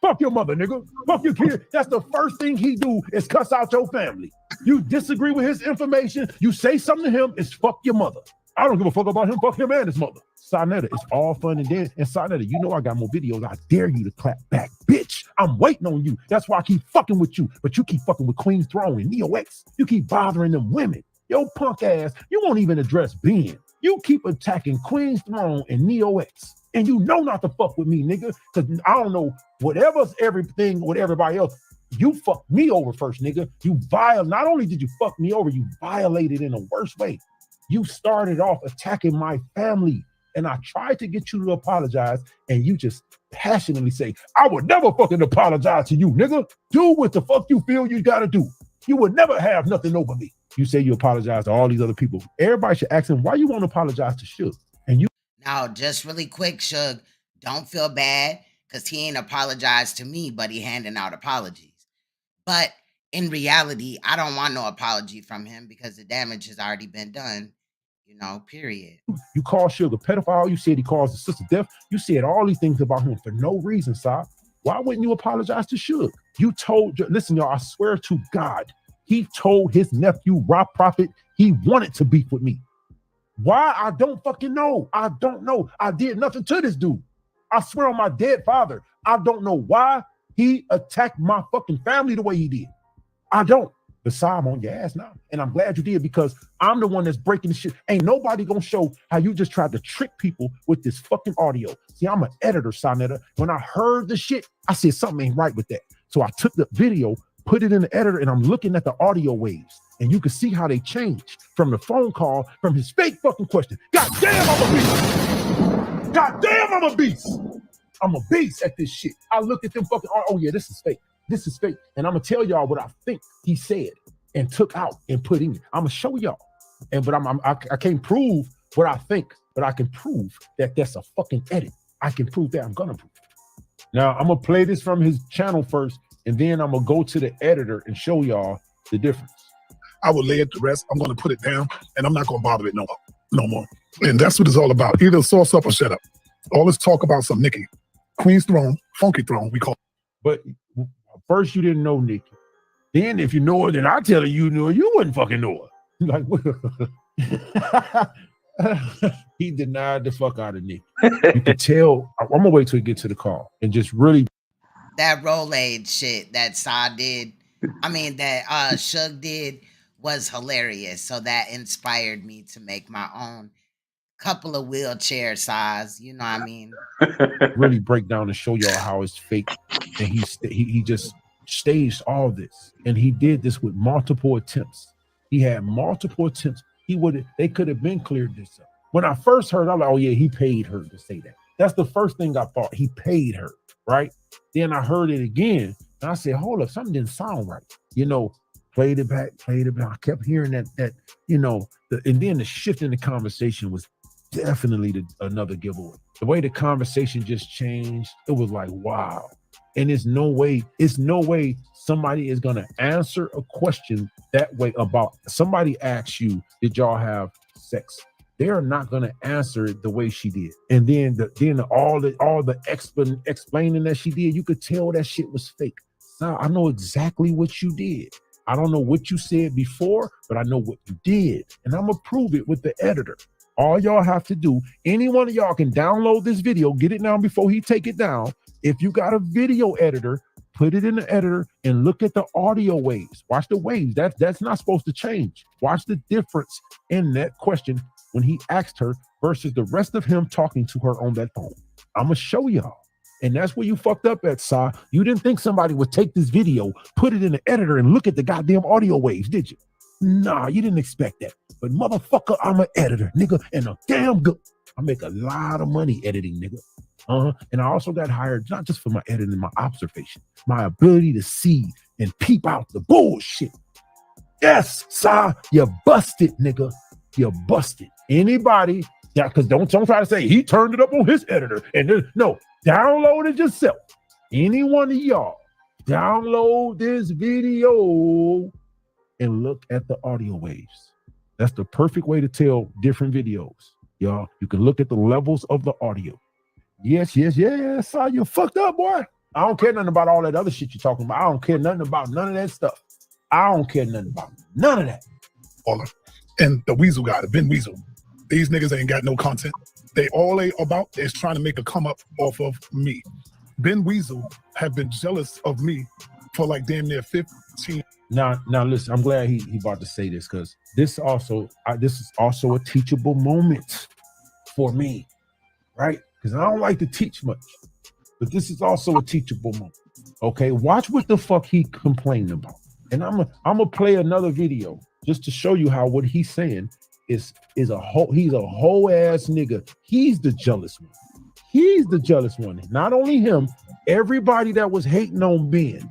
Fuck your mother, nigga. Fuck your kid. That's the first thing he do is cuss out your family. You disagree with his information, you say something to him, it's fuck your mother. I don't give a fuck about him, fuck him and his mother. Sonetta, it's all fun and dead. And Sonetta, you know I got more videos. I dare you to clap back, bitch. I'm waiting on you. That's why I keep fucking with you. But you keep fucking with Queen's Throne and Neo X. You keep bothering them women. Yo, punk ass, you won't even address Ben. You keep attacking Queen's Throne and Neo X. And you know not to fuck with me, nigga. Because I don't know, whatever's everything with everybody else, you fucked me over first, nigga. Not only did you fuck me over, you violated in the worst way. You started off attacking my family. And I tried to get you to apologize, and you just passionately say, I would never fucking apologize to you, nigga. Do what the fuck you feel you gotta do. You would never have nothing over me. You say you apologize to all these other people. Everybody should ask him, why you want to apologize to Suge? And you Now, just really quick, Suge, don't feel bad because he ain't apologized to me, but he handing out apologies. But in reality, I don't want no apology from him because the damage has already been done. Period. You call Suge a pedophile. You said he caused his sister death. You said all these things about him for no reason, Saab. Why wouldn't you apologize to Suge? You told, listen, y'all, I swear to God, he told his nephew, Rob Prophet, he wanted to beef with me. Why? I don't fucking know. I don't know. I did nothing to this dude. I swear on my dead father, I don't know why he attacked my fucking family the way he did. I don't. Besides, I'm on your ass now. And I'm glad you did because I'm the one that's breaking the shit. Ain't nobody gonna show how you just tried to trick people with this fucking audio. See, I'm an editor, Sonetta. When I heard the shit, I said something ain't right with that. So I took the video, put it in the editor, and I'm looking at the audio waves. And you can see how they changed from the phone call, from his fake fucking question. God damn, I'm a beast. God damn, I'm a beast. I'm a beast at this shit. I looked at them fucking, oh yeah, this is fake. This is fake. And I'm going to tell y'all what I think he said and took out and put in. I'm going to show y'all. But I can't prove what I think, but I can prove that that's a fucking edit. I can prove that. I'm going to prove it. Now, I'm going to play this from his channel first, and then I'm going to go to the editor and show y'all the difference. I will lay it to rest. I'm going to put it down, and I'm not going to bother it no more. And that's what it's all about. Either source up or shut up. All this talk about some Nicki. Queen's Throne, Funky Throne, we call it. But first, you didn't know Nicki. Then, if you know her, then I tell her you knew her. You wouldn't fucking know her. Like, he denied the fuck out of Nicki. You could tell. I'm gonna wait till he get to the call and just really that Rolade shit that Sa did. I mean, that Suge did was hilarious. So that inspired me to make my own couple of wheelchair size. You know what I mean? Really break down and show y'all how it's fake. And he just staged all this. And he did this with multiple attempts. He had multiple attempts. They could have been cleared this up. When I first heard, I'm like, oh yeah, he paid her to say that. That's the first thing I thought. He paid her, right? Then I heard it again, and I said, hold up, something didn't sound right. Played it back. I kept hearing that and then the shift in the conversation was definitely another giveaway. The way the conversation just changed, it was like, wow. And there's no way somebody is gonna answer a question that way about somebody asks you, did y'all have sex? They're not gonna answer it the way she did. And then all the explaining that she did, you could tell that shit was fake. So I know exactly what you did. I don't know what you said before, but I know what you did. And I'm gonna prove it with the editor. All y'all have to do, any one of y'all can download this video, get it down before he take it down. If you got a video editor, put it in the editor and look at the audio waves. Watch the waves. That's not supposed to change. Watch the difference in that question when he asked her versus the rest of him talking to her on that phone. I'm gonna show y'all. And that's where you fucked up at, Sa. You didn't think somebody would take this video, put it in the editor, and look at the goddamn audio waves, did you? Nah, you didn't expect that. But motherfucker, I'm an editor, nigga, and a damn good. I make a lot of money editing, nigga. And I also got hired not just for my editing, my observation, my ability to see and peep out the bullshit. Yes, Sa, you busted, nigga. You busted. Anybody, because don't try to say he turned it up on his editor. No, download it yourself. Any one of y'all, download this video and look at the audio waves. That's the perfect way to tell different videos. Y'all, you can look at the levels of the audio. Yes. Saw you fucked up, boy. I don't care nothing about all that other shit you're talking about. I don't care nothing about none of that stuff. I don't care nothing about none of that. And the Weasel guy, the Ben Weasel, these niggas ain't got no content. All they about is trying to make a come up off of me. Ben Weasel have been jealous of me for like damn near 15. Now listen, I'm glad he about to say this because this is also a teachable moment for me, right? Because I don't like to teach much, but this is also a teachable moment. Okay, watch what the fuck he complained about, and I'm gonna play another video just to show you how what he's saying is he's a whole ass nigga. He's the jealous one. He's the jealous one. Not only him, everybody that was hating on Ben.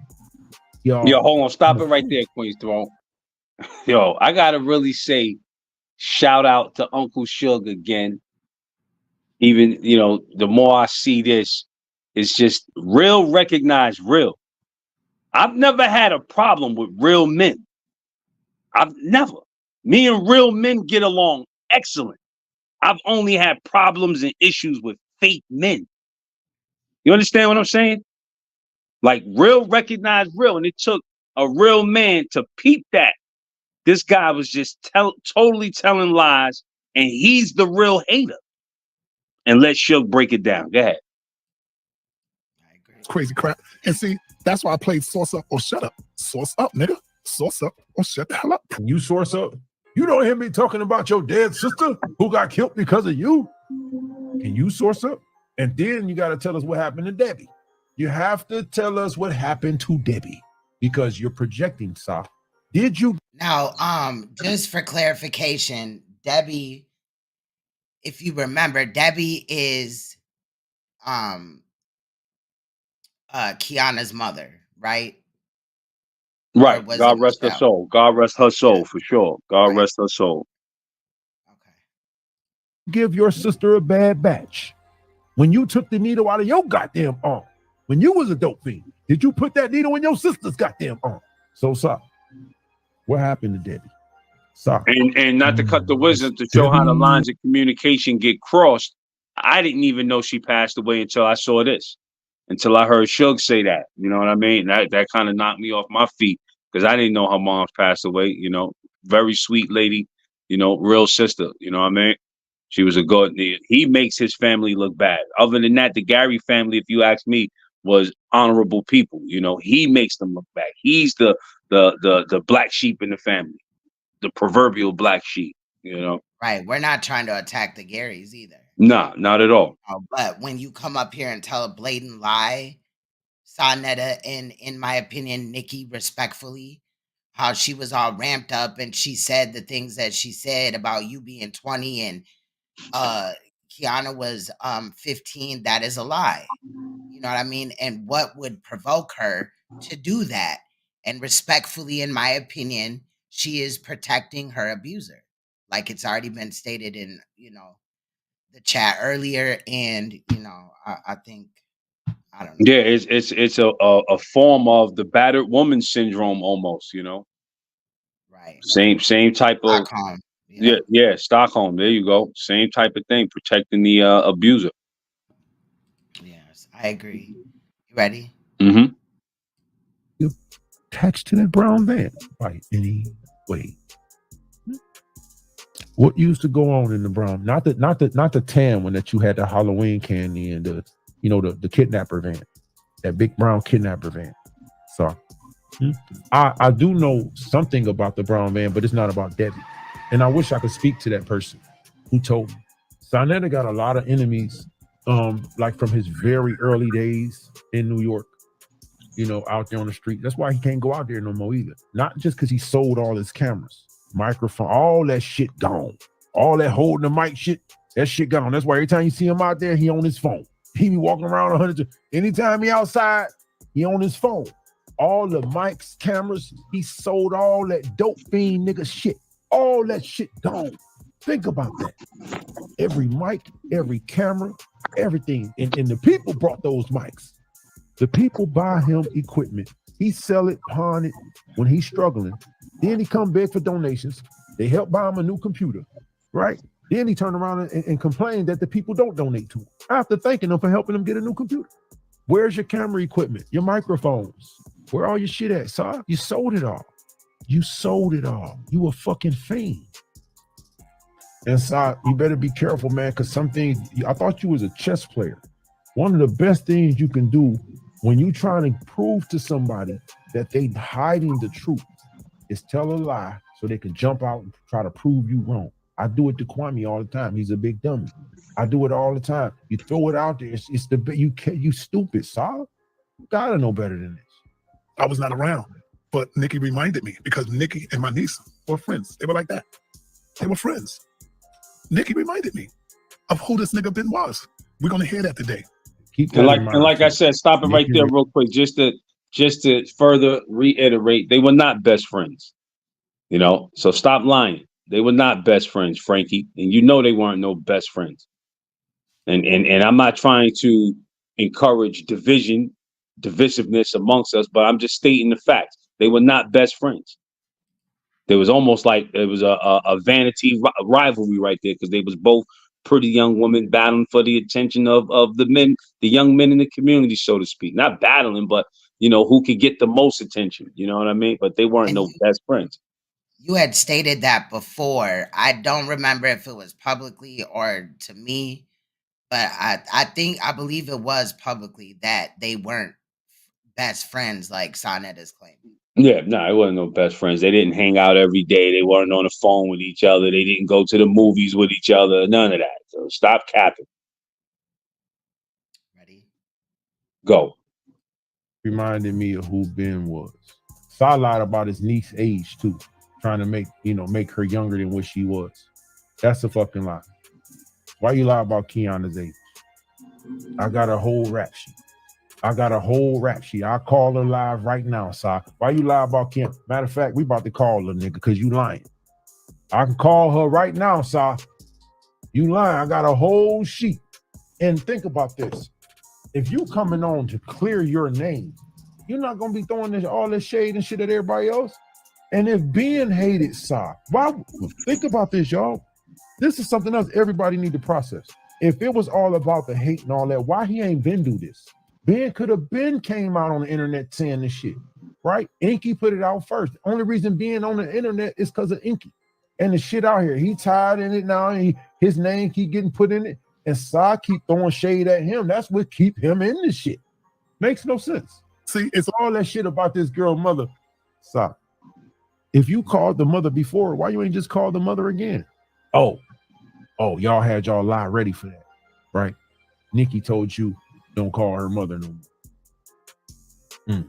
Yo, hold on, stop it right there, Queen's Throne. Yo, I gotta really say, shout out to Uncle Suge again. Even, the more I see this, it's just real recognize real. I've never had a problem with real men. I've never. Me and real men get along excellent. I've only had problems and issues with fake men. You understand what I'm saying? Like real recognize real. And it took a real man to peep that. This guy was just totally telling lies, and he's the real hater. And let Suge break it down. Go ahead. I agree. Crazy crap. And see, that's why I played Source Up or Shut Up. Source up, nigga. Source up or shut the hell up. Can you source up? You don't hear me talking about your dead sister who got killed because of you. Can you source up? And then you got to tell us what happened to Debbie. You have to tell us what happened to Debbie because you're projecting, Sa. Did you? Now, just for clarification, Debbie, if you remember, Debbie is Kiana's mother, right? Right. God rest her soul. God rest her soul for sure. God rest her soul. Okay. Give your sister a bad batch. When you took the needle out of your goddamn arm, when you was a dope fiend, did you put that needle in your sister's goddamn arm? So, Sa, what happened to Debbie? Sa. And not to cut the wisdom, to show how the lines of communication get crossed, I didn't even know she passed away until I saw this. Until I heard Suge say that. You know what I mean? That kind of knocked me off my feet because I didn't know her mom's passed away. Very sweet lady, real sister. You know what I mean? She was a good. He makes his family look bad. Other than that, the Gary family, if you ask me, was honorable people. You know, he makes them look back. He's the black sheep in the family, the proverbial black sheep. You know, Right. We're not trying to attack the Garys either. nah, not at all. But when you come up here and tell a blatant lie, Sonetta, and in my opinion, Nicki, respectfully, how she was all ramped up and she said the things that she said about you being 20 and Kiana was 15, that is a lie. You know what I mean? And what would provoke her to do that? And respectfully, in my opinion, she is protecting her abuser. Like it's already been stated in, the chat earlier. And, I think, I don't know. Yeah, it's a form of the battered woman syndrome almost. You know, Right. same type of Stockholm. yeah, Stockholm. There you go. Same type of thing, protecting the abuser. Yes, I agree. You ready? Mm-hmm. You attached to that brown van by any way. What used to go on in the brown? Not the tan one that you had, the Halloween candy and the kidnapper van, that big brown kidnapper van. So I do know something about the brown van, but it's not about Debbie. And I wish I could speak to that person who told me. Sonetta got a lot of enemies, like from his very early days in New York, out there on the street. That's why he can't go out there no more either. Not just because he sold all his cameras, microphone, all that shit gone. All that holding the mic shit, that shit gone. That's why every time you see him out there, he on his phone. He be walking around 100. Anytime he outside, he on his phone. All the mics, cameras, he sold all that dope fiend nigga shit. All that shit gone. Think about that. Every mic, every camera, everything. And the people brought those mics. The people buy him equipment. He sell it, pawn it when he's struggling. Then he come beg for donations. They help buy him a new computer, right? Then he turn around and complain that the people don't donate to him after thanking them for helping him get a new computer. Where's your camera equipment, your microphones? Where all your shit at, sir? You sold it all. You sold it all. You a fucking fiend. And so you better be careful, man, because some things, I thought you was a chess player. One of the best things you can do when you trying to prove to somebody that they hiding the truth is tell a lie so they can jump out and try to prove you wrong. I do it to Kwame all the time. He's a big dummy. I do it all the time. You throw it out there. It's you stupid, Saul. You gotta know better than this. I was not around, but Nicki reminded me because Nicki and my niece were friends. They were like that. They were friends. Nicki reminded me of who this nigga Ben was. We're gonna hear that today. And like I said, stop it right there real quick. Just to further reiterate, they were not best friends. So stop lying. They were not best friends, Frankie. And they weren't no best friends. And I'm not trying to encourage divisiveness amongst us, but I'm just stating the facts. They were not best friends. There was almost like it was a vanity rivalry right there because they was both pretty young women battling for the attention of the young men in the community, so to speak. Not battling, but who could get the most attention. You know what I mean? But they weren't no best friends. You had stated that before. I don't remember if it was publicly or to me, but I believe it was publicly that they weren't best friends like Sonetta's claiming. Yeah, no, it wasn't no best friends. They didn't hang out every day. They weren't on the phone with each other. They didn't go to the movies with each other. None of that. So stop capping. Ready? Go. Reminded me of who Ben was. So I lied about his niece's age too, trying to make her younger than what she was. That's a fucking lie. Why you lie about Kiana's age? I got a whole rap sheet. I'll call her live right now, Si. Why you lie about Kim? Matter of fact, we about to call her, nigga, because you lying. I can call her right now, Si. You lying. I got a whole sheet. And think about this. If you coming on to clear your name, you're not going to be throwing all this shade and shit at everybody else. And if Ben hated Si, think about this, y'all. This is something else everybody need to process. If it was all about the hate and all that, why he ain't been do this? Ben could have been came out on the internet saying this shit, right? Inky put it out first. The only reason being on the internet is because of Inky. And the shit out here, he tied in it now, and his name keep getting put in it, and Sa keep throwing shade at him. That's what keep him in this shit. Makes no sense. See, it's All that shit about this girl mother. Stop. If you called the mother before, why you ain't just call the mother again? Oh, y'all had y'all lie ready for that, right? Nicki told you don't call her mother no more.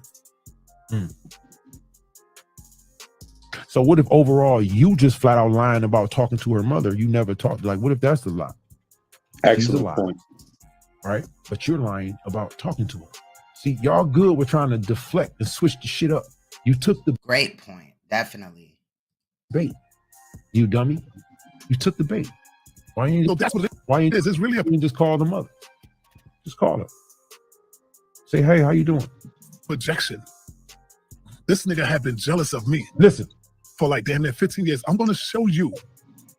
So what if overall you just flat out lying about talking to her mother? You never talked. Like, what if that's the lie? She's a Excellent lie, point. right? But you're lying about talking to her. See, y'all good with trying to deflect and switch the shit up. You took the Great point. Definitely. bait. You dummy. You took the bait. Why ain't so that's what it why ain't is. It's really a you just call the mother? Just call her. Say, hey, how you doing? projection. This nigga had been jealous of me Listen, for like damn near 15 years. I'm gonna show you,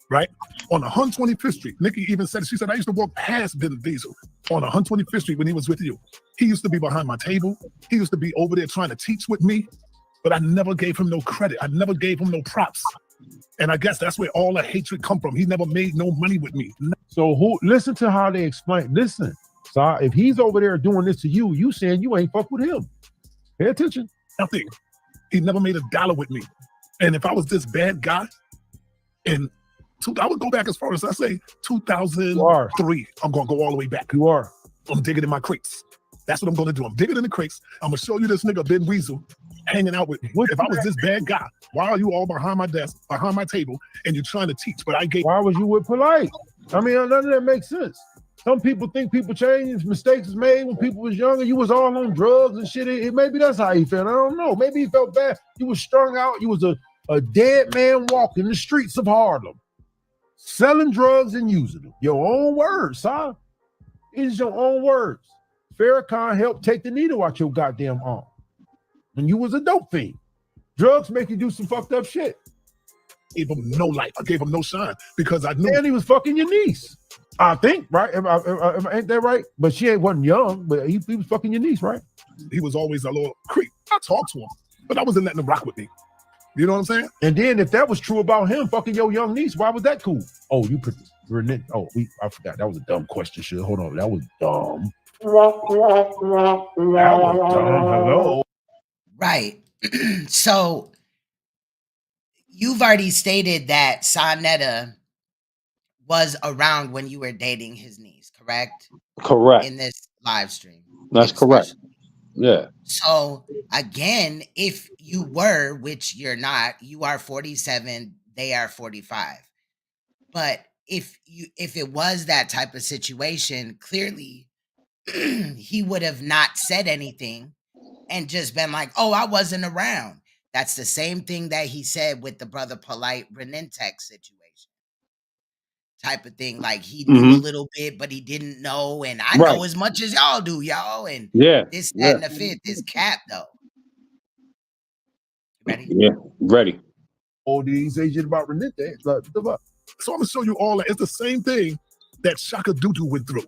right? On 125th Street, Nicki even said, she said, I used to walk past Ben Diesel on 125th Street when he was with you. He used to be behind my table. He used to be over there trying to teach with me, but I never gave him no credit. I never gave him no props. And I guess that's where all the hatred come from. He never made no money with me. so who listen to how they explain. Listen, so if he's over there doing this to you, you saying you ain't fuck with him. Pay attention. Nothing. He never made $1 with me. And if I was this bad guy, and I would go back as far as I say 2003. I'm gonna go all the way back. You are. I'm digging in my crates. That's what I'm gonna do. I'm digging in the crates. I'm gonna show you this nigga Ben Weasel hanging out with me. If I was this bad guy, why are you all behind my desk, behind my table, and you're trying to teach? But I gave. Why was you with Polite? I mean, none of that makes sense. Some people think people change, mistakes is made when people was younger. You was all on drugs and shit. Maybe that's how he felt. I don't know. Maybe he felt bad. You was strung out. You was a dead man walking the streets of Harlem, selling drugs and using them. Your own words, huh? It's your own words. Farrakhan helped take the needle out your goddamn arm. And you was a dope fiend. Drugs make you do some fucked up shit. Gave him no light. I gave him no shine because I knew. And he was fucking your niece. I think, right? Ain't that right? But she wasn't young, but he was fucking your niece, right? He was always a little creep. I talked to him, but I wasn't letting him rock with me. You know what I'm saying? And then if that was true about him fucking your young niece, why was that cool? Oh, I forgot. That was a dumb question. Shit, hold on. That was dumb. That was dumb. Hello. Right. So you've already stated that Sonetta was around when you were dating his niece, correct? Correct. In this live stream. That's correct. Yeah. So again, if you were, which you're not, you are 47, they are 45. But if it was that type of situation, clearly he would have not said anything and just been like, oh, I wasn't around. That's the same thing that he said with the Brother Polite Renintech situation. Type of thing, like he knew a little bit, but he didn't know, and I know as much as y'all do, y'all, and this, that, and the fifth. This cap though. Ready? Yeah, ready. Oh, did he say shit about Renintech? So I'm gonna show you all that. It's the same thing that Shaka Dudu went through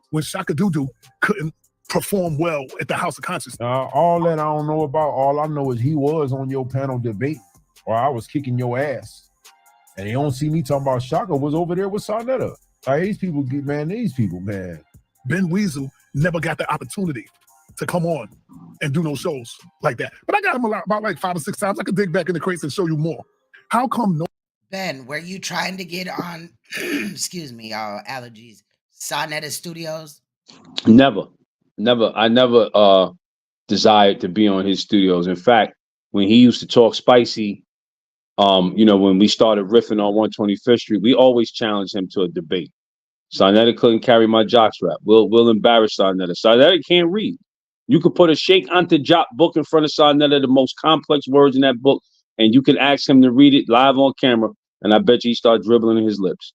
when Shaka Dudu couldn't perform well at the House of Consciousness. All that I don't know about. All I know is he was on your panel debate, or I was kicking your ass. And they don't see me talking about Shaka was over there with Sonetta. Like, these people, man. Ben Weasel never got the opportunity to come on and do no shows like that. But I got him about like 5 or 6 times. I could dig back in the crates and show you more. How come no? Ben, were you trying to get on, excuse me, y'all, allergies, Sonetta Studios? Never. I never desired to be on his studios. In fact, when he used to talk spicy, when we started riffing on 125th Street, we always challenged him to a debate. Sonetta couldn't carry my jockstrap. We'll embarrass Sonetta. Sonetta can't read. You could put a Sheikh Anta Jock book in front of Sonetta, the most complex words in that book, and you can ask him to read it live on camera, and I bet you he start dribbling his lips.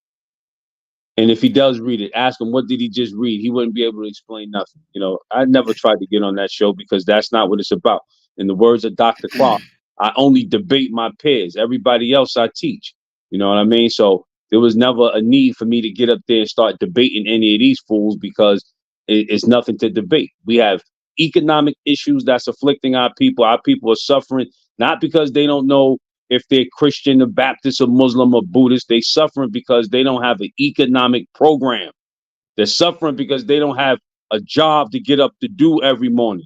And if he does read it, ask him, what did he just read? He wouldn't be able to explain nothing. I never tried to get on that show because that's not what it's about. In the words of Dr. Clark, I only debate my peers. Everybody else I teach. You know what I mean? So there was never a need for me to get up there and start debating any of these fools because it's nothing to debate. We have economic issues that's afflicting our people. Our people are suffering, not because they don't know if they're Christian or Baptist or Muslim or Buddhist. They suffering because they don't have an economic program. They're suffering because they don't have a job to get up to do every morning.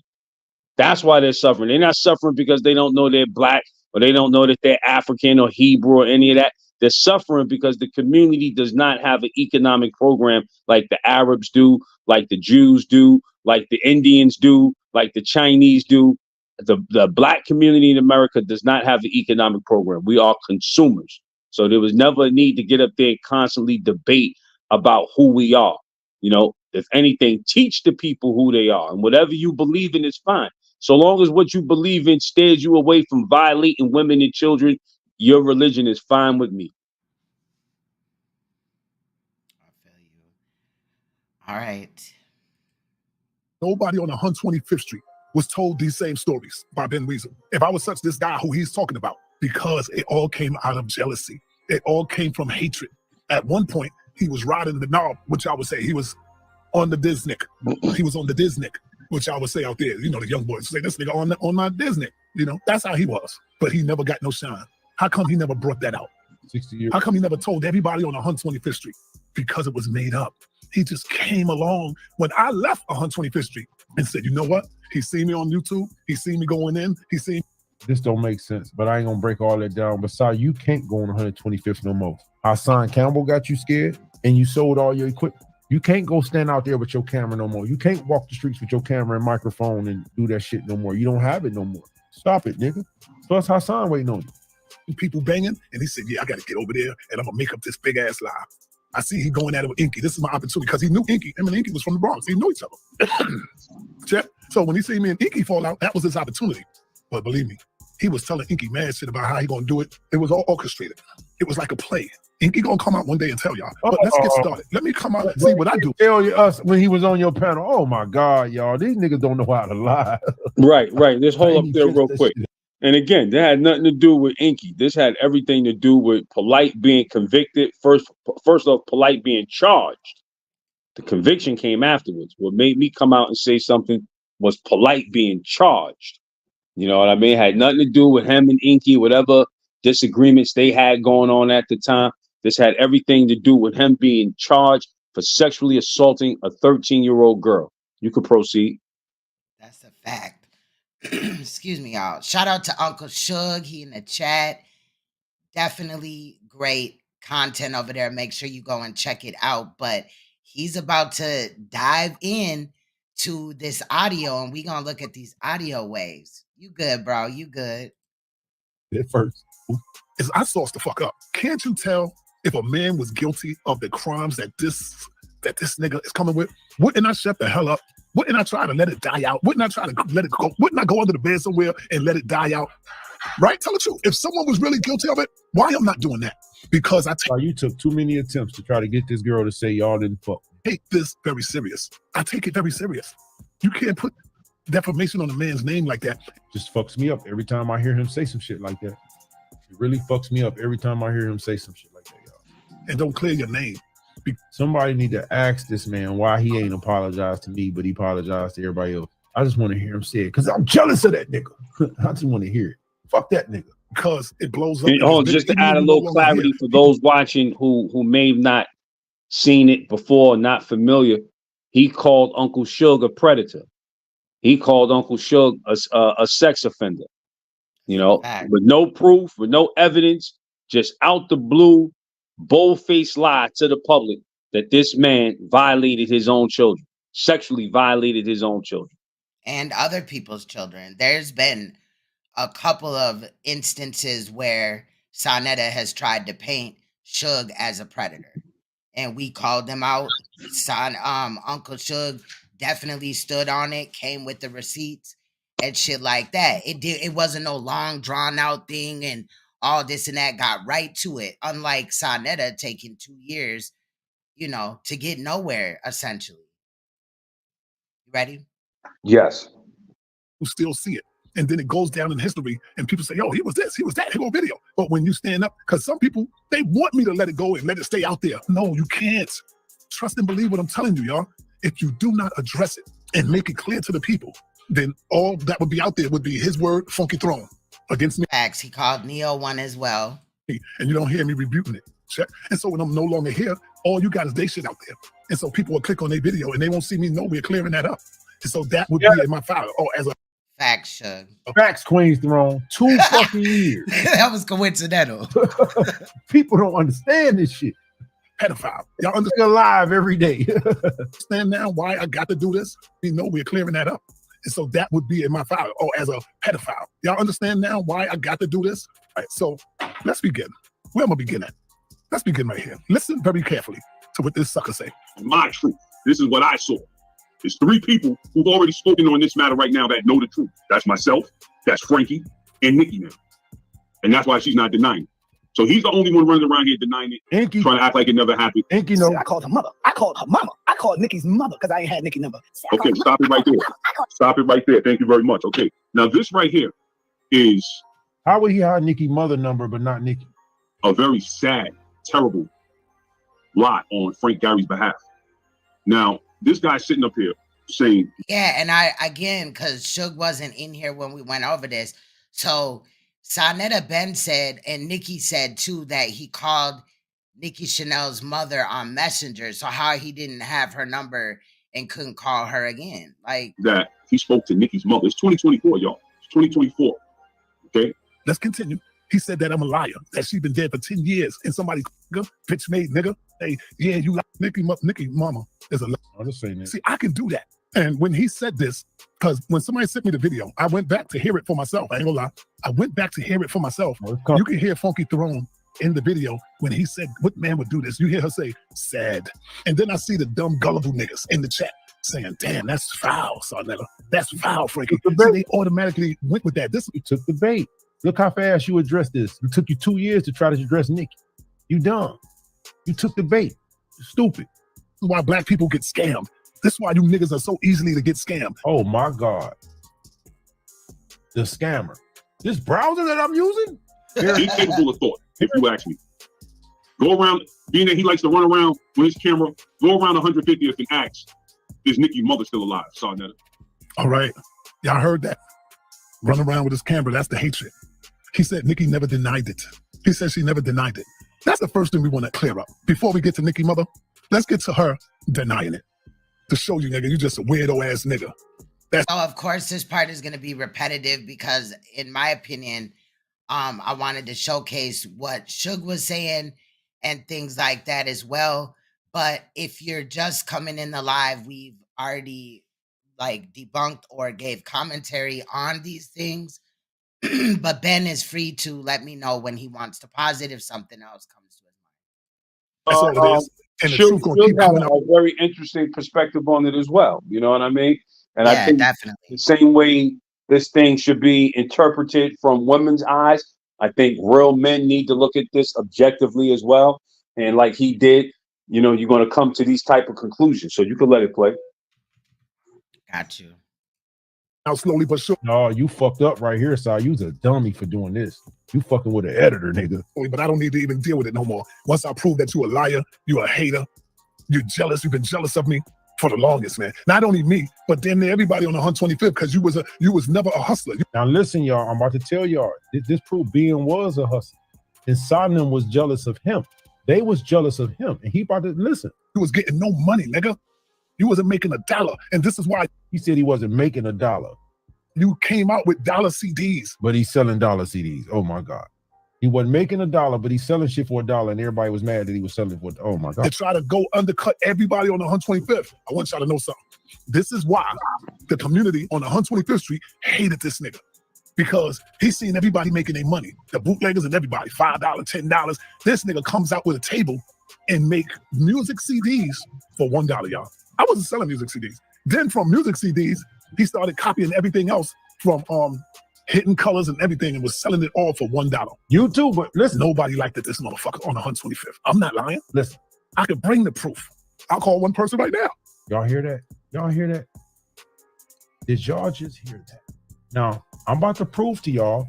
That's why they're suffering. They're not suffering because they don't know they're black or they don't know that they're African or Hebrew or any of that. They're suffering because the community does not have an economic program like the Arabs do, like the Jews do, like the Indians do, like the Chinese do. The black community in America does not have an economic program. We are consumers. So there was never a need to get up there and constantly debate about who we are. You know, if anything, teach the people who they are. And whatever you believe in is fine. So long as what you believe in steers you away from violating women and children, your religion is fine with me. I feel you. All right. Nobody on 125th Street was told these same stories by Ben Weasel. If I was such this guy who he's talking about, because it all came out of jealousy. It all came from hatred. At one point, he was riding the knob, which I would say he was on the Disnick. He was on the Disnick, which I would say out there, you know, the young boys say, this nigga on my Disnick. You know, that's how he was. But he never got no shine. How come he never brought that out? 60 years. How come he never told everybody on 125th Street? Because it was made up. He just came along when I left 125th Street and said, you know what? He seen me on YouTube. He seen me going in. He seen. This don't make sense, but I ain't gonna break all that down. But Si, you can't go on 125th no more. Hassan Campbell got you scared and you sold all your equipment. You can't go stand out there with your camera no more. You can't walk the streets with your camera and microphone and do that shit no more. You don't have it no more. Stop it, nigga. So that's Hassan waiting on you. People banging, and he said, yeah, I got to get over there, and I'm going to make up this big-ass lie. I see he going at it with Inky. This is my opportunity, because he knew Inky. Him and Inky was from the Bronx. They knew each other. Check. So when he see me and Inky fall out, that was his opportunity. But believe me, he was telling Inky mad shit about how he going to do it. It was all orchestrated. It was like a play. Inky going to come out one day and tell y'all. But let's get started. Let me come out and see what I do. Tell us when he was on your panel. Oh, my God, y'all. These niggas don't know how to lie. Right. Let's hold up there real quick. And again, that had nothing to do with Inky. This had everything to do with Polite being convicted. First off, Polite being charged. The conviction came afterwards. What made me come out and say something was Polite being charged. You know what I mean? It had nothing to do with him and Inky, whatever disagreements they had going on at the time. This had everything to do with him being charged for sexually assaulting a 13-year-old girl. You could proceed. That's a fact. Excuse me, y'all. Shout out to Uncle Suge. He in the chat. Definitely great content over there. Make sure you go and check it out. But he's about to dive in to this audio, and we're going to look at these audio waves. You good, bro. You good. At first, is I sauced the fuck up. Can't you tell if a man was guilty of the crimes that this nigga is coming with? Wouldn't I shut the hell up? Wouldn't I try to let it die out? Wouldn't I try to let it go? Wouldn't I go under the bed somewhere and let it die out? Right? Tell the truth. If someone was really guilty of it, why am I not doing that? Because you took too many attempts to try to get this girl to say y'all didn't fuck. Take this very serious. I take it very serious. You can't put defamation on a man's name like that. Just fucks me up every time I hear him say some shit like that. It really fucks me up every time I hear him say some shit like that, y'all. And don't clear your name. Somebody need to ask this man why he ain't apologized to me, but he apologized to everybody else. I just want to hear him say it because I'm jealous of that nigga. I just want to hear it. Fuck that nigga. Because it blows up. Just to add a little clarity for those watching who may have not seen it before, not familiar, he called Uncle Suge a predator. He called Uncle Suge a sex offender. You know, with no proof, with no evidence, just out the blue, bold-faced lie to the public that this man violated his own children, sexually violated his own children. And other people's children. There's been a couple of instances where Sonetta has tried to paint Suge as a predator. And we called them out. Uncle Suge definitely stood on it, came with the receipts and shit like that. It wasn't no long drawn out thing and all this and that, got right to it. Unlike Sonetta taking 2 years, you know, to get nowhere, essentially. You ready? Yes. Who still see it. And then it goes down in history and people say, yo, he was this, he was that, here go video. But when you stand up, because some people, they want me to let it go and let it stay out there. No, you can't. Trust and believe what I'm telling you, y'all. If you do not address it and make it clear to the people, then all that would be out there would be his word, Funky Throne, against me. He called Neo one as well. And you don't hear me rebuking it. Check. And so when I'm no longer here, all you got is they shit out there. And so people will click on their video and they won't see me nowhere clearing that up. And so that would be in my file. Oh, as a Facts, Shug. Facts, Queen's Throne. 2 fucking years. That was coincidental. People don't understand this shit. pedophile. Y'all They're alive every day. understand now why I got to do this? You know, we're clearing that up. And so that would be in my file. Oh, as a pedophile. Y'all understand now why I got to do this? All right, so let's begin. Where am I begin at? Let's begin right here. Listen very carefully to what this sucker say. My truth. This is what I saw. There's 3 people who've already spoken on this matter right now that know the truth. That's myself, that's Frankie, and Nicki now. And that's why she's not denying it. So he's the only one running around here denying it, Inky, trying to act like it never happened. Inky, no. I called her mother. I called her mama. I called Nicki's mother because I ain't had Nicki number. Okay, stop it right there. Stop it right there. Thank you very much. Okay, now this right here is How would he have Nicki's mother number but not Nicki? a very sad, terrible lie on Frank Gary's behalf. Now, this guy's sitting up here saying, Yeah, and I again, because Suge wasn't in here when we went over this. So Sanetta Ben said, and Nicki said too, that he called Nicki Chanel's mother on Messenger. So how he didn't have her number and couldn't call her again. Like that he spoke to Nicki's mother. It's 2024, y'all. It's 2024. Okay. Let's continue. He said that I'm a liar, that she been dead for 10 years, and somebody, bitch made nigga, hey, yeah, you like Nicki mama is a liar. I'm just saying that. See, I can do that. And when he said this, because when somebody sent me the video, I went back to hear it for myself. I ain't gonna lie. I went back to hear it for myself. You can hear Funky Throne in the video when he said, what man would do this? You hear her say, sad. And then I see the dumb, gullible niggas in the chat saying, damn, that's foul, Sarnetta. That's foul, Frankie. So they automatically went with that. This You took the bait. Look how fast you addressed this. It took you 2 years to try to address Nicki. You dumb. You took the bait. You're stupid. This is why black people get scammed. This is why you niggas are so easily to get scammed. Oh my God. The scammer. This browser that I'm using? He's capable of thought, if you ask me. Go around, being that he likes to run around with his camera, go around 150th and ask, is Nicki's mother still alive, Sarnetta? All right. Y'all heard that? Run around with his camera. That's the hatred. He said Nicki never denied it. He said she never denied it. That's the first thing we want to clear up. Before we get to Nicki mother, let's get to her denying it. To show you, nigga, you just a weirdo ass nigga. So of course this part is going to be repetitive because in my opinion, I wanted to showcase what Suge was saying and things like that as well. But if you're just coming in the live, we've already like debunked or gave commentary on these things. But Ben is free to let me know when he wants to pause it if something else comes to his mind. That's all it is. And the Should truth gonna keep coming out. a very interesting perspective on it as well. You know what I mean? And I Yeah, think definitely. the same way this thing should be interpreted from women's eyes, I think real men need to look at this objectively as well. And like he did, you know, you're going to come to these type of conclusions. So you can let it play. Got you. Out slowly but surely. No, you fucked up right here, Si. You's a dummy for doing this. You fucking with an editor, nigga. But I don't need to even deal with it no more. Once I prove that you a liar, you a hater, you're jealous, you've been jealous of me for the longest, man. Not only me, but damn near everybody on the 125th, because you was never a hustler. Now listen, y'all, I'm about to tell y'all, this proved Ben was a hustler. And Sodom was jealous of him. They was jealous of him. And he about to listen. You was getting no money, nigga. You wasn't making $1. And this is why He said he wasn't making $1. you came out with dollar CDs. But he's selling dollar CDs. Oh my God. He wasn't making $1, but he's selling shit for $1, and everybody was mad that he was selling for. Oh my God. To try to go undercut everybody on the 125th. I want y'all to know something. This is why the community on the 125th Street hated this nigga. Because he's seen everybody making their money. The bootleggers and everybody, $5, $10. This nigga comes out with a table and make music CDs for $1, y'all. I wasn't selling music CDs. Then from music CDs, he started copying everything else from Hidden Colors and everything and was selling it all for $1. You too, but listen. Nobody liked it, this motherfucker on the 125th. I'm not lying. Listen. I could bring the proof. I'll call one person right now. Y'all hear that? Y'all hear that? Did y'all just hear that? Now, I'm about to prove to y'all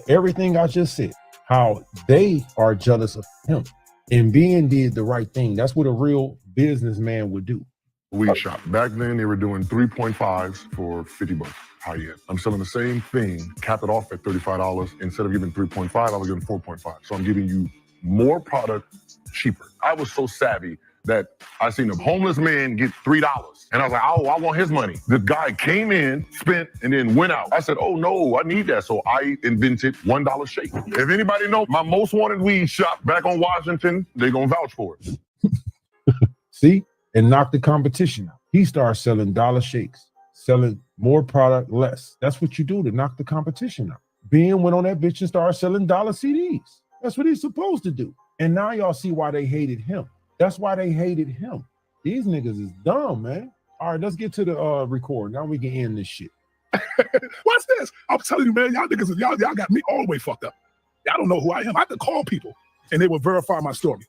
everything I just said, how they are jealous of him. And Ben did the right thing. That's what a real businessman would do. Weed shop. Back then, they were doing 3.5s for $50 high end. I'm selling the same thing, cap it off at $35. Instead of giving 3.5, I was giving 4.5. So I'm giving you more product cheaper. I was so savvy that I seen a homeless man get $3. And I was like, oh, I want his money. The guy came in, spent, and then went out. I said, oh no, I need that. So I invented $1 shake. If anybody knows my most wanted weed shop back on Washington, they gonna vouch for it. See? And knock the competition out. He starts selling dollar shakes, selling more product less. That's what you do to knock the competition out. Ben went on that bitch and started selling dollar CDs. That's what he's supposed to do. And now y'all see why they hated him. That's why they hated him. These niggas is dumb, man. All right, let's get to the record. Now we can end this shit. What's this? I'm telling you, man, y'all niggas, y'all got me all the way fucked up. Y'all don't know who I am. I could call people and they will verify my story.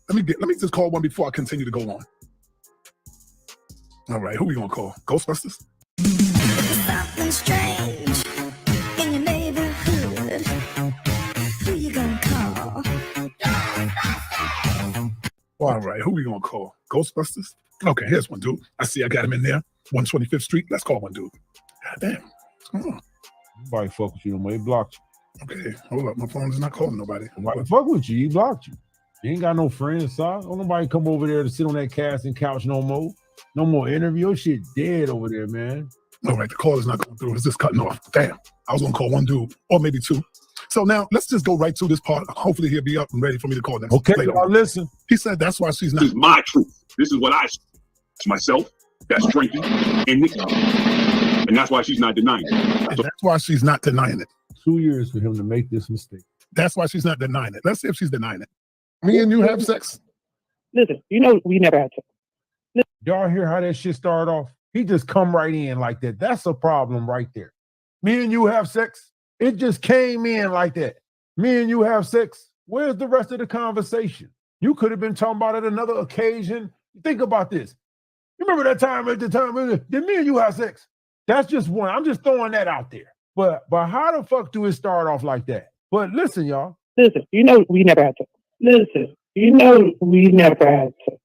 Let me just call one before I continue to go on. All right, who we gonna call? Ghostbusters? Something strange in your neighborhood. Who you gonna call? All right, who we gonna call? Ghostbusters? Okay, here's one dude. I see I got him in there. 125th Street. Let's call one dude. God damn. What's going on? Nobody fuck with you no more. He blocked you. Okay, hold up. My phone is not calling nobody. Nobody fuck with you. He blocked you. You ain't got no friends, son. Don't nobody come over there to sit on that casting couch no more. No more interview. Your shit dead over there, man. All right, the call is not going through. It's just cutting off. Damn. I was going to call one dude or maybe two. So now let's just go right to this part. Hopefully he'll be up and ready for me to call them. Okay, y'all listen. He said that's why she's not. This is my truth. This is what I see. It's myself, that's Frankie, and Nicki. And that's why she's not denying it. And that's why she's not denying it. 2 years for him to make this mistake. That's why she's not denying it. Let's see if she's denying it. Me and you have sex? Listen, you know we never had sex. Y'all hear how that shit started off? He just come right in like that. That's a problem right there. Me and you have sex? It just came in like that. Me and you have sex? Where's the rest of the conversation? You could have been talking about it another occasion. Think about this. You remember that time at the time, did me and you have sex? That's just one. I'm just throwing that out there. But how the fuck do it start off like that? But listen, y'all. Listen, you know we never had sex. Listen, you know we never had sex.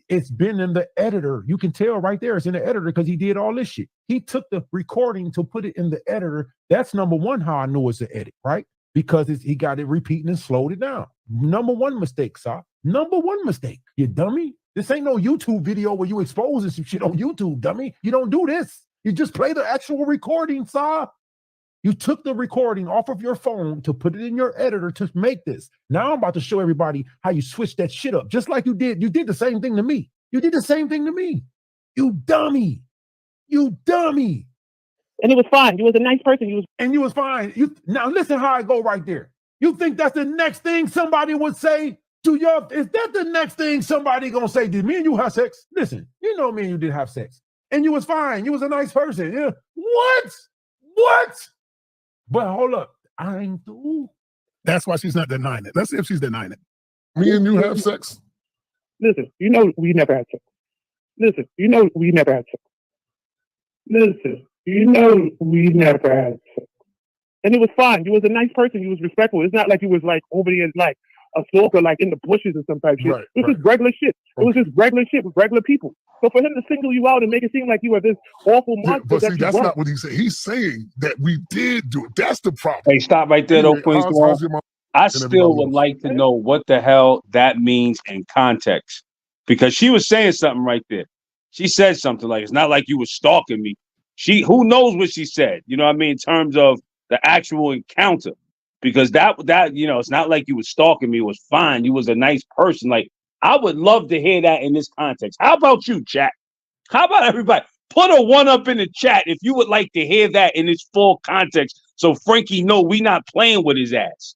It's been in the editor. You can tell right there it's in the editor because he did all this shit. He took the recording to put it in the editor. That's number one how I know it's an edit, right? Because he got it repeating and slowed it down. Number one mistake, sir. Number one mistake, you dummy. This ain't no YouTube video where you exposing some shit on YouTube, dummy. You don't do this. You just play the actual recording, sir. You took the recording off of your phone to put it in your editor to make this. Now I'm about to show everybody how you switch that shit up. Just like you did. You did the same thing to me. You did the same thing to me. You dummy. You dummy. And it was fine. You was a nice person. You was fine. Now listen how I go right there. You think that's the next thing somebody would say to your, is that the next thing somebody gonna say? Did me and you have sex? Listen, you know me and you did have sex. And you was fine. You was a nice person. Yeah. What? But hold up, I ain't through. That's why she's not denying it. Let's see if she's denying it. Me and you have sex? Listen, you know we never had sex. Listen, you know we never had sex. Listen, you know we never had sex. And it was fine. You was a nice person. You was respectful. It's not like you was like over there like a stalker, like in the bushes or some type shit. Right, it was just regular shit. It was just regular shit with regular people. So for him to single you out and make it seem like you were this awful monster, but see, that's not what he said. He's saying that we did do it. That's the problem. Hey, stop right there, though, Queen's. I still would like to know what the hell that means in context, because she was saying something right there. She said something like, "It's not like you were stalking me." Who knows what she said? You know what I mean? In terms of the actual encounter, because that it's not like you were stalking me. It was fine. You was a nice person. Like, I would love to hear that in this context. How about you, chat? How about everybody? Put a 1 up in the chat if you would like to hear that in its full context, so Frankie know we not playing with his ass.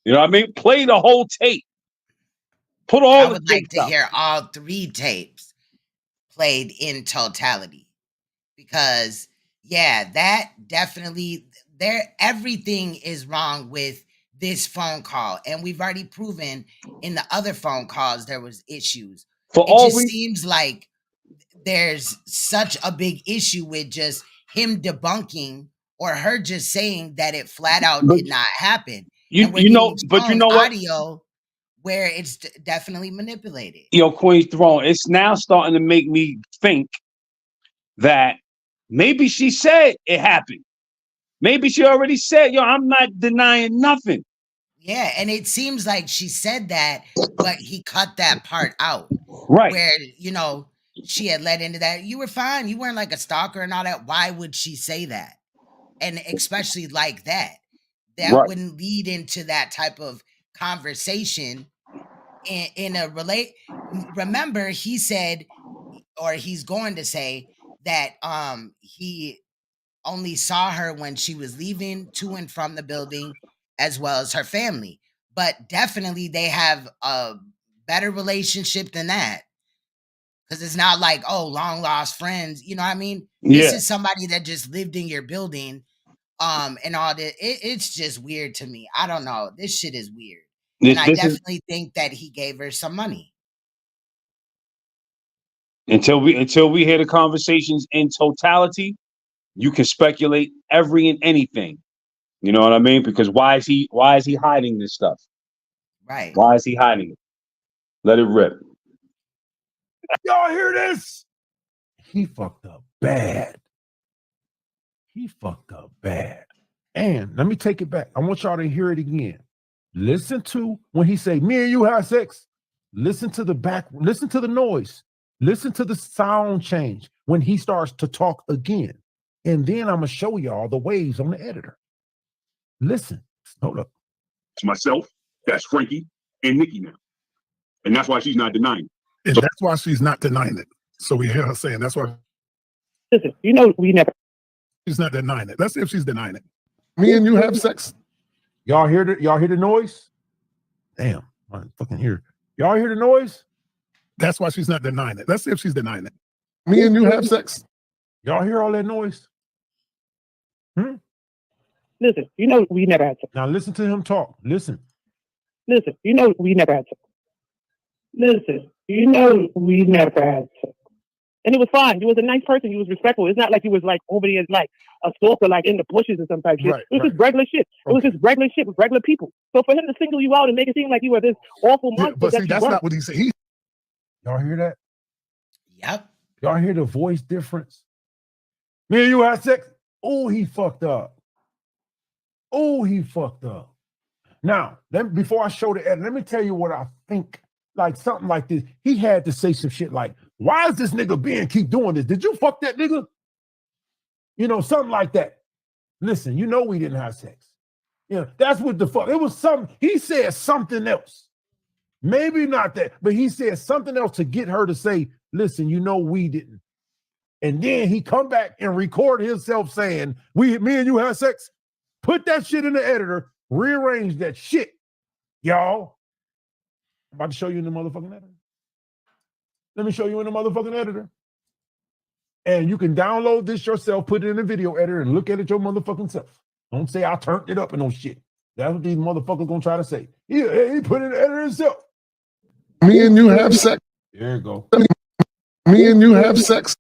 You know what I mean? Play the whole tape. Put all. I would like to hear all 3 tapes played in totality, because that definitely everything is wrong with this phone call, and we've already proven in the other phone calls there was issues. Seems like there's such a big issue with just him debunking or her just saying that it flat out did not happen. You know what? Audio where it's definitely manipulated. Yo, Queen's Throne, it's now starting to make me think that maybe she said it happened. Maybe she already said, "Yo, I'm not denying nothing." Yeah, and it seems like she said that, but he cut that part out. Right. Where, she had led into that. You were fine. You weren't like a stalker and all that. Why would she say that? And especially like that. That Right. wouldn't lead into that type of conversation in a remember he said, or he's going to say that he only saw her when she was leaving to and from the building, as well as her family. But definitely they have a better relationship than that. Because it's not like, oh, long lost friends. You know what I mean? This Yeah. is somebody that just lived in your building, and all that. It's just weird to me. I don't know. This shit is weird. And I This is definitely think that he gave her some money. until we hear the conversations in totality, you can speculate every and anything. You know what I mean? Because why is he hiding this stuff? Right. Why is he hiding it? Let it rip. Y'all hear this? He fucked up bad. He fucked up bad. And let me take it back. I want y'all to hear it again. Listen to when he say, me and you have sex. Listen to the back. Listen to the noise. Listen to the sound change when he starts to talk again. And then I'm going to show y'all the waves on the editor. Listen. Hold up. It's myself, that's Frankie, and Nicki now. And that's why she's not denying it. And that's why she's not denying it. So we hear her saying that's why. Listen, we never. She's not denying it. Let's see if she's denying it. Me and you have sex. Y'all hear the noise? Damn, I fucking hear. Y'all hear the noise? That's why she's not denying it. Let's see if she's denying it. Me and you have sex. Y'all hear all that noise? Listen, we never had sex. Now listen to him talk. Listen. Listen, we never had sex. Listen, we never had sex. And it was fine. You was a nice person. You was respectful. It's not like you was like over there like a stalker, like in the bushes or some type of shit. Right, it was just regular shit. It was just regular shit with regular people. So for him to single you out and make it seem like you were this awful monster, but see, that's not what he said. Y'all hear that? Yep. Y'all hear the voice difference? Me and you had sex. Oh, he fucked up. Oh, he fucked up. Now, before I show the edit, let me tell you what I think. Like something like this. He had to say some shit like, why is this nigga being keep doing this? Did you fuck that nigga? Something like that. Listen, we didn't have sex. That's what the fuck. It was something. He said something else. Maybe not that, but he said something else to get her to say, listen, we didn't. And then he come back and record himself saying, me and you had sex. Put that shit in the editor, rearrange that shit, y'all. I'm about to show you in the motherfucking editor. Let me show you in the motherfucking editor. And you can download this yourself, put it in the video editor, and look at it your motherfucking self. Don't say I turned it up and no shit. That's what these motherfuckers gonna try to say. Yeah, he put it in the editor himself. Me and you have sex. There you go. Me and you have sex.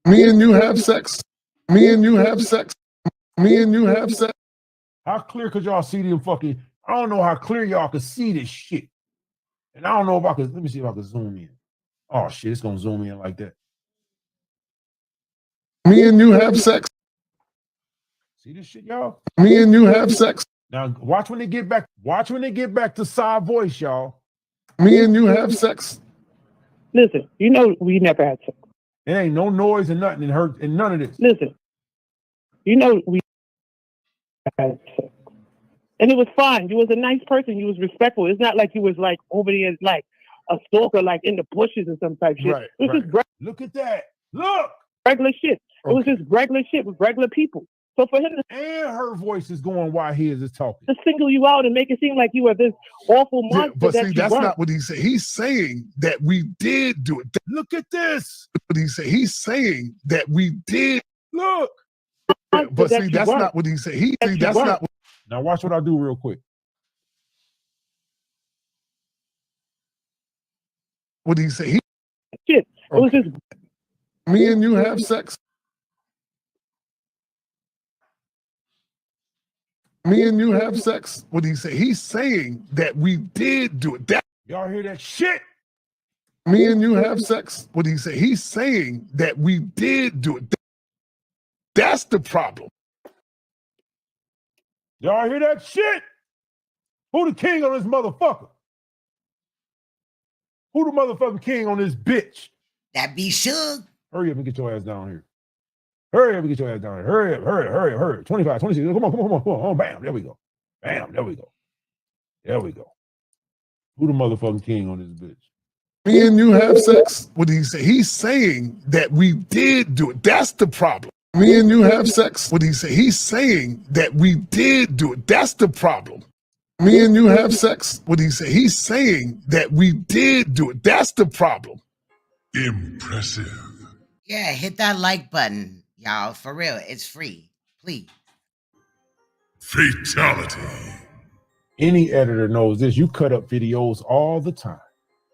Me and you have sex. Me and you have sex. Me and you have sex. How clear could y'all see them fucking? I don't know how clear y'all could see this shit. And I don't know if I could. Let me see if I can zoom in. Oh shit, it's gonna zoom in like that. Me and you have sex. See this shit, y'all? Me and you have sex. Now watch when they get back. Watch when they get back to side voice, y'all. Me and you have sex. Listen, we never had sex. There ain't no noise and nothing and hurt and none of this. Listen, we had sex. And it was fine. You was a nice person. You was respectful. It's not like you was like over there like a stalker, like in the bushes or some type of shit. Right, it was just look at that. Look. Regular shit. It was just regular shit with regular people. So for him to and her voice is going while he is talking. To single you out and make it seem like you were this awful monster. But see, that's not what he said. He's saying that we did do it. Look at this. What he said. He's saying that we did. Look. But see, that's not what he said. That's not what. Now watch what I do real quick. What did he say? Shit. It was just me and you have sex. Me and you have sex. What did he say? He's saying that we did do it. Y'all hear that shit? Me and you have sex. What did he say? He's saying that we did do it. That's the problem. Y'all hear that shit? Who the king on this motherfucker? Who the motherfucking king on this bitch? That be Suge. Hurry up and get your ass down here. Hurry up and get your ass down here. Hurry up, hurry. 25, 26. Come on. Bam, there we go. Bam, there we go. There we go. Who the motherfucking king on this bitch? Me and you have sex? What did he say? He's saying that we did do it. That's the problem. Me and you have sex? What did he say? He's saying that we did do it. That's the problem. Me and you have sex? What did he say? He's saying that we did do it. That's the problem. Impressive. Yeah, hit that like button, y'all. For real, it's free. Please. Fatality. Any editor knows this. You cut up videos all the time.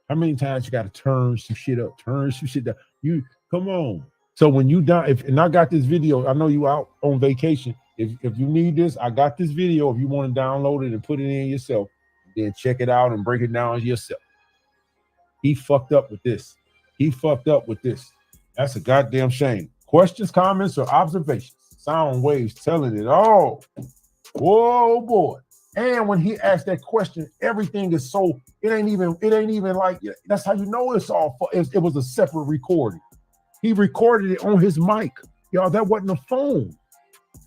How many times you got to turn some shit up, turn some shit down? You come on. So when you done, and I got this video, I know you out on vacation. If you need this, I got this video. If you want to download it and put it in yourself, then check it out and break it down yourself. He fucked up with this. He fucked up with this. That's a goddamn shame. Questions, comments, or observations? Sound waves telling it all. Whoa, boy. And when he asked that question, everything is so, it ain't even like, that's how you know it's all, it was a separate recording. He recorded it on his mic. Y'all, that wasn't a phone.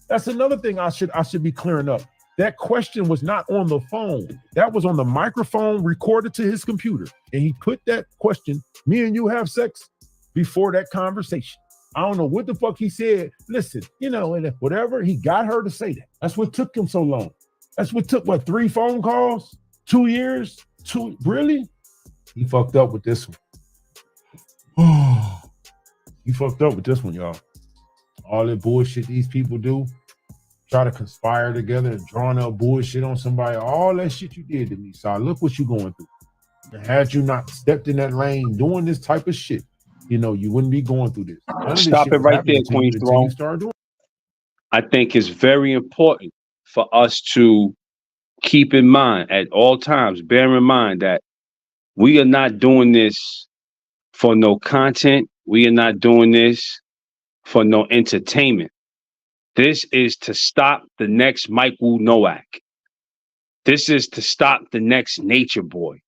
That's another thing I should be clearing up. That question was not on the phone. That was on the microphone recorded to his computer. And he put that question, me and you have sex, before that conversation. I don't know what the fuck he said. Listen, and whatever, he got her to say that. That's what took him so long. That's what took, 3 phone calls? 2 years? Really? He fucked up with this one. He fucked up with this one, y'all. All that bullshit these people do, try to conspire together and drawing up bullshit on somebody, all that shit you did to me, so look what you going through. And had you not stepped in that lane doing this type of shit, you wouldn't be going through this. Stop it right there, Queen's Throne. I think it's very important for us to keep in mind at all times, bear in mind that we are not doing this for no content. We are not doing this for no entertainment. This is to stop the next Michael Nowak. This is to stop the next Nature Boy.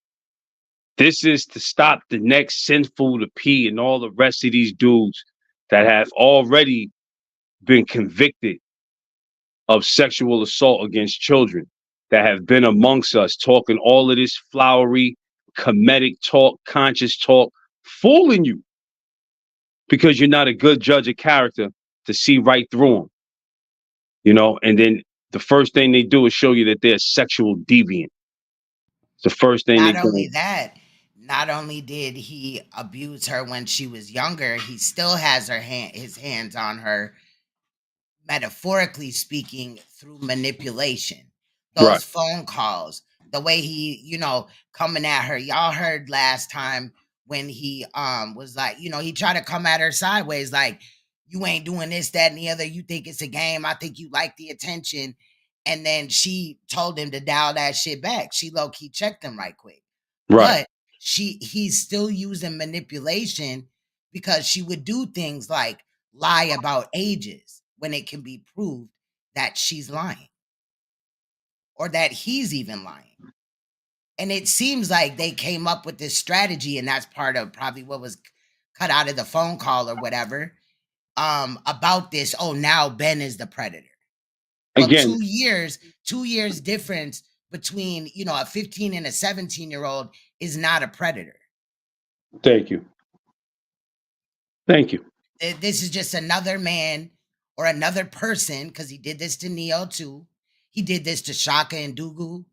This is to stop the next Sinful to P and all the rest of these dudes that have already been convicted of sexual assault against children, that have been amongst us talking all of this flowery, comedic talk, conscious talk, fooling you because you're not a good judge of character to see right through them. And then the first thing they do is show you that they're sexual deviant. It's the first thing they do. Not only that, not only did he abuse her when she was younger, he still has his hands on her, metaphorically speaking, through manipulation. Those phone calls, the way he, coming at her. Y'all heard last time when he was like, he tried to come at her sideways, like, you ain't doing this, that, and the other. You think it's a game. I think you like the attention. And then she told him to dial that shit back. She low-key checked him right quick. Right. But he's still using manipulation, because she would do things like lie about ages when it can be proved that she's lying or that he's even lying. And it seems like they came up with this strategy, and that's part of probably what was cut out of the phone call or whatever, about this. Oh, now Ben is the predator. Well, Again, 2 years difference between, a 15 and a 17-year-old is not a predator. Thank you. Thank you. This is just another man or another person, because he did this to Neo too. He did this to Shaka and Dugu.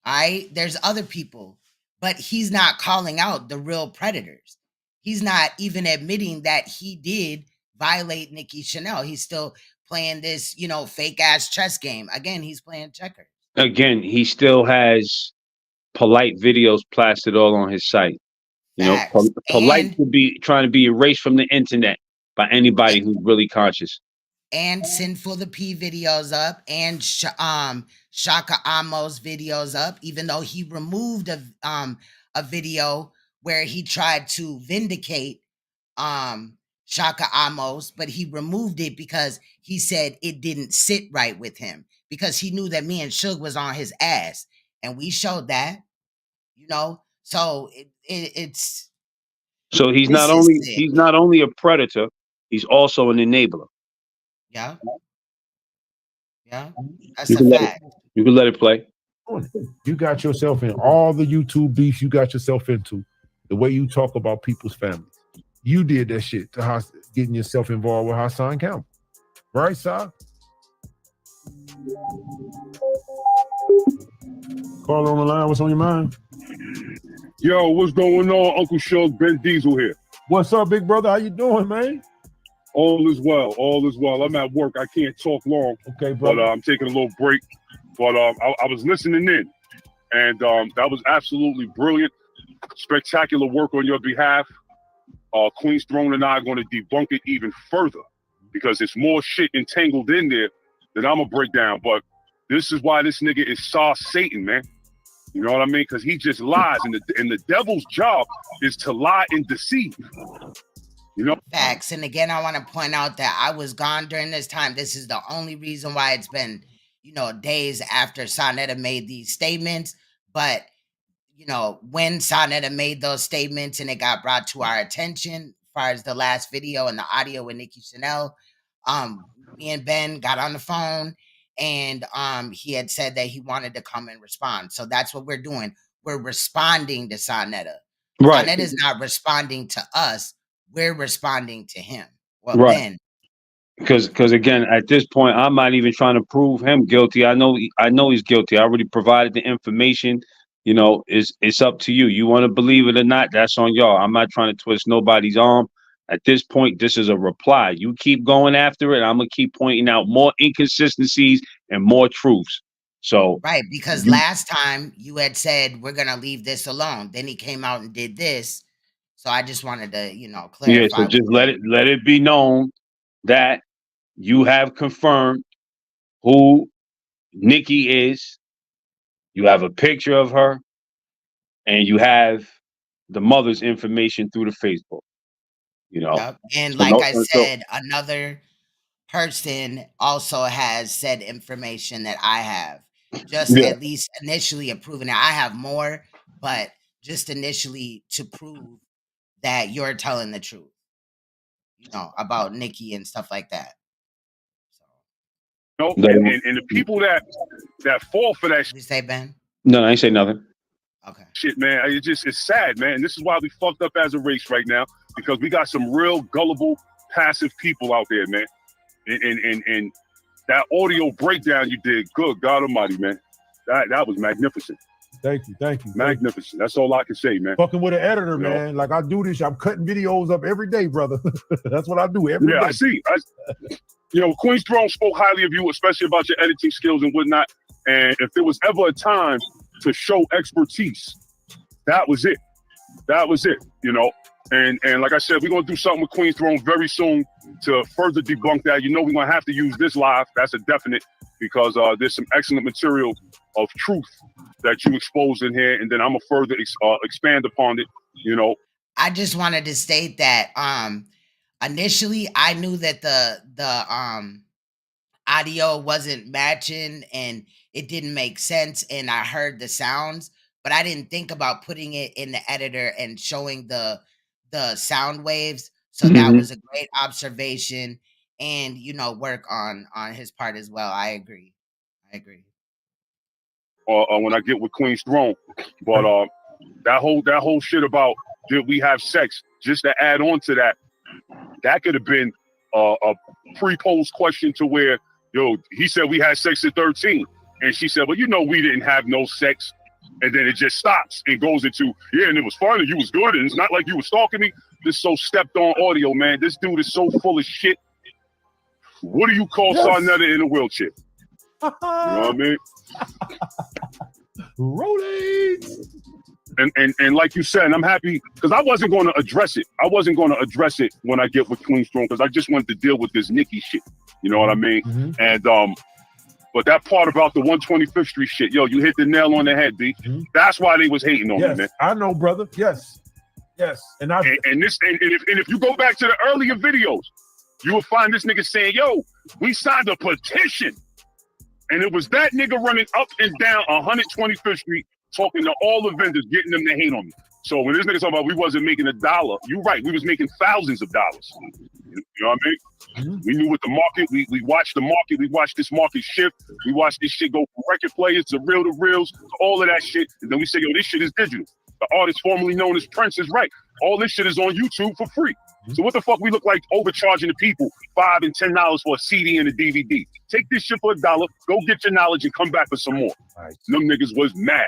All right, there's other people, but he's not calling out the real predators. He's not even admitting that he did violate Nicki Chanel. He's still playing this, fake ass chess game. Again, he's playing checkers. Again, he still has polite videos plastered all on his site. Polite to be trying to be erased from the internet by anybody who's really conscious. And Sinful the P videos up, and Shaka Amos videos up, even though he removed a video where he tried to vindicate Shaka Amos, but he removed it because he said it didn't sit right with him because he knew that me and Suge was on his ass, and we showed that, you know. So it's So he's this not is only sick. he's not only a predator, he's also an enabler. Yeah, yeah, that's You a can let it. fact. You can let it play. You got yourself in all the YouTube beefs you got yourself into. The way you talk about people's families, you did that shit to getting yourself involved with Hassan Campbell, right, sir? Call on the line. What's on your mind? Yo, what's going on? Uncle Shug, Ben Diesel here. What's up, big brother? How you doing, man? All is well. All is well. I'm at work. I can't talk long. Okay, brother. But I'm taking a little break. But I was listening in, and that was absolutely brilliant. Spectacular work on your behalf. Queen's Throne and I are going to debunk it even further because there's more shit entangled in there that I'm going to break down. But this is why this nigga is Satan, man. You know what I mean? Because he just lies, and the devil's job is to lie and deceive. You know? Facts. And again, I want to point out that I was gone during this time. This is the only reason why it's been, you know, days after Sonetta made these statements. But, you know, when Sonetta made those statements and it got brought to our attention, as far as the last video and the audio with Nicki Chanel, me and Ben got on the phone, and he had said that he wanted to come and respond. So that's what we're doing. We're responding to Sonetta. Right. Sonetta is not responding to us. We're responding to him. Well, Right. Ben. Because again, at this point, I'm not even trying to prove him guilty. I know he's guilty. I already provided the information. You know, it's up to you. You want to believe it or not, that's on y'all. I'm not trying to twist nobody's arm. At this point, this is a reply. You keep going after it, I'm gonna keep pointing out more inconsistencies and more truths. So right, because last time you had said we're gonna leave this alone. Then he came out and did this. So I just wanted to, you know, clarify. Yeah, so just let it be known that you have confirmed who Nicki is. You have a picture of her, and you have the mother's information through the Facebook. You know, yep. And like I said, another person also has said information that I have. Just at least initially approving it. I have more, but just initially to prove that you're telling the truth, you know, about Nicki and stuff like that. No, and the people that fall for that Did you say, Ben? No, I ain't say nothing. Okay. Shit, man, it's sad, man. This is why we fucked up as a race right now, because we got some real gullible, passive people out there, man. And that audio breakdown you did, good God Almighty, man. That was magnificent. Thank you. Magnificent. That's all I can say, man. Fucking with an editor, man. Like I do this, I'm cutting videos up every day, brother. That's what I do every day. Yeah, I see. You know, Queen's Throne spoke highly of you, especially about your editing skills and whatnot. And if there was ever a time to show expertise, that was it. That was it, you know. And like I said, we're going to do something with Queen's Throne very soon to further debunk that. You know, we're going to have to use this live. That's a definite, because there's some excellent material of truth that you exposed in here. And then I'm going to further expand upon it, you know. I just wanted to state that initially I knew that the audio wasn't matching and it didn't make sense, and I heard the sounds, but I didn't think about putting it in the editor and showing the sound waves. So that was a great observation, and you know, work on his part as well. I agree. When I get with Queen's Throne, but that whole shit about did we have sex, just to add on to that could have been a pre-posed question to where, yo, he said we had sex at 13, and she said, well, you know, we didn't have no sex. And then it just stops and goes into, yeah, and it was fun and you was good and it's not like you was stalking me. This so stepped on audio, man. This dude is so full of shit. What do you call Sonetta in a wheelchair? You know what I mean? Rolling. And like you said, and I'm happy because I wasn't going to address it. I wasn't going to address it when I get with Queen's Throne because I just wanted to deal with this Nicki shit. You know what I mean? And but that part about the 125th Street shit, yo, you hit the nail on the head, B. That's why they was hating on me, man. I know, brother. Yes. Yes, and if you go back to the earlier videos, you will find this nigga saying, "Yo, we signed a petition," and it was that nigga running up and down 125th Street talking to all the vendors, getting them to hate on me. So when this nigga talking about we wasn't making $1, you right, we was making thousands of dollars. You know what I mean? We knew what the market, we watched the market, we watched this market shift, we watched this shit go from record players to reels, to all of that shit, and then we say, yo, this shit is digital. The artist formerly known as Prince is right. All this shit is on YouTube for free. So what the fuck we look like overcharging the people $5 and $10 for a CD and a DVD? Take this shit for $1, go get your knowledge and come back for some more. Right. Them niggas was mad.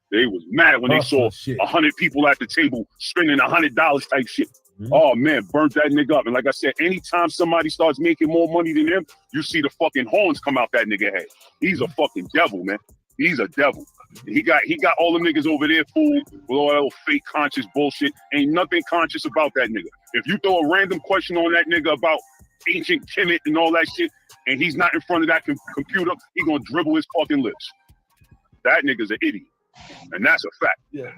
They was mad when they saw 100 people at the table spending $100 type shit. Oh man, burnt that nigga up. And like I said, anytime somebody starts making more money than him, you see the fucking horns come out that nigga head. He's a fucking devil, man. He's a devil. He got all them niggas over there fooled with all that little fake conscious bullshit. Ain't nothing conscious about that nigga. If you throw a random question on that nigga about ancient Kemet and all that shit, and he's not in front of that computer, he gonna dribble his fucking lips. That nigga's an idiot. And that's a fact. Yeah.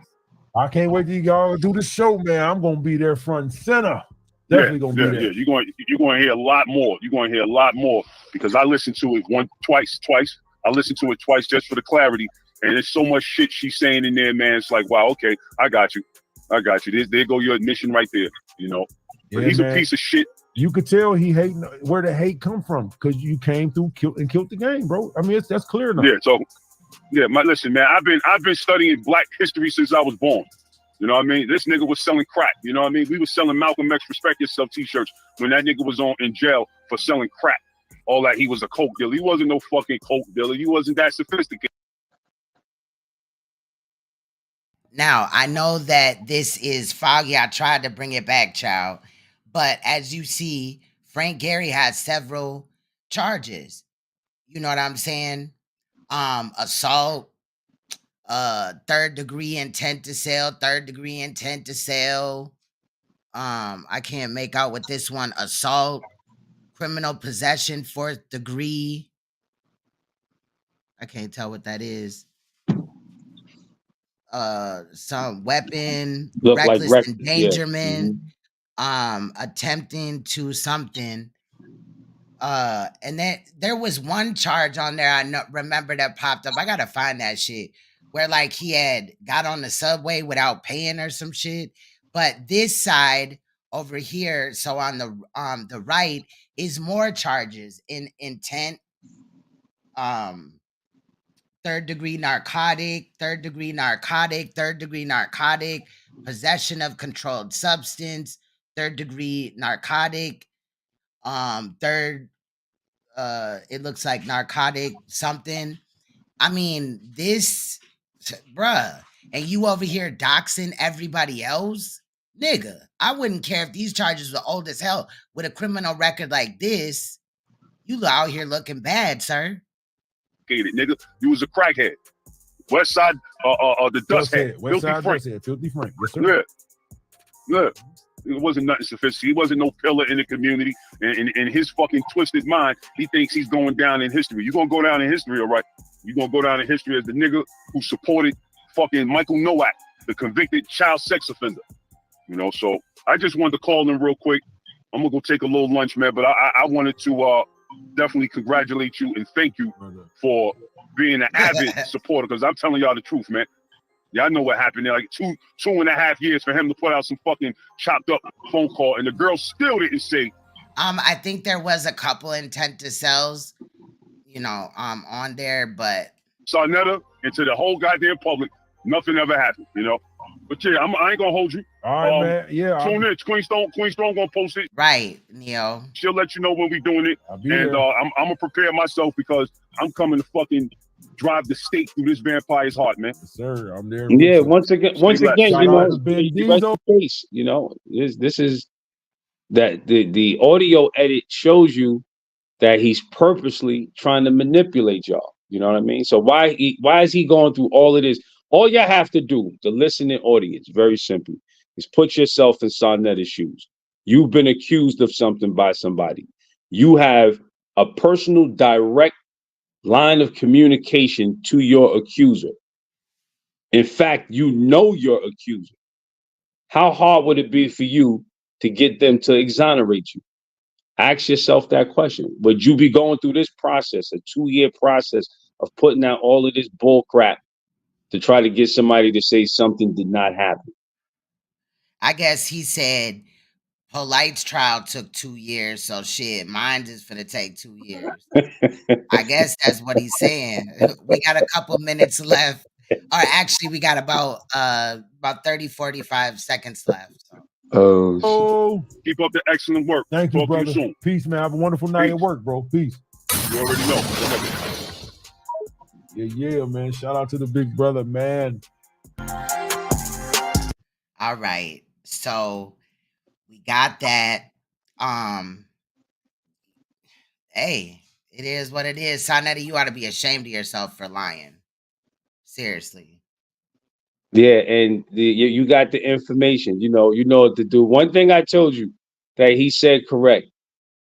I can't wait till y'all do the show, man. I'm gonna be there front and center. Definitely gonna be there. Yeah, you're gonna hear a lot more. You're gonna hear a lot more because I listened to it twice. I listened to it twice just for the clarity. And there's so much shit she's saying in there, man. It's like, wow, okay, I got you. There go your admission right there, you know. But he's a piece of shit. You could tell he hating where the hate come from because you came through, killed the game, bro. I mean, that's clear enough. Yeah, so listen, man, I've been studying Black history since I was born. You know what I mean? This nigga was selling crack. You know what I mean? We was selling Malcolm X Respect Yourself t-shirts when that nigga was in jail for selling crack. All that, he was a coke dealer. He wasn't no fucking coke dealer. He wasn't that sophisticated. Now, I know that this is foggy. I tried to bring it back, child. But as you see, Frank Gehry has several charges. You know what I'm saying? Assault, third degree intent to sell, I can't make out with this one. Assault, criminal possession, 4th degree. I can't tell what that is. Some weapon, reckless endangerment, attempting to something. And then there was one charge on there I remember that popped up. I gotta find that shit where like he had got on the subway without paying or some shit. But this side over here, so on the right, is more charges in intent, third degree narcotic, possession of controlled substance, third degree narcotic, it looks like narcotic something. I mean, this, bruh, and you over here doxing everybody else? Nigga, I wouldn't care if these charges were old as hell. With a criminal record like this, you out here looking bad, sir. Nigga, you was a crackhead. West side, the dust head. West side dust head, Filthy Frank. Yes, sir. Yeah. It wasn't nothing sophisticated. He wasn't no pillar in the community. And in his fucking twisted mind, he thinks he's going down in history. You're going to go down in history, all right? You're going to go down in history as the nigga who supported fucking Michael Nowak, the convicted child sex offender. You know, so I just wanted to call him real quick. I'm going to go take a little lunch, man. But I wanted to definitely congratulate you and thank you for being an avid supporter, because I'm telling y'all the truth, man. Y'all know what happened there. Like two and a half years for him to put out some fucking chopped up phone call, and the girl still didn't say. I think there was a couple intent to sells, you know, on there, but Sarnetta and to the whole goddamn public, nothing ever happened, you know. But yeah, I ain't gonna hold you. All right, man. Yeah. Tune in. Queen Stone gonna post it. Right, Neo. She'll let you know when we doing it. And I'm gonna prepare myself because I'm coming to fucking drive the stake through this vampire's heart, man. Yes, sir, I'm there. Yeah, once again, you know, this is that the audio edit shows you that he's purposely trying to manipulate y'all. You know what I mean? So why is he going through all of this? All you have to do, the listening audience, very simple, is put yourself in Sarnetta's shoes. You've been accused of something by somebody. You have a personal, direct line of communication to your accuser. In fact, you know your accuser. how hard would it be for you to get them to exonerate you? Ask yourself that question. Would you be going through this process, a 2-year process of putting out all of this bull crap to try to get somebody to say something did not happen? I guess he said Polite's trial took 2 years, so shit, mine is gonna take 2 years. I guess that's what he's saying. We got a couple minutes left. Or actually, we got about 30, 45 seconds left. So. Oh, keep up the excellent work. Thank you, Talk to brother. you soon. Peace, man. Have a wonderful night at work, bro. Peace. You already know. Yeah, man. Shout out to the big brother, man. All right. So we got that. Hey, it is what it is. Sanetta, you ought to be ashamed of yourself for lying. Seriously. Yeah, and you got the information. You know what to do. One thing I told you that he said correct.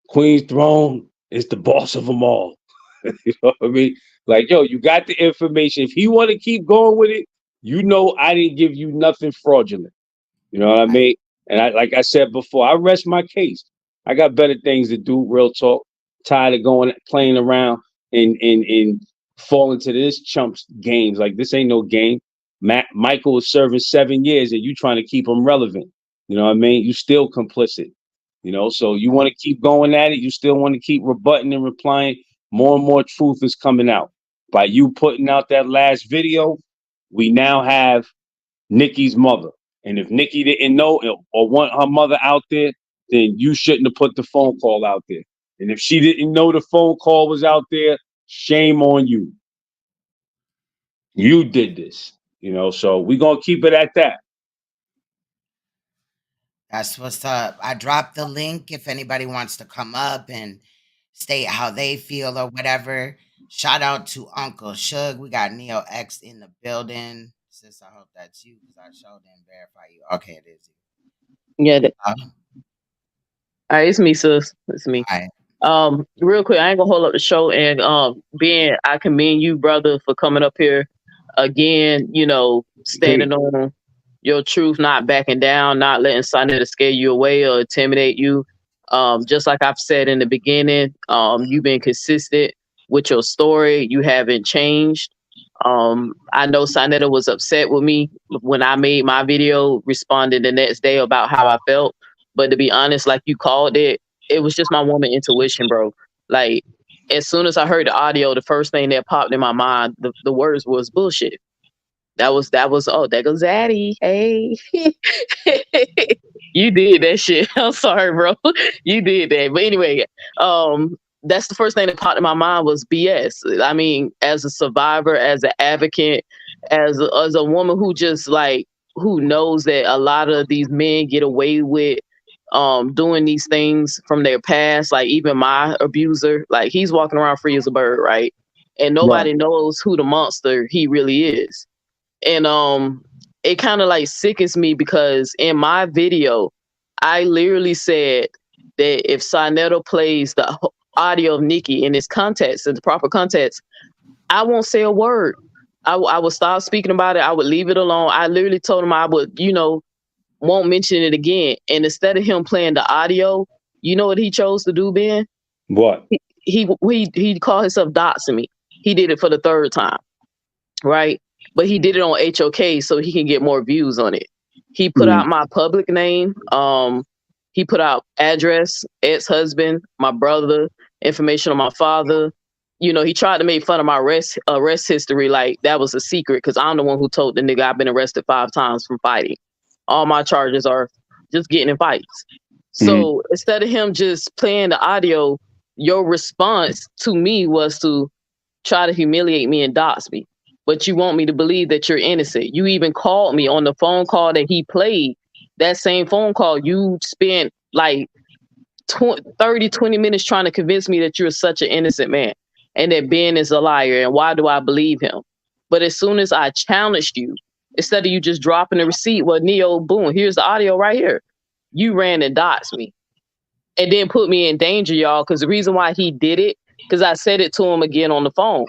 Queen's throne is the boss of them all. You know what I mean? Like, yo, you got the information. If he want to keep going with it, I didn't give you nothing fraudulent. You know what I mean? And like I said before, I rest my case. I got better things to do, real talk. Tired of playing around and falling to this chump's games. Like, this ain't no game. Michael is serving 7 years and you trying to keep him relevant. You know what I mean? You still complicit. So you want to keep going at it. You still want to keep rebutting and replying. More and more truth is coming out. By you putting out that last video, we now have Nicki's mother. And if Nicki didn't know or want her mother out there, then you shouldn't have put the phone call out there. And if she didn't know the phone call was out there, shame on you. You did this, so we're going to keep it at that. That's what's up. I dropped the link if anybody wants to come up and state how they feel or whatever. Shout out to Uncle Shug. We got Neo X in the building. Sis, I hope that's you because I showed didn't verify you. Okay, it is you. Yeah. All right, it's me, sis. It's me. All right. Real quick, I ain't gonna hold up the show, and I commend you, brother, for coming up here again. Standing on your truth, not backing down, not letting something to scare you away or intimidate you. Just like I've said in the beginning, you've been consistent with your story. You haven't changed. I know Sanetta was upset with me when I made my video, responded the next day about how I felt. But to be honest, like you called it, it was just my woman intuition, bro. Like, as soon as I heard the audio, the first thing that popped in my mind, the words was bullshit. That was, oh, there goes Zaddy. Hey. You did that shit. I'm sorry, bro. You did that. But anyway, that's the first thing that popped in my mind was BS. I mean, as a survivor, as an advocate, as a woman who just who knows that a lot of these men get away with doing these things from their past. Like, even my abuser, like, he's walking around free as a bird, right? And nobody knows who the monster he really is. And it kind of sickens me because in my video, I literally said that if Sanetta plays the audio of Nicki in its context, in the proper context, I won't say a word. I would stop speaking about it. I would leave it alone. I literally told him I would, won't mention it again. And instead of him playing the audio, you know what he chose to do, Ben? What? He called himself doxing me. He did it for the 3rd time, right? But he did it on HOK so he can get more views on it. He put out my public name. He put out address, ex-husband, my brother, information on my father. He tried to make fun of my arrest history like that was a secret because I'm the one who told the nigga I've been arrested 5 times from fighting. All my charges are just getting in fights. So instead of him just playing the audio, your response to me was to try to humiliate me and dox me. But you want me to believe that you're innocent. You even called me on the phone call that he played. That same phone call, you spent 30, 20 minutes trying to convince me that you're such an innocent man and that Ben is a liar. And why do I believe him? But as soon as I challenged you, instead of you just dropping the receipt, well, Neo, boom, here's the audio right here. You ran and doxed me and then put me in danger, y'all. Because the reason why he did it, because I said it to him again on the phone.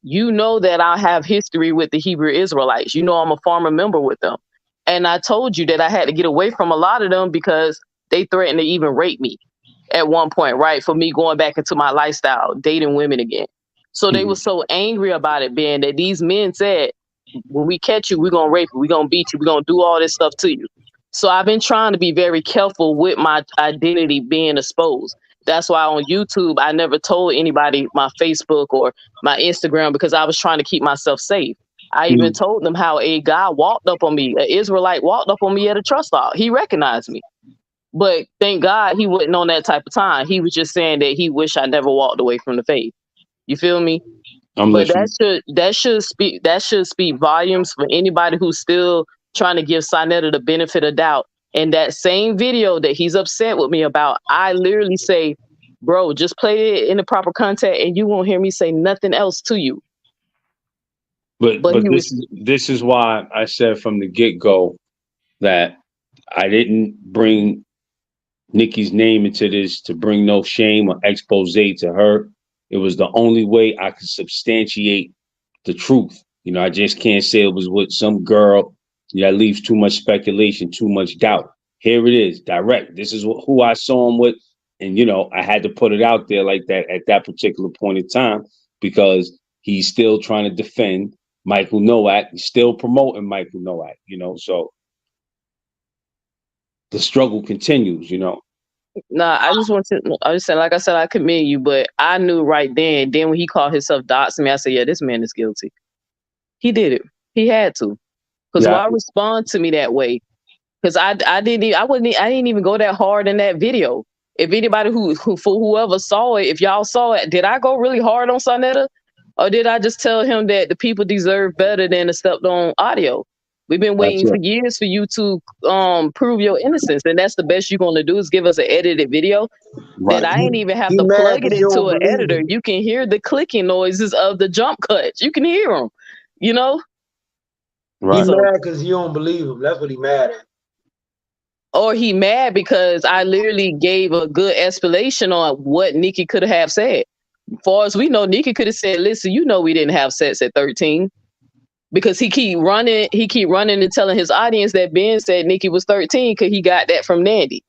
You know that I have history with the Hebrew Israelites. I'm a former member with them. And I told you that I had to get away from a lot of them because they threatened to even rape me at one point, right? For me going back into my lifestyle, dating women again. So they were so angry about it being that these men said, when we catch you, we're going to rape you, we're going to beat you, we're going to do all this stuff to you. So I've been trying to be very careful with my identity being exposed. That's why on YouTube, I never told anybody my Facebook or my Instagram because I was trying to keep myself safe. I even told them how a guy walked up on me, an Israelite walked up on me at a truck stop. He recognized me. But thank God he wasn't on that type of time. He was just saying that he wished I never walked away from the faith. You feel me? But that should speak volumes for anybody who's still trying to give Sonetta the benefit of doubt. And that same video that he's upset with me about, I literally say, bro, just play it in the proper context and you won't hear me say nothing else to you. But this is why I said from the get-go that I didn't bring Nicki's name into this to bring no shame or expose to her. It was the only way I could substantiate the truth. You know, I just can't say it was with some girl. That leaves too much speculation, too much doubt. Here it is, direct. This is who I saw him with. And, you know, I had to put it out there like that at that particular point in time because he's still trying to defend Michael Nowak. He's still promoting Michael Nowak, you know, so the struggle continues, you know. Nah, I just saying, like I said, I commend you, but I knew right then. Then when he called himself doxing me, I said, yeah, this man is guilty. He did it. He had to. Because why respond to me that way? Because I didn't even go that hard in that video. If anybody who for whoever saw it, if y'all saw it, did I go really hard on Sonetta? Or did I just tell him that the people deserve better than a stepped on audio? We've been waiting for years for you to prove your innocence. And that's the best you're gonna do is give us an edited video. Right. That I ain't even have to plug it into an editor. You can hear the clicking noises of the jump cuts. You can hear them, you know? Right. He's mad because you don't believe him. That's what he mad at. Or he mad because I literally gave a good explanation on what Nicki could have said. As far as we know, Nicki could have said, listen, you know we didn't have sex at 13. Because he keep running and telling his audience that Ben said Nicki was 13 because he got that from Nandy.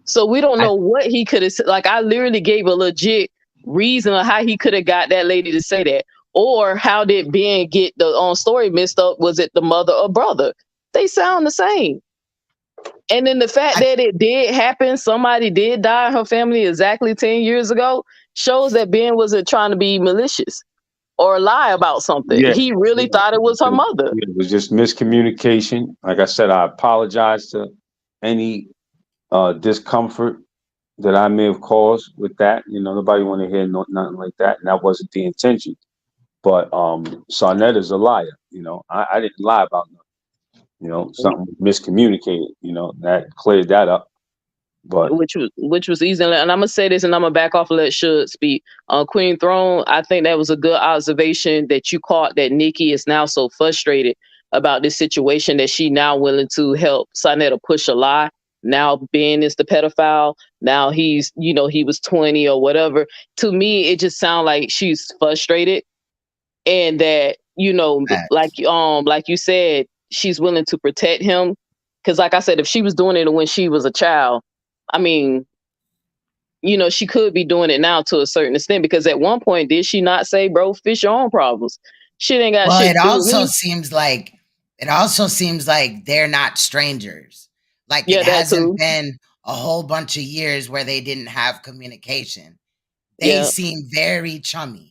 So we don't know what he could have said. Like, I literally gave a legit reason of how he could have got that lady to say that. Or how did Ben get the story messed up? Was it the mother or brother? They sound the same. And then the fact that it did happen, somebody did die in her family exactly 10 years ago, shows that Ben wasn't trying to be malicious or lie about something. Yeah. He really thought it was her mother. It was just miscommunication. Like I said, I apologize to any discomfort that I may have caused with that. You know, nobody want to hear nothing like that. And that wasn't the intention. But Sonetta's a liar. You know, I didn't lie about nothing. You know, something miscommunicated, you know, that cleared that up. But which was easy. And I'm gonna say this and I'm gonna back off and let Should speak. Queen Throne, I think that was a good observation that you caught, that Nicki is now so frustrated about this situation that she now willing to help Sonetta push a lie. Now Ben is the pedophile. Now he's, you know, he was 20 or whatever. To me, it just sounds like she's frustrated. And that, you know, like you said, she's willing to protect him. Because like I said, if she was doing it when she was a child, I mean, you know, she could be doing it now to a certain extent, because at one point, did she not say, bro, fix your own problems? She ain't got shit to do with me. It also seems like they're not strangers. Like, it hasn't been a whole bunch of years where they didn't have communication. They seem very chummy.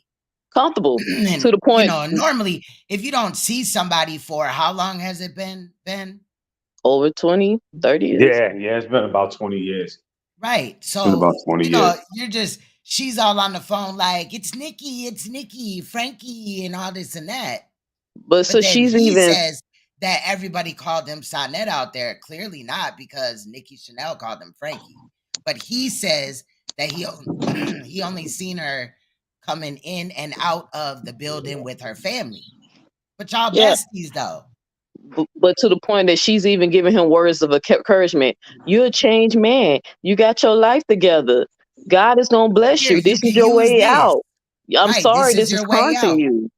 Comfortable to the point. You know, normally, if you don't see somebody for, how long has it been, Ben? Over 20, 30 years. Yeah, it's been about 20 years. Right. So, it's been about 20 years. She's all on the phone like, it's Nicki, Frankie, and all this and that. But so then he says that everybody called him Sonette out there. Clearly not, because Nicki Chanel called him Frankie. But he says that he only seen her coming in and out of the building with her family. But y'all besties though. But to the point that she's even giving him words of encouragement. You're a changed man. You got your life together. God is gonna bless you. This is your way out. I'm sorry, this is haunting you.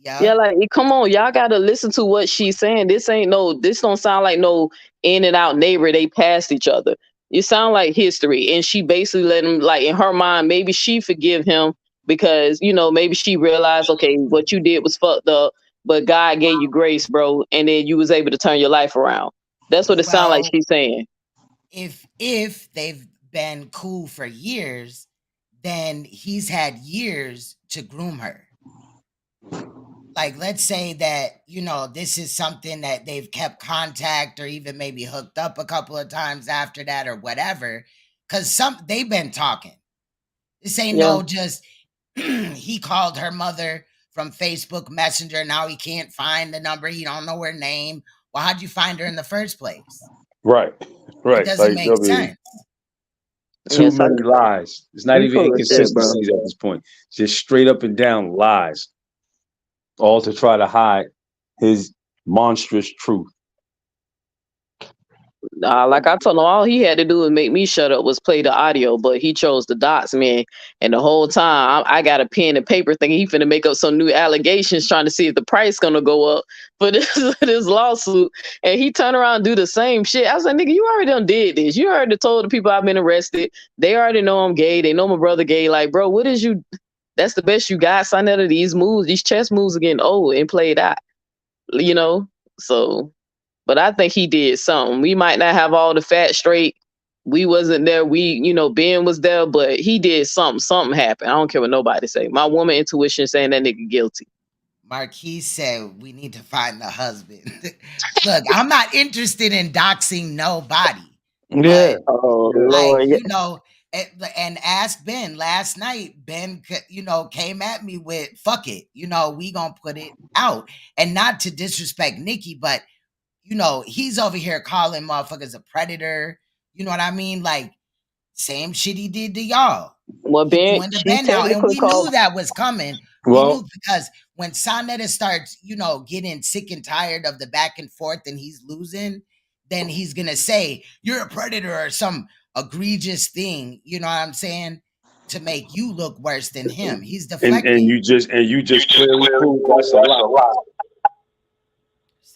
Yeah, like come on, y'all gotta listen to what she's saying. This don't sound like no in and out neighbor. They passed each other. You sound like history. And she basically let him, like, in her mind, maybe she forgive him because, maybe she realized, okay, what you did was fucked up, but God gave you grace, bro, and then you was able to turn your life around. That's what it sounds like she's saying. If they've been cool for years, then he's had years to groom her. Like, let's say that, this is something that they've kept contact or even maybe hooked up a couple of times after that or whatever. Cause they've been talking. This ain't no just he called her mother from Facebook Messenger. Now he can't find the number. He don't know her name. Well, how'd you find her in the first place? Right. It doesn't make sense. Too many lies. It's not even inconsistencies at this point. Just straight up and down lies. All to try to hide his monstrous truth. Like I told him, all he had to do was make me shut up was play the audio, but he chose the dots, man. And the whole time I got a pen and paper thinking he finna make up some new allegations trying to see if the price gonna go up for this lawsuit. And he turned around and do the same shit. I was like, nigga, you already done did this. You already told the people I've been arrested. They already know I'm gay. They know my brother gay. Like, bro, what is you? That's the best you got. Sign out of these moves. These chess moves are getting old and played out. So... But I think he did something. We might not have all the facts straight. We wasn't there. Ben was there, but he did something. Something happened. I don't care what nobody say. My woman intuition saying that nigga guilty. Marquis said we need to find the husband. Look, I'm not interested in doxing nobody. Yeah. And ask Ben last night. Ben, came at me with "fuck it." We gonna put it out, and not to disrespect Nicki, but. He's over here calling motherfuckers a predator. You know what I mean? Like, same shit he did to y'all. Well, Ben, now, and we knew that was coming. We knew because when SANETER'S starts, getting sick and tired of the back and forth and he's losing, then he's going to say, you're a predator or some egregious thing, you know what I'm saying? To make you look worse than him. He's deflecting. And you just clearly proved that's a lie.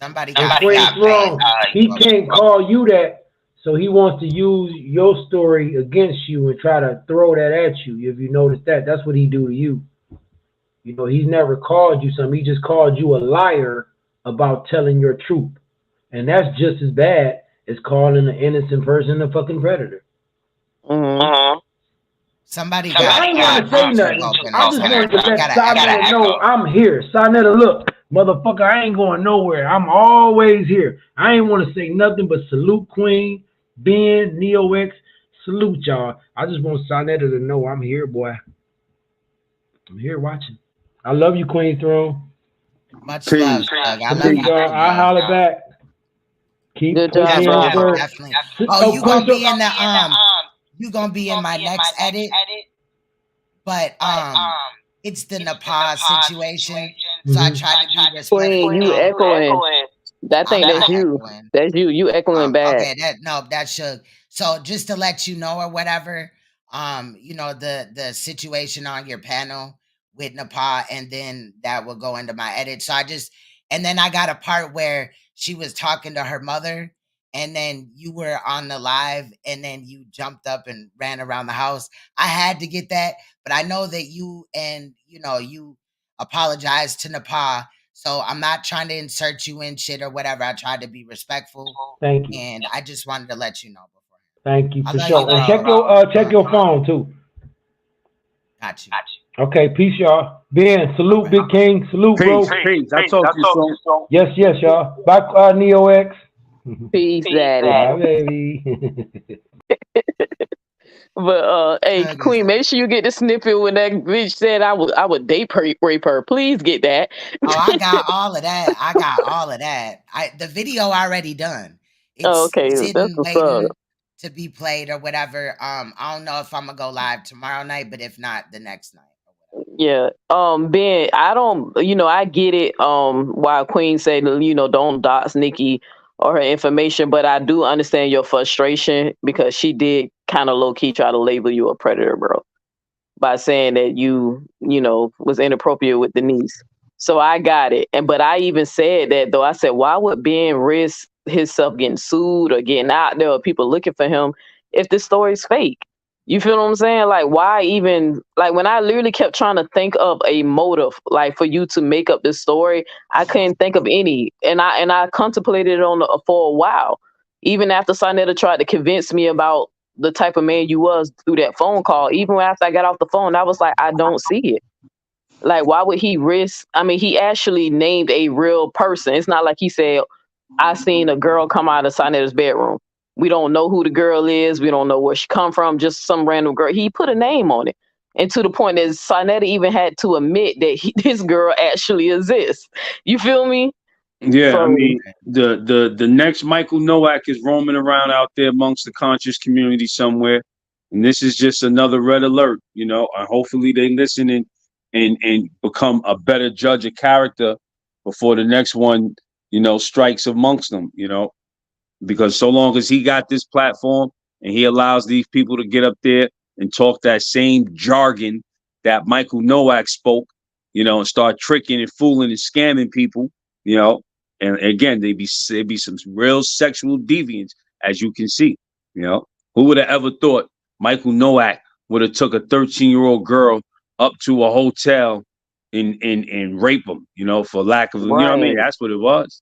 Somebody got wrong. He can't call you that, so he wants to use your story against you and try to throw that at you. If you notice that's what he do to you. He's never called you something. He just called you a liar about telling your truth, and that's just as bad as calling an innocent person a fucking predator. Somebody I ain't want to say nothing. I just wanted to let SANETER know I'm here. SANETER, look. Motherfucker, I ain't going nowhere. I'm always here. I ain't want to say nothing but salute Queen, Ben, NeoX. Salute y'all. I just want SANETER to know I'm here, boy. I'm here watching. I love you, Queen Throne. Much love. I love you. I holler back. Keep pushing job, the definitely. Oh, you gonna be in the you gonna be in my next edit, but it's the Nepal situation. So I try to be respectful. Queen, you echoing. That thing, that's you. Echoing. That's you. You echoing bad. Okay, that should. So just to let you know or whatever, the situation on your panel with Nepal, and then that will go into my edit. So and then I got a part where she was talking to her mother, and then you were on the live, and then you jumped up and ran around the house. I had to get that, but I know that you apologize to Nepal, so I'm not trying to insert you in shit or whatever. I tried to be respectful. Thank you. And I just wanted to let you know before. Thank you for sure. And check your phone too. Got you. Okay, peace, y'all. Ben, salute, Big King. Salute, bro. Peace. I talk to you soon. Yes, y'all. Bye, NeoX. Peace, daddy. Bye, baby. But hey, Queen, make sure you get the snippet when that bitch said I would date rape her. Please get that. Oh, I got all of that. The video already done. It's okay, that's what's up. To be played or whatever. I don't know if I'm gonna go live tomorrow night, but if not, the next night. Yeah. Ben, I don't. I get it. Why Queen said, don't dox Nicki or her information, but I do understand your frustration because she did kind of low key try to label you a predator, bro, by saying that you was inappropriate with the niece. So I got it. But I even said that though. I said, why would Ben risk himself getting sued or getting out there or people looking for him if this story's fake? You feel what I'm saying? Like, why even, like, when I literally kept trying to think of a motive, like, for you to make up this story, I couldn't think of any. And I contemplated it for a while. Even after Sonetta tried to convince me about the type of man you was through that phone call, even after I got off the phone, I was like, I don't see it. Like, why would he risk? I mean, he actually named a real person. It's not like he said, I seen a girl come out of Soneta's bedroom. We don't know who the girl is. We don't know where she come from. Just some random girl. He put a name on it. And to the point that Soneta even had to admit that this girl actually exists. You feel me? Yeah, I So, mean, the next Michael Nowak is roaming around out there amongst the conscious community somewhere, and this is just another red alert. You know, and hopefully they listen and become a better judge of character before the next one, you know, strikes amongst them. You know, because so long as he got this platform and he allows these people to get up there and talk that same jargon that Michael Nowak spoke, you know, and start tricking and fooling and scamming people, you know, and again, they'd be some real sexual deviants, as you can see, you know. Who would have ever thought Michael Nowak would have took a 13-year-old girl up to a hotel and rape them, you know, for lack of, you know what I mean? right. That's what it was.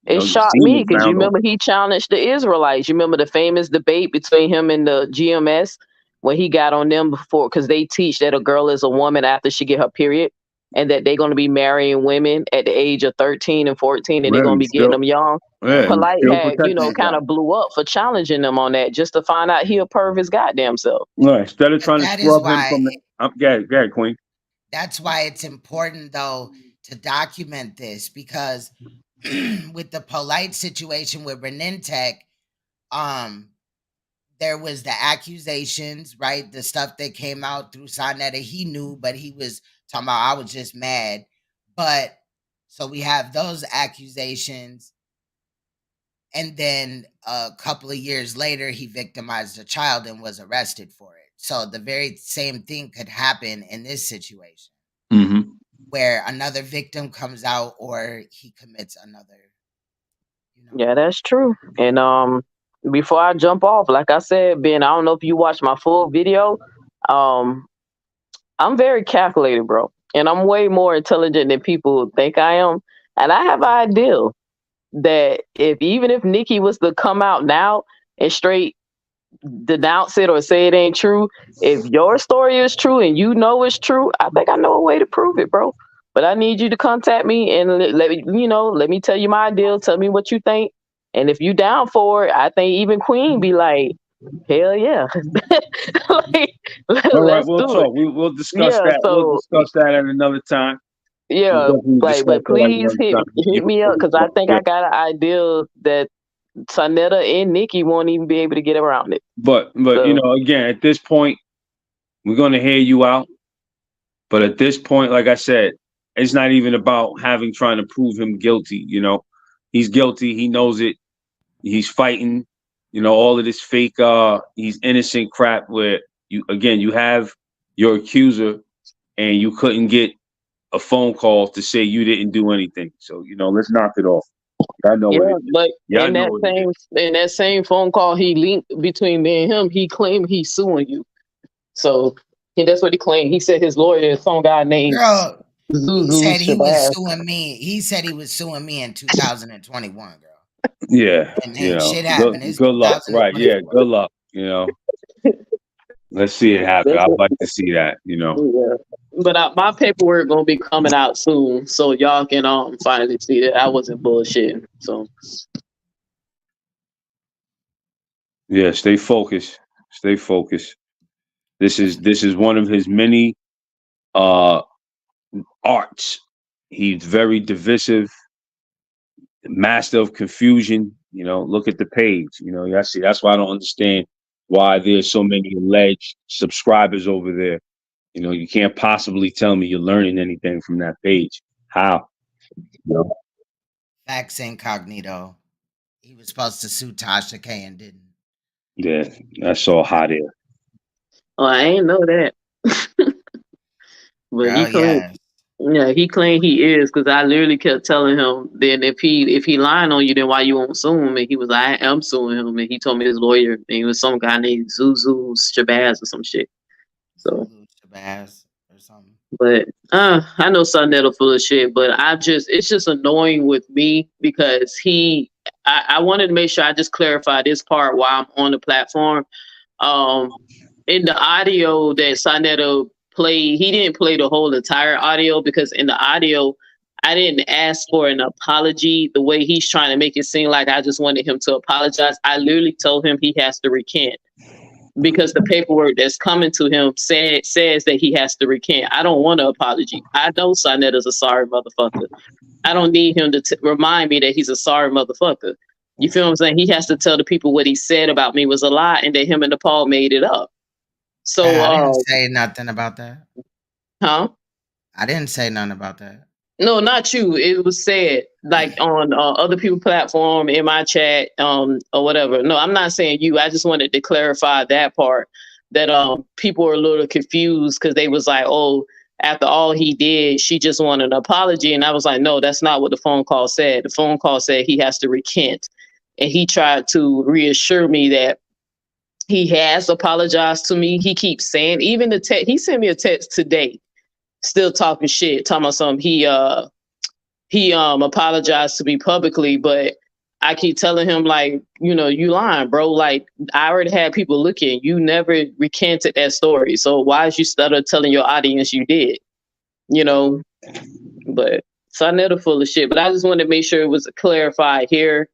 You It know, the shocked me semen because you found on. remember he challenged the Israelites. You remember the famous debate between him and the GMS when he got on them before, because they teach that a girl is a woman after she get her period, and that they're going to be marrying women at the age of 13 and 14, and they're going to Really, be getting still, them young. yeah, he's Polite still had, protecting his kind job. of blew up for challenging them on that just to find out he a perv his goddamn self. Right. Instead of But trying to that is scrub him why from the go ahead, Queen. that's why it's important though to document this, because with the polite situation with Renintech, um, there was the accusations, right? The stuff that came out through Sonetta, he knew, but he was talking about, I was just mad. But so we have those accusations. And then a couple of years later, he victimized a child and was arrested for it. So the very same thing could happen in this situation, Mm-hmm. where another victim comes out or he commits another, you know. Yeah, that's true. And before I jump off, like I said, Ben, I don't know if you watched my full video. Um, I'm very calculated, bro. And I'm way more intelligent than people think I am. And I have an idea that even if Nicki was to come out now and straight denounce it or say it ain't true, if your story is true and you know it's true, I think I know a way to prove it, bro. But I need you to contact me and let me, let me tell you my idea. Tell me what you think. And if you down for it, I think even Queen be like, hell yeah. Like, All right, let's we'll do it. talk. We'll discuss Yeah, that. We'll so discuss that at another time. We'll yeah, definitely like, discuss but that at please another time. hit me up because I think Yeah. I got an idea that Sonetta and Nicki won't even be able to get around it. But you So know, again, at this point, we're gonna hear you out. But at this point, like I said, it's not even about trying to prove him guilty. You know, he's guilty. He knows it. He's fighting. You know, all of this fake he's innocent crap where you have your accuser and you couldn't get a phone call to say you didn't do anything. So, you know, let's knock it off. Y'all know yeah, what it is. but Y'all know what it is. in that same phone call he linked between me and him, he claimed he's suing you. So that's what he claimed. He said his lawyer is some guy named Girl, he Zuzu said he was Shabazz. suing me. He said he was suing me in 2021, girl. Yeah, And you ain't know, shit happened. It's good luck. Right, yeah, 2024. good luck. You know, let's see it happen. That's I'd it. like to see that. You know, Yeah. But my paperwork gonna be coming out soon, so y'all can finally see that I wasn't bullshitting. So yeah, stay focused. Stay focused. This is one of his many uh arts. He's very divisive, master of confusion. You know, look at the page. You know, that's why I don't understand why there's so many alleged subscribers over there. You know, you can't possibly tell me you're learning anything from that page. How? You know? Fax incognito. He was supposed to sue Tasha K and didn't. Yeah, that's all hot air. I ain't know that. But he Girl, claimed yes. Yeah, he claimed he is because I literally kept telling him. Then if he lying on you, then why you won't sue him? And he was like, I am suing him, and he told me his lawyer. And he was some guy named Zuzu Shabazz or some shit. So, Zulu Shabazz or something. but I know Sonetta full of shit, but it's just annoying with me because I wanted to make sure I just clarify this part while I'm on the platform. In the audio that Sonetta played, he didn't play the whole entire audio because in the audio, I didn't ask for an apology the way he's trying to make it seem like I just wanted him to apologize. I literally told him he has to recant because the paperwork that's coming to him says that he has to recant. I don't want an apology. I know Sonetta's a sorry motherfucker. I don't need him to remind me that he's a sorry motherfucker. You feel what I'm saying? He has to tell the people what he said about me was a lie and that him and Nepal made it up. So I didn't say nothing about that. Huh? I didn't say nothing about that. No, not you. It was said like on other people's platform, in my chat, or whatever. No, I'm not saying you. I just wanted to clarify that part that people were a little confused because they was like, oh, after all he did, she just wanted an apology. And I was like, no, that's not what the phone call said. The phone call said he has to recant. And he tried to reassure me that he has apologized to me. He keeps saying, even the text, he sent me a text today, still talking shit, talking about something. He apologized to me publicly, but I keep telling him, like, you know, you lying, bro. Like, I already had people looking. You never recanted that story. So why is you stutter telling your audience you did? You know, but Sonetta full of shit. But I just wanted to make sure it was clarified here.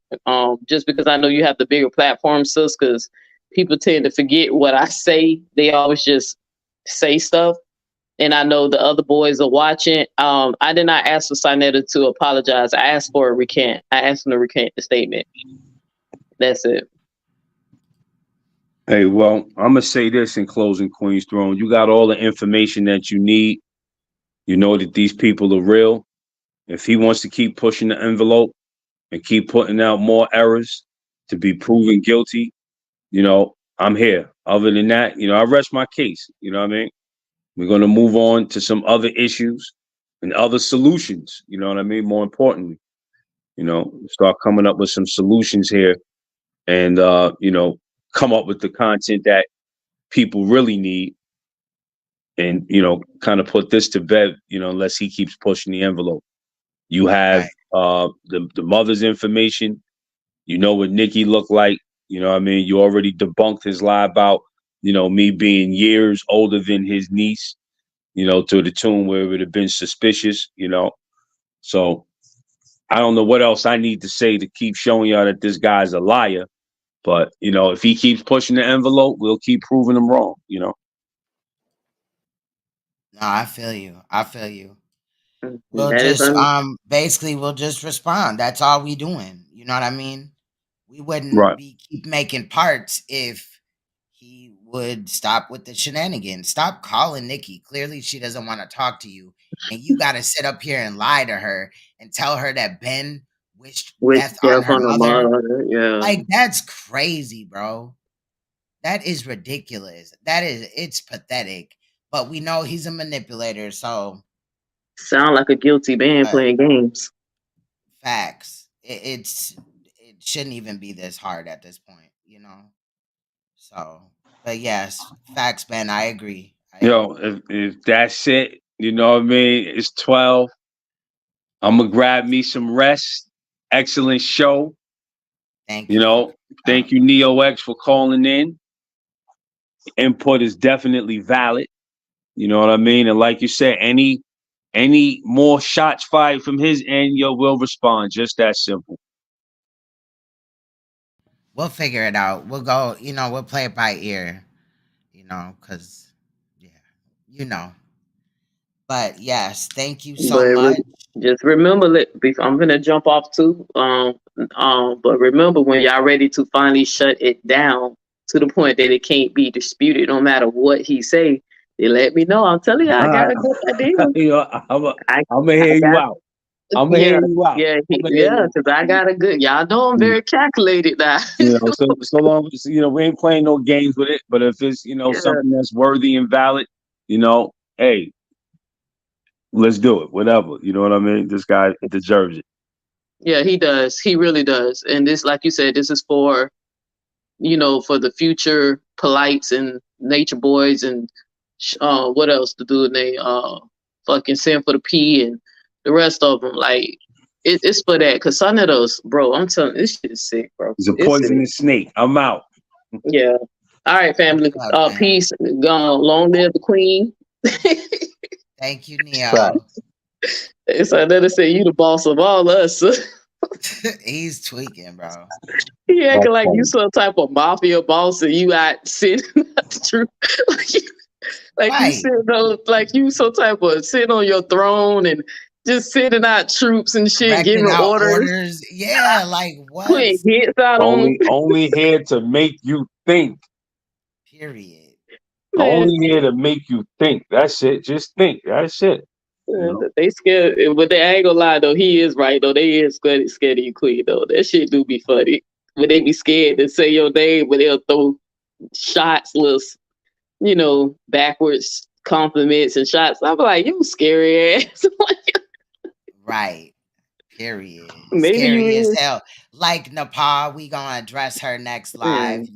Just because I know you have the bigger platform, sis, because people tend to forget what I say. They always just say stuff. And I know the other boys are watching. I did not ask for Sonetta to apologize. I asked for a recant. I asked him to recant the statement. That's it. Hey, well, I'm going to say this in closing, Queen's Throne. You got all the information that you need. You know that these people are real. If he wants to keep pushing the envelope and keep putting out more errors to be proven guilty, you know, I'm here. Other than that, you know, I rest my case. You know what I mean? We're going to move on to some other issues and other solutions. You know what I mean? More importantly, you know, start coming up with some solutions here and, you know, come up with the content that people really need and, you know, kind of put this to bed, you know, unless he keeps pushing the envelope. You have the mother's information. You know what Nicki looked like. You know what I mean? You already debunked his lie about, you know, me being years older than his niece, you know, to the tune where it would have been suspicious, you know. So I don't know what else I need to say to keep showing y'all that this guy's a liar. But, you know, if he keeps pushing the envelope, we'll keep proving him wrong, you know. No, I feel you. I feel you. We'll That is just basically we'll just respond. That's all we doing. You know what I mean? We wouldn't Right. be keep making parts if he would stop with the shenanigans. Stop calling Nicki. Clearly she doesn't want to talk to you. And you gotta sit up here and lie to her and tell her that Ben wished with death on her the mother. mother, yeah. Like, that's crazy, bro. That is ridiculous. It's pathetic. But we know he's a manipulator, so Sound like a guilty man playing games. facts. It shouldn't even be this hard at this point, you know. So, but yes, facts, Ben. I agree. Yo, if that's it, you know what I mean? It's 12. I'm gonna grab me some rest. Excellent show. Thank you. You know, thank you, Neo X, for calling in. Input is definitely valid. You know what I mean? And like you said, any more shots fired from his end, yo, we'll respond. Just that simple. We'll figure it out. We'll go, you know, we'll play it by ear, you know, because, yeah, you know. But yes, thank you so much. Just remember that I'm gonna jump off too. But remember when y'all ready to finally shut it down to the point that it can't be disputed, no matter what he say, they let me know. I'm telling you, I got a good idea. You know, I'm gonna hear you out. I'm gonna hear you out. Yeah, because I got a good. Y'all know I'm very calculated now. You know, so long as, you know, we ain't playing no games with it. But if it's, you know, something that's worthy and valid, you know, hey, let's do it. Whatever. You know what I mean? This guy deserves it. Yeah, he does. He really does. And this, like you said, this is for, for the future polites and nature boys and what else to do? And they fucking send for the P and the rest of them. Like it's for that. Cause SANETER'S, bro, I'm telling you, this shit is sick, bro. He's a poisonous snake. I'm out. Yeah. All right, family. Peace. Gone. Long live the queen. Thank you, Neo. SANETER said you the boss of all us. He's tweaking, bro. He acting like you some type of mafia boss and you out sitting at the truth. You sitting on, like you some type of sitting on your throne and just sending out troops and shit, giving orders. Yeah, like what? Putting hits out only here to make you think. Period. Only here to make you think. That's it. Just think. That's it. They scared, but they ain't gonna lie though. He is right though. They is scared of you, Queen though. That shit do be funny. But they be scared to say your name, but they'll throw shots, little, backwards compliments and shots. I'm like, you scary ass. Right. Period. Maybe Scary you as hell. Like Nepal, we gonna address her next live.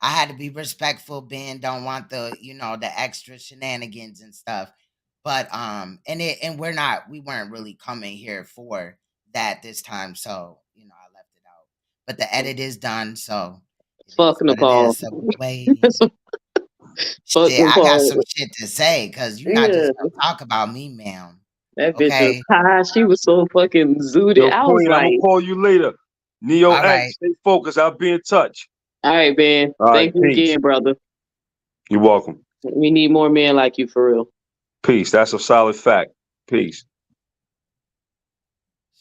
I had to be respectful. Ben don't want the extra shenanigans and stuff. But we weren't really coming here for that this time. So, I left it out. But the edit is done, so fuck Nepal. Shit, I got some shit to say because you're not just gonna talk about me, ma'am. That bitch was high. She was so fucking zooted. Yo, I was Queen, like, I'm gonna call you later. Neo All X, right. stay focused. I'll be in touch. All right, man. All right, Thank you peace. again, brother. You're welcome. We need more men like you for real. Peace. That's a solid fact. Peace.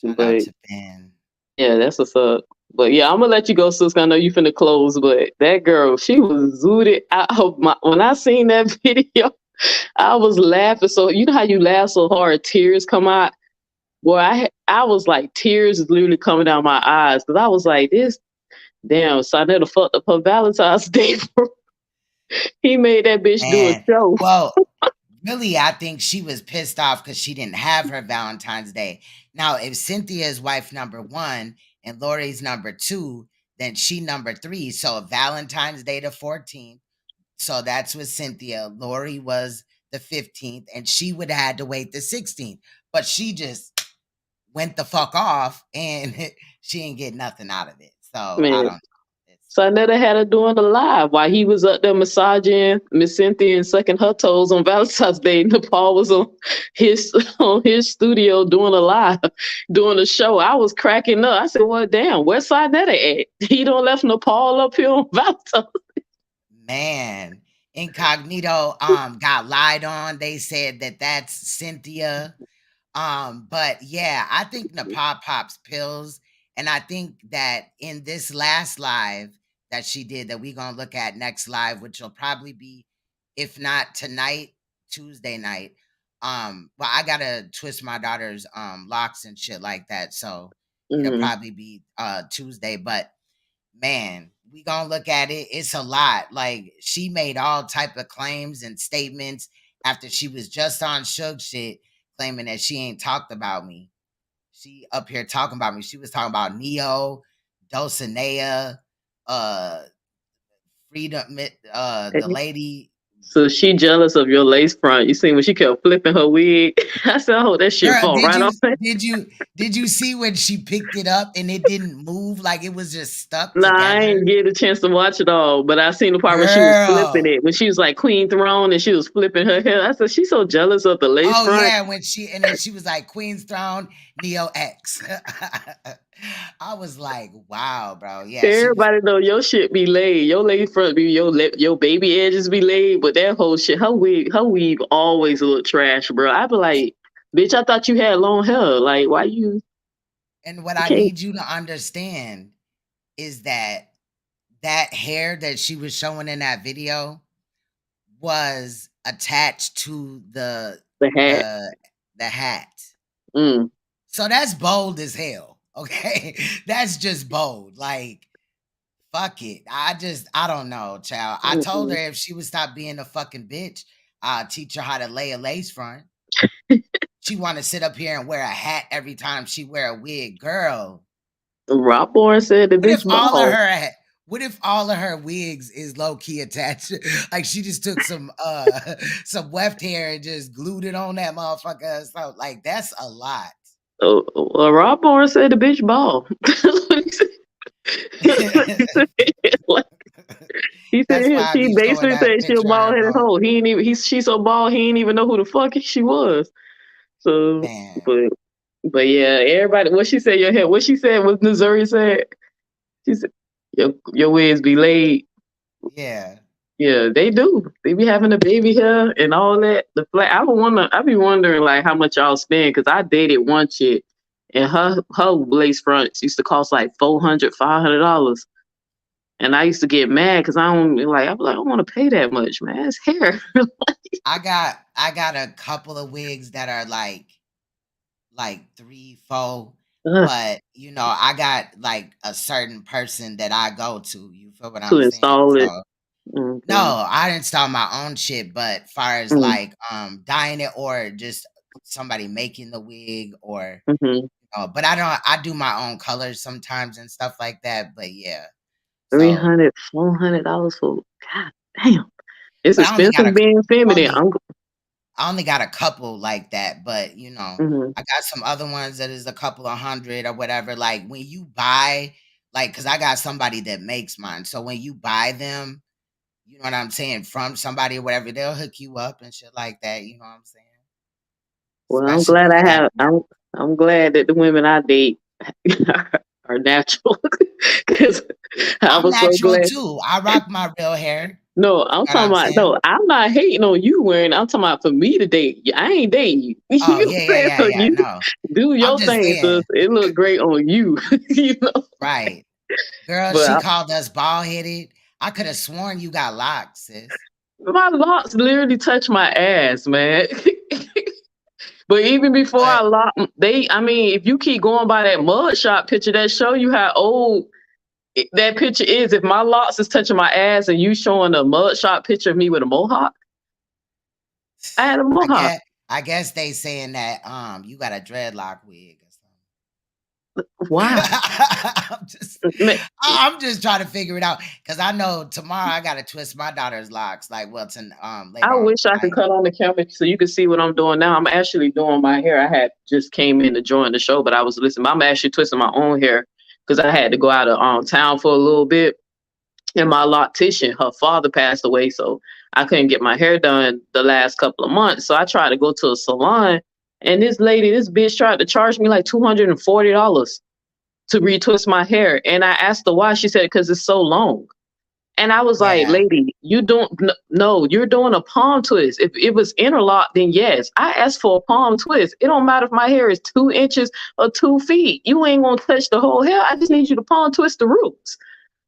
Shout out to Ben. Yeah, that's what's up. But yeah, I'm gonna let you go, sis. I know you finna close, but that girl, she was zooted out. When I seen that video, I was laughing. So you know how you laugh so hard, tears come out. Boy, I was like, tears literally coming down my eyes because I was like, this damn SANETER fucked up her Valentine's Day. He made that bitch do a show. Well, really, I think she was pissed off because she didn't have her Valentine's Day. Now, if Cynthia is wife number 1 and Lori's number 2, then she number 3. So Valentine's Day the 14th. So that's with Cynthia. Lori was the 15th, and she would have had to wait the 16th. But she just went the fuck off, and she didn't get nothing out of it. So Man. I don't know. SANETER had her doing the live while he was up there massaging Miss Cynthia and sucking her toes on Valentine's Day. Nepal was on his studio doing a live, doing a show. I was cracking up. I said, well, damn, where's SANETER at? He don't left Nepal up here on Valentine's Day. Man, Incognito got lied on. They said that that's Cynthia. But yeah, I think Nepal pops pills. And I think that in this last live that she did that we're going to look at next live, which will probably be, if not tonight, Tuesday night. Well, I got to twist my daughter's locks and shit like that. So it'll probably be Tuesday. But man, we going to look at it. It's a lot. Like she made all type of claims and statements after she was just on Suge shit, claiming that she ain't talked about me. She up here talking about me. She was talking about Neo, Dulcinea, Freedom, the lady. So she jealous of your lace front. You seen when she kept flipping her wig? I said, oh, that shit fall right off. Did you see when she picked it up and it didn't move? Like it was just stuck Nah, together? I didn't get a chance to watch it all, but I seen the part when she was flipping it. When she was like Queen Throne and she was flipping her hair. I said, she's so jealous of the lace front. Oh yeah, and then she was like Queen's Throne, Neo X. I was like, wow, bro. Yeah. Everybody know your shit be laid. Your lace front be your baby edges be laid, but that whole shit, her weave always look trash, bro. I be like, bitch, I thought you had long hair. Like, why you? And what I need you to understand is that hair that she was showing in that video was attached to the hat. The hat. So that's bold as hell. Okay, that's just bold. Like, fuck it. I don't know, child. I told her if she would stop being a fucking bitch, I'll teach her how to lay a lace front. she want to sit up here and wear a hat every time she wear a wig, girl. Rob Bourne said the bitch bald. What if all of her wigs is low key attached? Like she just took some weft hair and just glued it on that motherfucker. So like that's a lot. Rob Bourne said the bitch bald. He said he basically said she a bald headed hoe. He ain't even she's so bald he ain't even know who the fuck she was. So man. But yeah, everybody what she said your hair what she said what Missouri said. She said your wigs be laid. Yeah. Yeah, they do. They be having a baby hair and all that. The flat. I be wondering like how much y'all spend because I dated one chick and her lace fronts used to cost like $400, $500. And I used to get mad because I'm like, I don't want to pay that much, man. It's hair. I got a couple of wigs that are like 3, 4. But you know, I got like a certain person that I go to. You feel what I'm saying? Install it. No, I install my own shit, but far as like dyeing it or just somebody making the wig or but I do my own colors sometimes and stuff like that. But yeah. $300, $400 for God damn. It's expensive being feminine. I only got a couple like that, but you know, I got some other ones that is a couple of hundred or whatever. Like when you buy, like, cause I got somebody that makes mine. So when you buy them, you know what I'm saying, from somebody or whatever, they'll hook you up and shit like that. You know what I'm saying? Well, I'm glad I'm glad that the women I date are natural. Cause I'm natural too. I rock my real hair. No, I'm talking about. No, I'm not hating on you wearing. I'm talking about for me to date you. I ain't dating you. Oh yeah. No, do your thing. So it look great on you. You know, right? Girl, she called us bald headed. I could have sworn you got locks, sis. My locks literally touch my ass, man. But even before I lock, I mean, if you keep going by that mugshot picture, that show you how old that picture is. If my locks is touching my ass and you showing a mugshot picture of me with a mohawk, I had a mohawk. I guess they saying that you got a dreadlock wig or something. Wow. I'm just trying to figure it out because I know tomorrow I gotta twist my daughter's locks. Like, well, later I wish I could cut on the camera so you could see what I'm doing now. I'm actually doing my hair. I had just came in to join the show, but I was listening. I'm actually twisting my own hair because I had to go out of town for a little bit. And my loctician, her father passed away, so I couldn't get my hair done the last couple of months. So I tried to go to a salon, and this bitch tried to charge me like $240 to retwist my hair. And I asked her why. She said, because it's so long. And I was like, lady, you're doing a palm twist. If it was interlocked, then yes. I asked for a palm twist. It don't matter if my hair is 2 inches or 2 feet. You ain't gonna touch the whole hair. I just need you to palm twist the roots.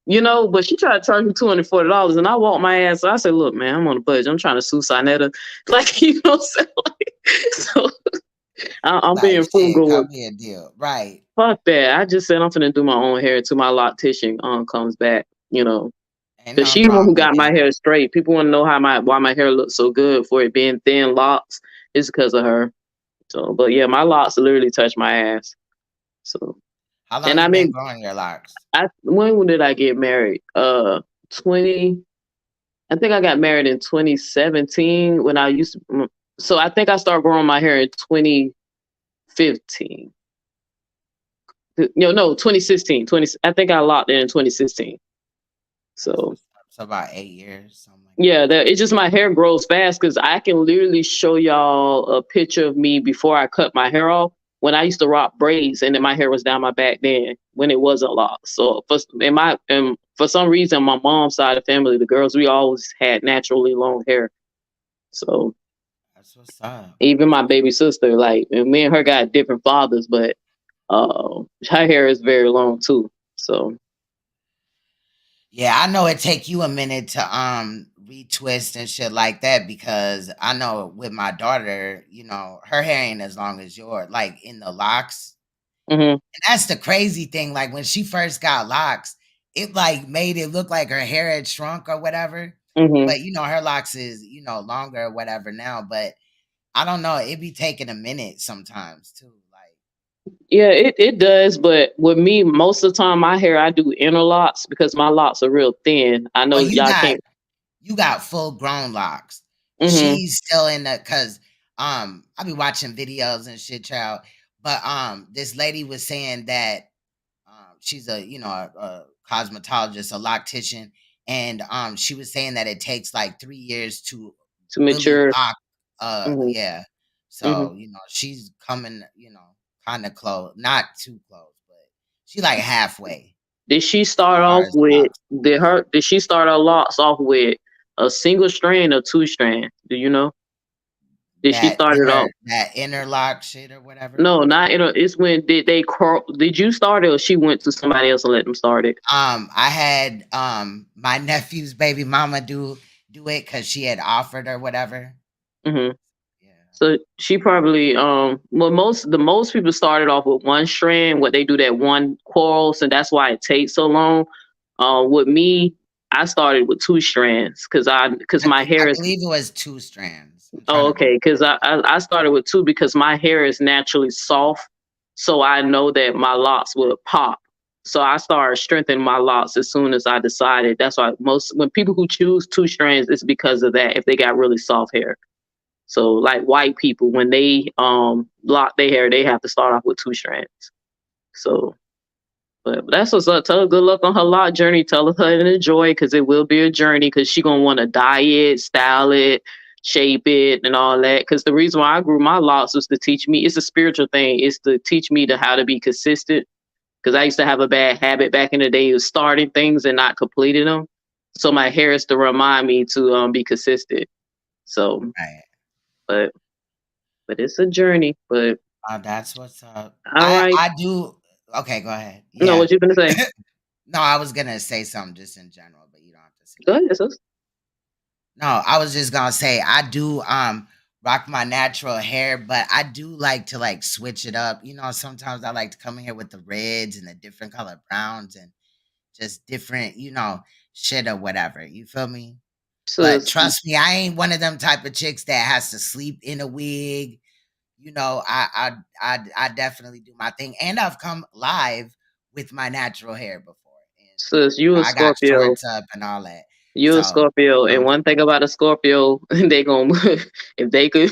You know, but she tried to charge me $240, and I walked my ass. So I said, look, man, I'm on a budget. I'm trying to sue SANETER'S. Like, you know what I'm saying? Like, so I'm being frugal. Me a deal. Right. Fuck that. I just said I'm finna do my own hair until my loctician comes back, you know. Because she's the one who got my hair straight. People want to know why my hair looks so good for it being thin locks. It's because of her. So, but yeah, my locks literally touch my ass. So, how long have you been growing your locks? When did I get married? I think I got married in 2017 when I used to. So I think I started growing my hair in 2015. No, 2016. I think I locked in 2016. So about 8 years. Yeah, it's just my hair grows fast because I can literally show y'all a picture of me before I cut my hair off when I used to rock braids and then my hair was down my back then when it wasn't locked. So for some reason, my mom's side of the family, the girls, we always had naturally long hair. So that's what's up. Even my baby sister, like, and me and her got different fathers, but her hair is very long too. So. Yeah, I know it take you a minute to retwist and shit like that because I know with my daughter, you know, her hair ain't as long as yours, like in the locks. And that's the crazy thing. Like when she first got locks, it like made it look like her hair had shrunk or whatever. But you know, her locks is, you know, longer or whatever now. But I don't know. It be taking a minute sometimes too. Like, Yeah, it does. But with me, most of the time, my hair I do interlocks because my locks are real thin. I know well, y'all can't. you got full grown locks. Hmm. She's still in the cause I be watching videos and shit, child. But this lady was saying that she's a a cosmetologist, a loctician, and she was saying that it takes like 3 years to To really mature. lock. Hmm. Yeah. Hmm. So she's coming, kind of close, not too close, but she like halfway Did she as start far off as with locks. did she start her locks off with a single strand or two strand? Do you know? Did she start it off? That interlock shit or whatever. No, not in it's when did they did you start it or she went to somebody else and let them start it? I had my nephew's baby mama do it because she had offered or whatever. Hmm. Yeah. So she probably well most people started off with one strand, what they do that one coil, so that's why it takes so long. With me, I started with two strands because my I hair is believe it was 2 strands. I'm trying oh to okay because I started with two because my hair is naturally soft, so I know that my locks will pop. So I started strengthening my locks as soon as I decided. That's why most when people who choose two strands, it's because of that. If they got really soft hair. So like white people, when they lock their hair, they have to start off with two strands. So, but that's what's up. Tell her good luck on her lock journey. Tell her to enjoy because it will be a journey because she gonna want to dye it, style it, shape it, and all that. Because the reason why I grew my locks was to teach me. It's a spiritual thing. It's to teach me to how to be consistent. Because I used to have a bad habit back in the day of starting things and not completing them. So my hair is to remind me to be consistent. So, Right. but it's a journey. But That's what's up. all right. I do. Okay, go ahead. No, Yeah. what you gonna say? No, I was gonna say something just in general, but you don't have to say. Go ahead, sis. No, I was just gonna say I do rock my natural hair, but I do like to like switch it up. Sometimes I like to come in here with the reds and the different color browns and just different, shit or whatever. You feel me? But Sis, trust me, I ain't one of them type of chicks that has to sleep in a wig. I definitely do my thing, and I've come live with my natural hair before, and sis, you a I got Scorpio. shorts up and all that. You a So, Scorpio, you and know, one thing about a Scorpio, they gonna if they could,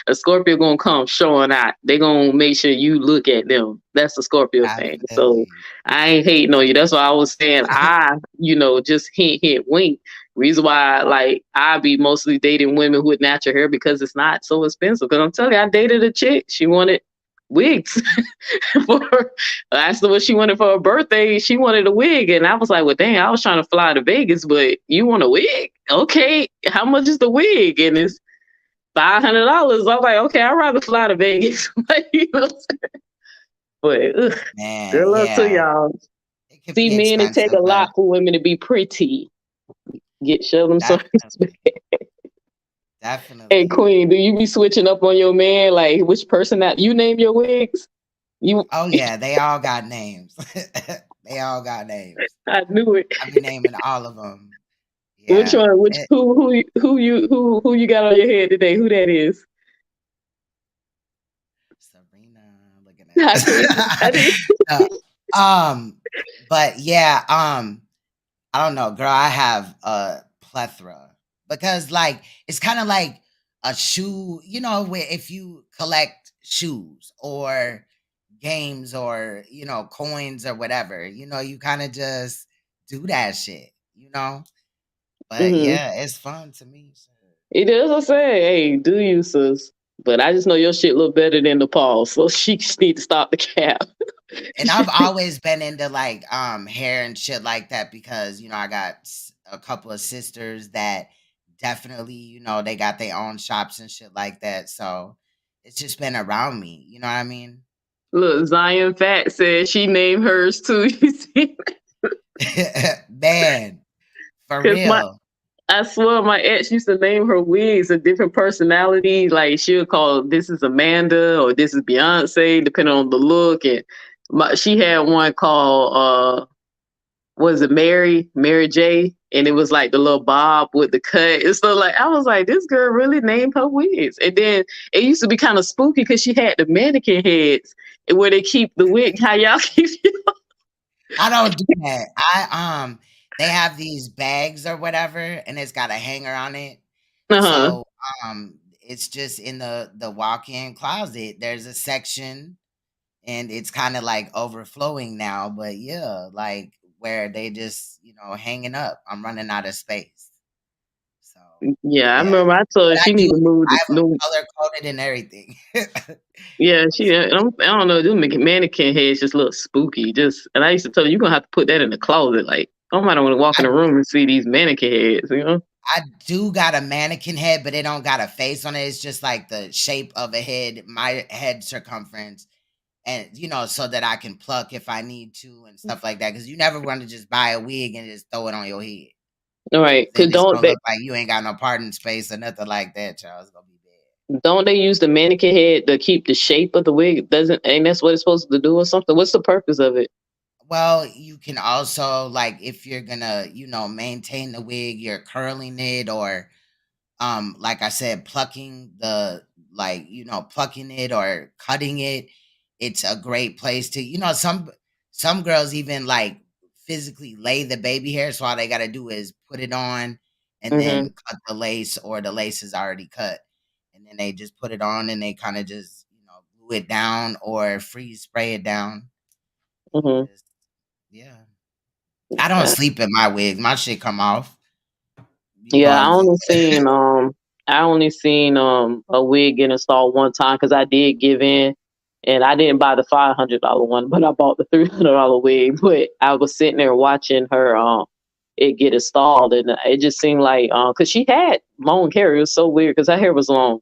a Scorpio gonna come showing out. They gonna make sure you look at them. That's the Scorpio thing. So definitely. I ain't hating on you. That's why I was saying just hint, wink. Reason why like I be mostly dating women with natural hair because it's not so expensive. Because I'm telling you, I dated a chick. She wanted wigs for I asked her what she wanted for her birthday. She wanted a wig, and I was like, "Well, dang, I was trying to fly to Vegas, but you want a wig? Okay, how much is the wig?" And it's $500. I'm like, "Okay, I'd rather fly to Vegas." Like, but Man, good luck to yeah, y'all. it could See, be men, it take a expensive, but lot for women to be pretty. Show them some definitely, respect. Hey, definitely. Queen, do you be switching up on your man? Like, which person that you name your wigs? You, Oh yeah, they all got names. They all got names. I knew it. I be naming all of them. Which Yeah. one? Which who you got on your head today? Who that is? Serena, looking I did. I at. did. No, but yeah, I don't know, girl. I have a plethora because, like, it's kind of like a shoe. Where if you collect shoes or games or coins or whatever, you kind of just do that shit. But Hmm. yeah, it's fun to me. So. It is. I say, hey, do you, sis? But I just know your shit look better than the Paul, so she just need to stop the cap. And I've always been into like hair and shit like that because I got a couple of sisters that definitely they got their own shops and shit like that. So it's just been around me. You know what I mean? Look, Zion Fat said she named hers too. You see, Man, for because real. I swear my ex used to name her wigs a different personality. Like she would call this is Amanda or this is Beyonce, depending on the look. And she had one called was it Mary J. and it was like the little bob with the cut. And so like I was like, this girl really named her wigs. And then it used to be kind of spooky because she had the mannequin heads where they keep the wig. How y'all keep I don't do that. They have these bags or whatever, and it's got a hanger on it. Uh-huh. So it's just in the walk-in closet. There's a section, and it's kind of like overflowing now. But yeah, like where they just hanging up. I'm running out of space. So Yeah, I yeah, remember I told her but I she do. need to move I the have them no. color coded and everything. Yeah, I don't know. Them mannequin heads just look spooky. And I used to tell her, you're gonna have to put that in the closet. Like, I don't want to walk in I the room and see these mannequin heads. I do got a mannequin head, but it don't got a face on it. It's just like the shape of a head, my head circumference, and so that I can pluck if I need to and stuff like that. Because you never want to just buy a wig and just throw it on your head. All right, Then because it's gonna look like you ain't got no parting space or nothing like that, child. It's gonna be bad. don't they use the mannequin head to keep the shape of the wig? Ain't that's what it's supposed to do or something? What's the purpose of it? Well, you can also like if you're gonna, maintain the wig, you're curling it or like I said, plucking it or cutting it. It's a great place to, some girls even like physically lay the baby hair, so all they got to do is put it on and Mm-hmm. then cut the lace, or the lace is already cut, and then they just put it on and they kind of just glue it down or freeze spray it down. Mm-hmm. Just, yeah, I don't sleep in my wigs. My shit come off. Yeah, I only seen a wig get installed one time because I did give in, and I didn't buy the $500 one, but I bought the $300 wig. But I was sitting there watching her it get installed, and it just seemed like because she had long hair. It was so weird because her hair was long,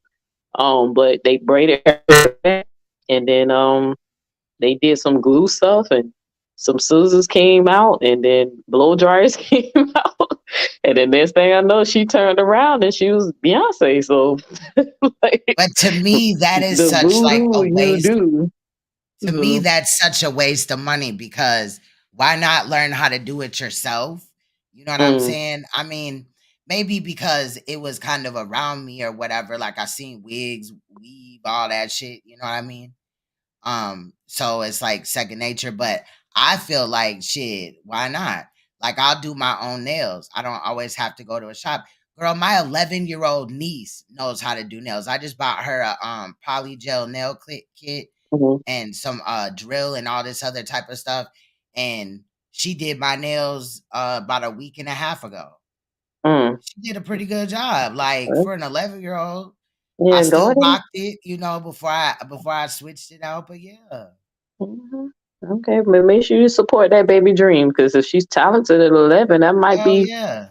but they braided her back, and then they did some glue stuff and some scissors came out and then blow dryers came out. And the next thing I know, she turned around and she was Beyonce. So like, But to me, that is the such like a voodoo you waste. do. To me, that's such a waste of money because why not learn how to do it yourself? You know what I'm saying? I mean, maybe because it was kind of around me or whatever. Like I seen wigs, weave, all that shit. You know what I mean? So it's like second nature, but I feel like shit, why not? Like I'll do my own nails. I don't always have to go to a shop. Girl, my 11-year-old niece knows how to do nails. I just bought her a poly gel nail kit and some drill and all this other type of stuff. And she did my nails about a week and a half ago. She did a pretty good job. Like for an 11-year-old. I Yeah, still daughter. rocked it, before I switched it out. But yeah. Okay, but make sure you support that baby dream because if she's talented at 11, that might Hell be yeah.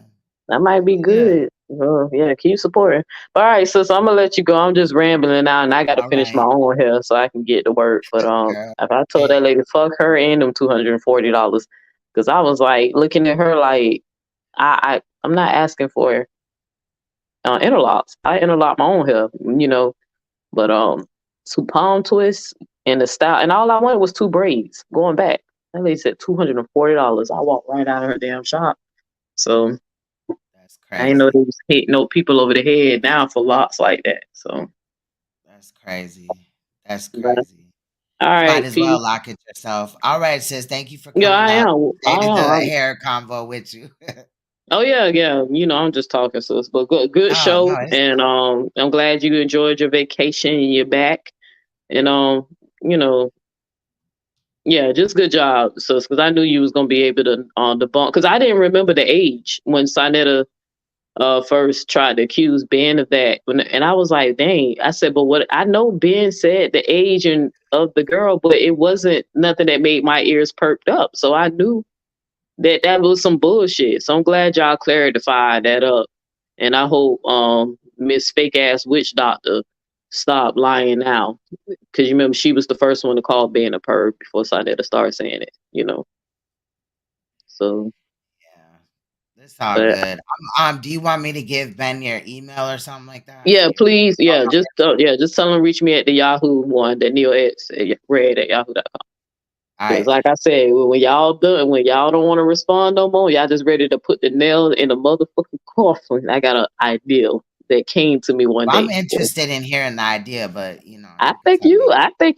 Yeah. good. Well, yeah, keep supporting. All right, sis, I'm gonna let you go. I'm just rambling now, and I got to All finish my right. own hair so I can get to work. But Girl. if I told that lady fuck her and them $240, because I was like looking at her like I'm not asking for interlocks. I interlock my own hair, but two palm twists and the style, and all I wanted was two braids going back. That lady said $240. I walked right out of her damn shop. So That's I ain't know crazy. they was hitting no people over the head now for locks like that. So That's crazy. That's but, crazy. all You might right, as peace. well lock it yourself. All right, sis. Thank you for Yeah, coming I up. am. Stay to the I'm, hair convo with you. oh yeah, yeah. I'm just talking, sis. But good Oh, no, show, it's and cool. I'm glad you enjoyed your vacation and you're back. And you know, yeah, just good job, sis. Because I knew you was gonna be able to debunk. Because I didn't remember the age when Sonetta first tried to accuse Ben of that. And I was like, dang. I said, but what I know Ben said the age of the girl, but it wasn't nothing that made my ears perked up. So I knew that was some bullshit. So I'm glad y'all clarified that up. And I hope Miss Fake Ass Witch Doctor stop lying now. Because you remember she was the first one to call Ben a perv before Sonetta started saying it. So Yeah. It's all but good. Do you want me to give Ben your email or something like that? yeah, please, Oh, yeah, no. just tell him reach me at the Yahoo one, that Neil X Red at yahoo.com. All Because right. like I said, when y'all done, when y'all don't want to respond no more, y'all just ready to put the nail in the motherfucking coffin. I got an idea that came to me one Well, I'm day. interested in hearing the idea, but you know, I you can think tell me. I think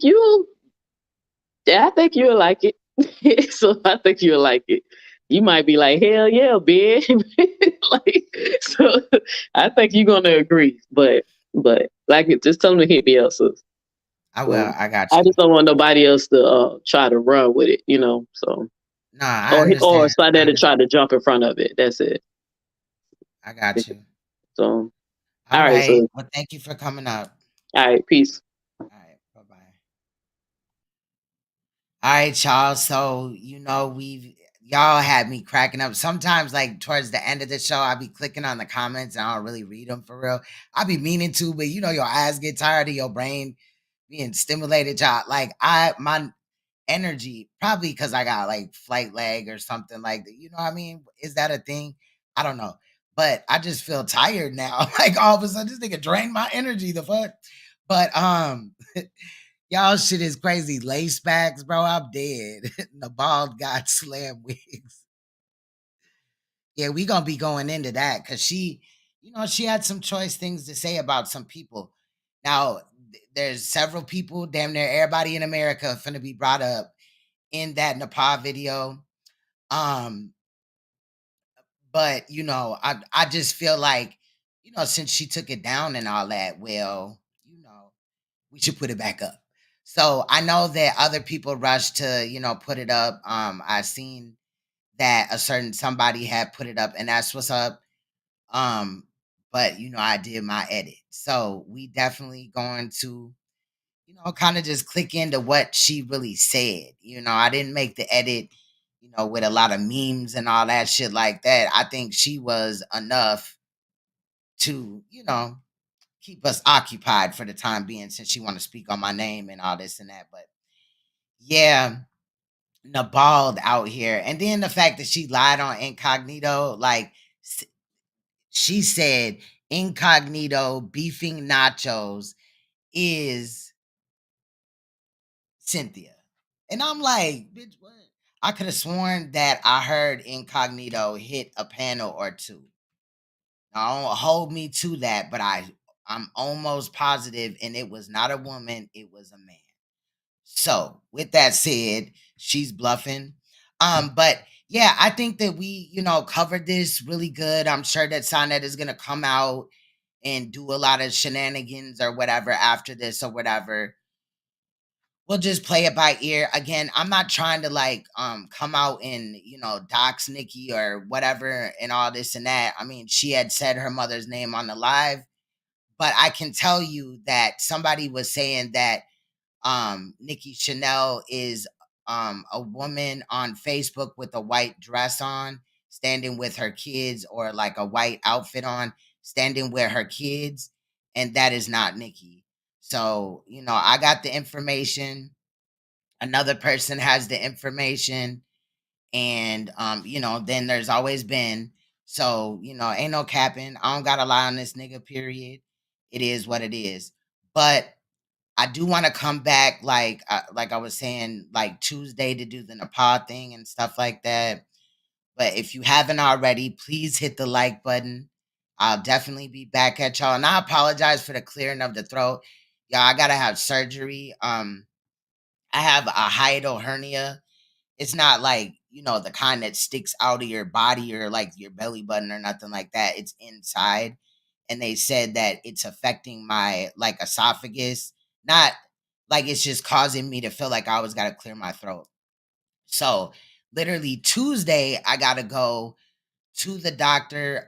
you'll like it. So I think you'll like it. You might be like, hell yeah, babe. Like, so I think you're gonna agree. But like, just tell them to hit me up, sis. I will. I got I you. just don't want nobody else to try to run with it, you know. So No, I or understand. somebody to try to jump in front of it. That's it. I got you. So All all right, right. so Well, thank you for coming up. all right, peace. All right. Bye bye. All right, y'all. So you know y'all had me cracking up. Sometimes, like towards the end of the show, I be clicking on the comments and I don't really read them for real. I be meaning to, but you know, your eyes get tired of your brain being stimulated. Y'all, like my energy, probably because I got like flight lag or something like that. You know what I mean? Is that a thing? I don't know. But I just feel tired now. Like all of a sudden, this nigga drained my energy. The fuck? But y'all shit is crazy. Lace backs, bro. I'm dead. The bald got slam wigs. Yeah, we gonna be going into that because she, you know, she had some choice things to say about some people. Now, there's several people, damn near everybody in America, finna be brought up in that Nepal video. Um, but you know, I just feel like, you know, since she took it down and all that, well, you know, we should put it back up. So I know that other people rushed to, you know, put it up. I seen that a certain somebody had put it up, and that's what's up. Um, but you know, I did my edit. So we definitely going to, you know, kind of just click into what she really said. You know, I didn't make the edit, you know, with a lot of memes and all that shit like that. I think she was enough to, you know, keep us occupied for the time being since she want to speak on my name and all this and that. But yeah, Nabald out here. And then the fact that she lied on Incognito, like she said Incognito beefing nachos is Cynthia. And I'm like, bitch, what? I could have sworn that I heard Incognito hit a panel or two. Now, don't hold me to that, but I'm almost positive, and it was not a woman, it was a man. So, with that said, she's bluffing. But yeah, I think that we, you know, covered this really good. I'm sure that Sonnet is gonna come out and do a lot of shenanigans or whatever after this or whatever. We'll just play it by ear. Again, I'm not trying to like come out and, you know, dox Nicki or whatever and all this and that. I mean, she had said her mother's name on the live, but I can tell you that somebody was saying that Nikki Chanel is a woman on Facebook with a white dress on, standing with her kids, or like a white outfit on, standing with her kids, and that is not Nikki. So, you know, I got the information. Another person has the information, and you know, then there's always been. So, you know, ain't no capping. I don't gotta lie on this nigga, period. It is what it is. But I do want to come back, like I was saying, like Tuesday to do the Nepal thing and stuff like that. But if you haven't already, please hit the like button. I'll definitely be back at y'all, and I apologize for the clearing of the throat. Y'all, I gotta have surgery. I have a hiatal hernia. It's not like, you know, the kind that sticks out of your body or like your belly button or nothing like that. It's inside. And they said that it's affecting my like esophagus. Not like it's just causing me to feel like I always got to clear my throat. So literally Tuesday, I got to go to the doctor.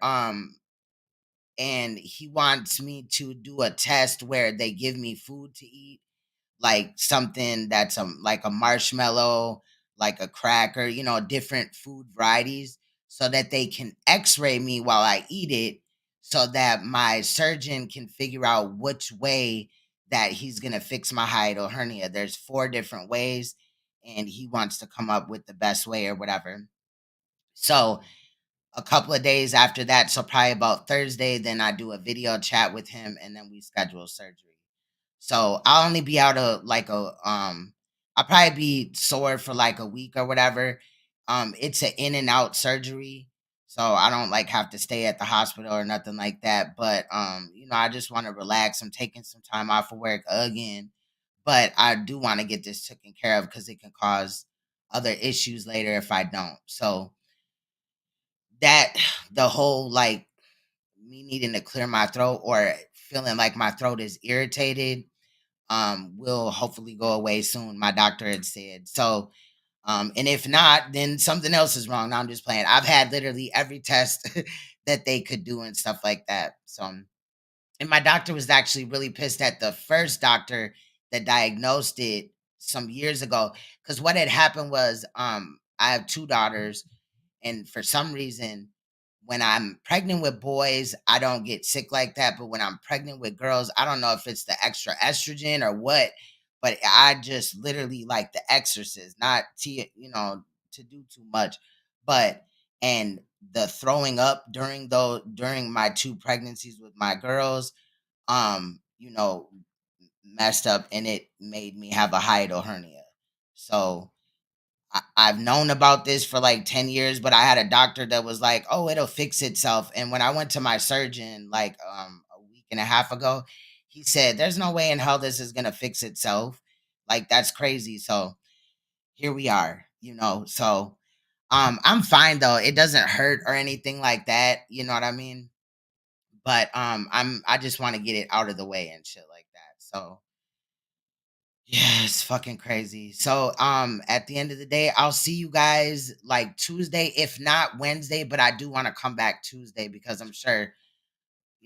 And he wants me to do a test where they give me food to eat, like something that's like a marshmallow, like a cracker, you know, different food varieties, so that they can x-ray me while I eat it, so that my surgeon can figure out which way that he's going to fix my hiatal hernia. There's 4 different ways, and he wants to come up with the best way or whatever. So a couple of days after that, so probably about Thursday, then I do a video chat with him, and then we schedule surgery. So I'll only be out of like I'll probably be sore for like a week or whatever. It's an in and out surgery, so I don't like have to stay at the hospital or nothing like that. But I just want to relax. I'm taking some time off of work again, but I do want to get this taken care of because it can cause other issues later if I don't. So that the whole like me needing to clear my throat or feeling like my throat is irritated will hopefully go away soon, my doctor had said. So and if not, then something else is wrong. Now I'm just playing. I've had literally every test that they could do and stuff like that. So and my doctor was actually really pissed at the first doctor that diagnosed it some years ago. Because what had happened was I have two daughters, and for some reason, when I'm pregnant with boys, I don't get sick like that. But when I'm pregnant with girls, I don't know if it's the extra estrogen or what, but I just literally like The Exorcist, not to do too much, but and the throwing up during my two pregnancies with my girls, um, you know, messed up, and it made me have a hiatal hernia. So I've known about this for like 10 years, but I had a doctor that was like, oh, it'll fix itself. And when I went to my surgeon like a week and a half ago, he said, there's no way in hell this is going to fix itself. Like, that's crazy. So here we are, So I'm fine though. It doesn't hurt or anything like that. You know what I mean? But I just want to get it out of the way and shit like that. So yeah, it's fucking crazy. So, at the end of the day, I'll see you guys like Tuesday, if not Wednesday, but I do want to come back Tuesday because I'm sure,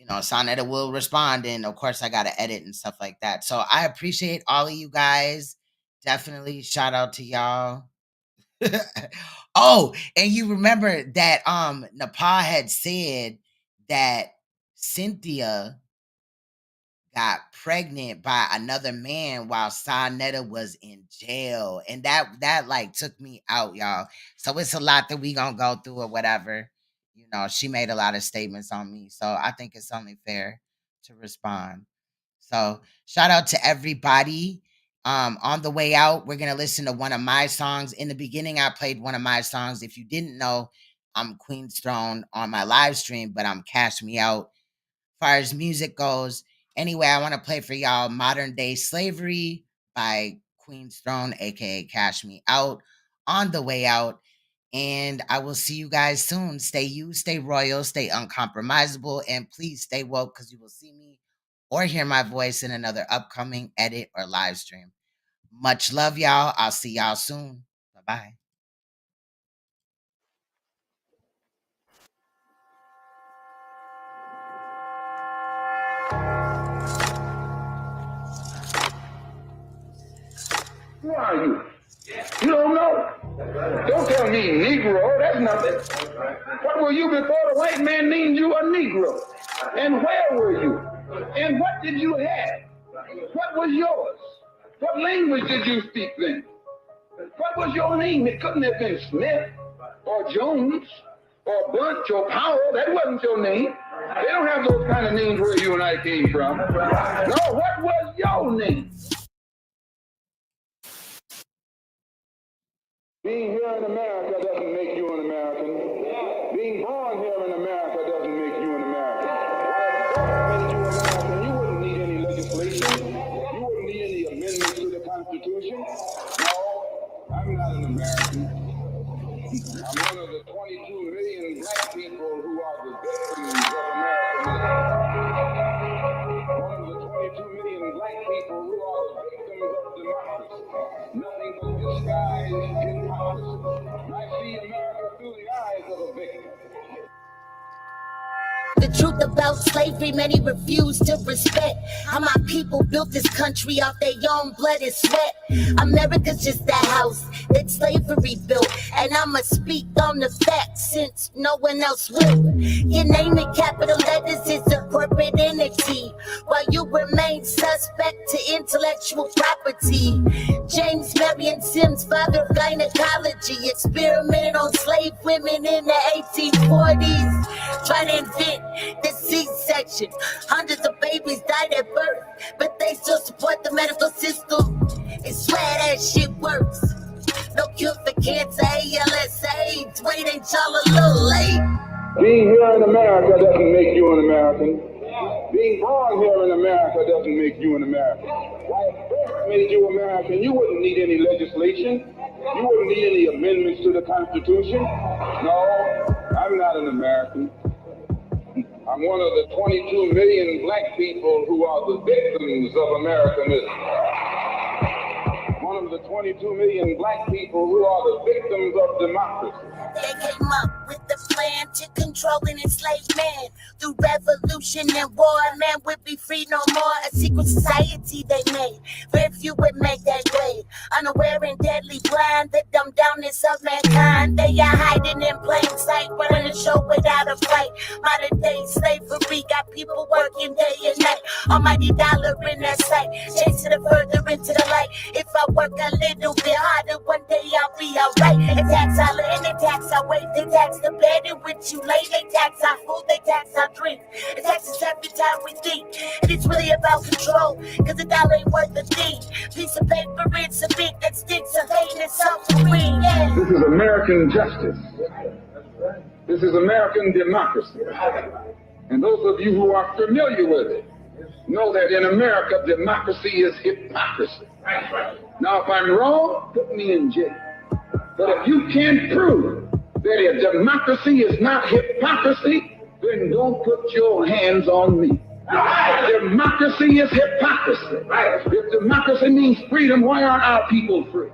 Sonetta will respond. And of course, I got to edit and stuff like that. So I appreciate all of you guys. Definitely shout out to y'all. Oh, and you remember that, Nepal had said that Cynthia got pregnant by another man while Sonetta was in jail. And that like took me out, y'all. So it's a lot that we gonna go through or whatever. She made a lot of statements on me. So I think it's only fair to respond. So shout out to everybody. On the way out, we're gonna listen to one of my songs. In the beginning, I played one of my songs. If you didn't know, I'm Queen's Throne on my live stream, but I'm Cash Me Out far as music goes. Anyway, I want to play for y'all Modern Day Slavery by Queen's Throne, aka Cash Me Out, on the way out. And I will see you guys soon. Stay you, stay royal, stay uncompromisable, and please stay woke because you will see me or hear my voice in another upcoming edit or live stream. Much love, y'all. I'll see y'all soon. Bye-bye. Who are you? You don't know? Don't tell me Negro, that's nothing. What were you before the white man named you a Negro? And where were you? And what did you have? What was yours? What language did you speak then? What was your name? It couldn't have been Smith or Jones or Bunch or Powell. That wasn't your name. They don't have those kind of names where you and I came from. No, what was your name? Being here in America doesn't make you an American. Being born here in America doesn't make you an American. If it made you American, you wouldn't need any legislation. You wouldn't need any amendments to the Constitution. No, I'm not an American. I'm one of the 22 million black people who are the victims of Americanism. One of the 22 million black people who are the victims of democracy. Nothing but disguised hypocrisy. I see America through the eyes of a victim. The truth about slavery, many refuse to respect. How my people built this country off their own blood and sweat. America's just the house that slavery built, and I'ma speak on the facts since no one else will. Your name in capital letters is a corporate entity, while you remain suspect to intellectual property. James Marion Sims, father of gynecology, experimented on slave women in the 1840s, trying to invent the C-section. Hundreds of babies died at birth, but they still support the medical system. can swear that shit works. No cure for cancer, ALS, AIDS. Wait, ain't y'all a little late? Being here in America doesn't make you an American. Being born here in America doesn't make you an American. Why, if birth made you American, you wouldn't need any legislation. You wouldn't need any amendments to the Constitution. No, I'm not an American. I'm one of the 22 million black people who are the victims of Americanism. One of the 22 million black people who are the victims of democracy. They came up with the plan to control and enslave man. Through revolution and war, man would be free no more. A secret society they made. Very few would make that grade. Unaware and deadly blind, the dumb downness of mankind. They are hiding in plain sight, running a show without a fight. Modern day slavery got people working day and night. Almighty dollar in that sight, chasing it further into the light. If I work a little bit harder, one day I'll be alright. They tax all in, they tax our weight, they tax the bed in which you lay, they tax our food, they tax our drink. They tax us every time we think. And it's really about control, cause a dollar ain't worth a thing. Piece of paper, it's a bit that sticks, a hate and something green, yeah. This is American justice. This is American democracy. And those of you who are familiar with it know that in America, democracy is hypocrisy. Now, if I'm wrong, put me in jail. But if you can't prove that a democracy is not hypocrisy, then don't put your hands on me. Democracy is hypocrisy. If democracy means freedom, why aren't our people free?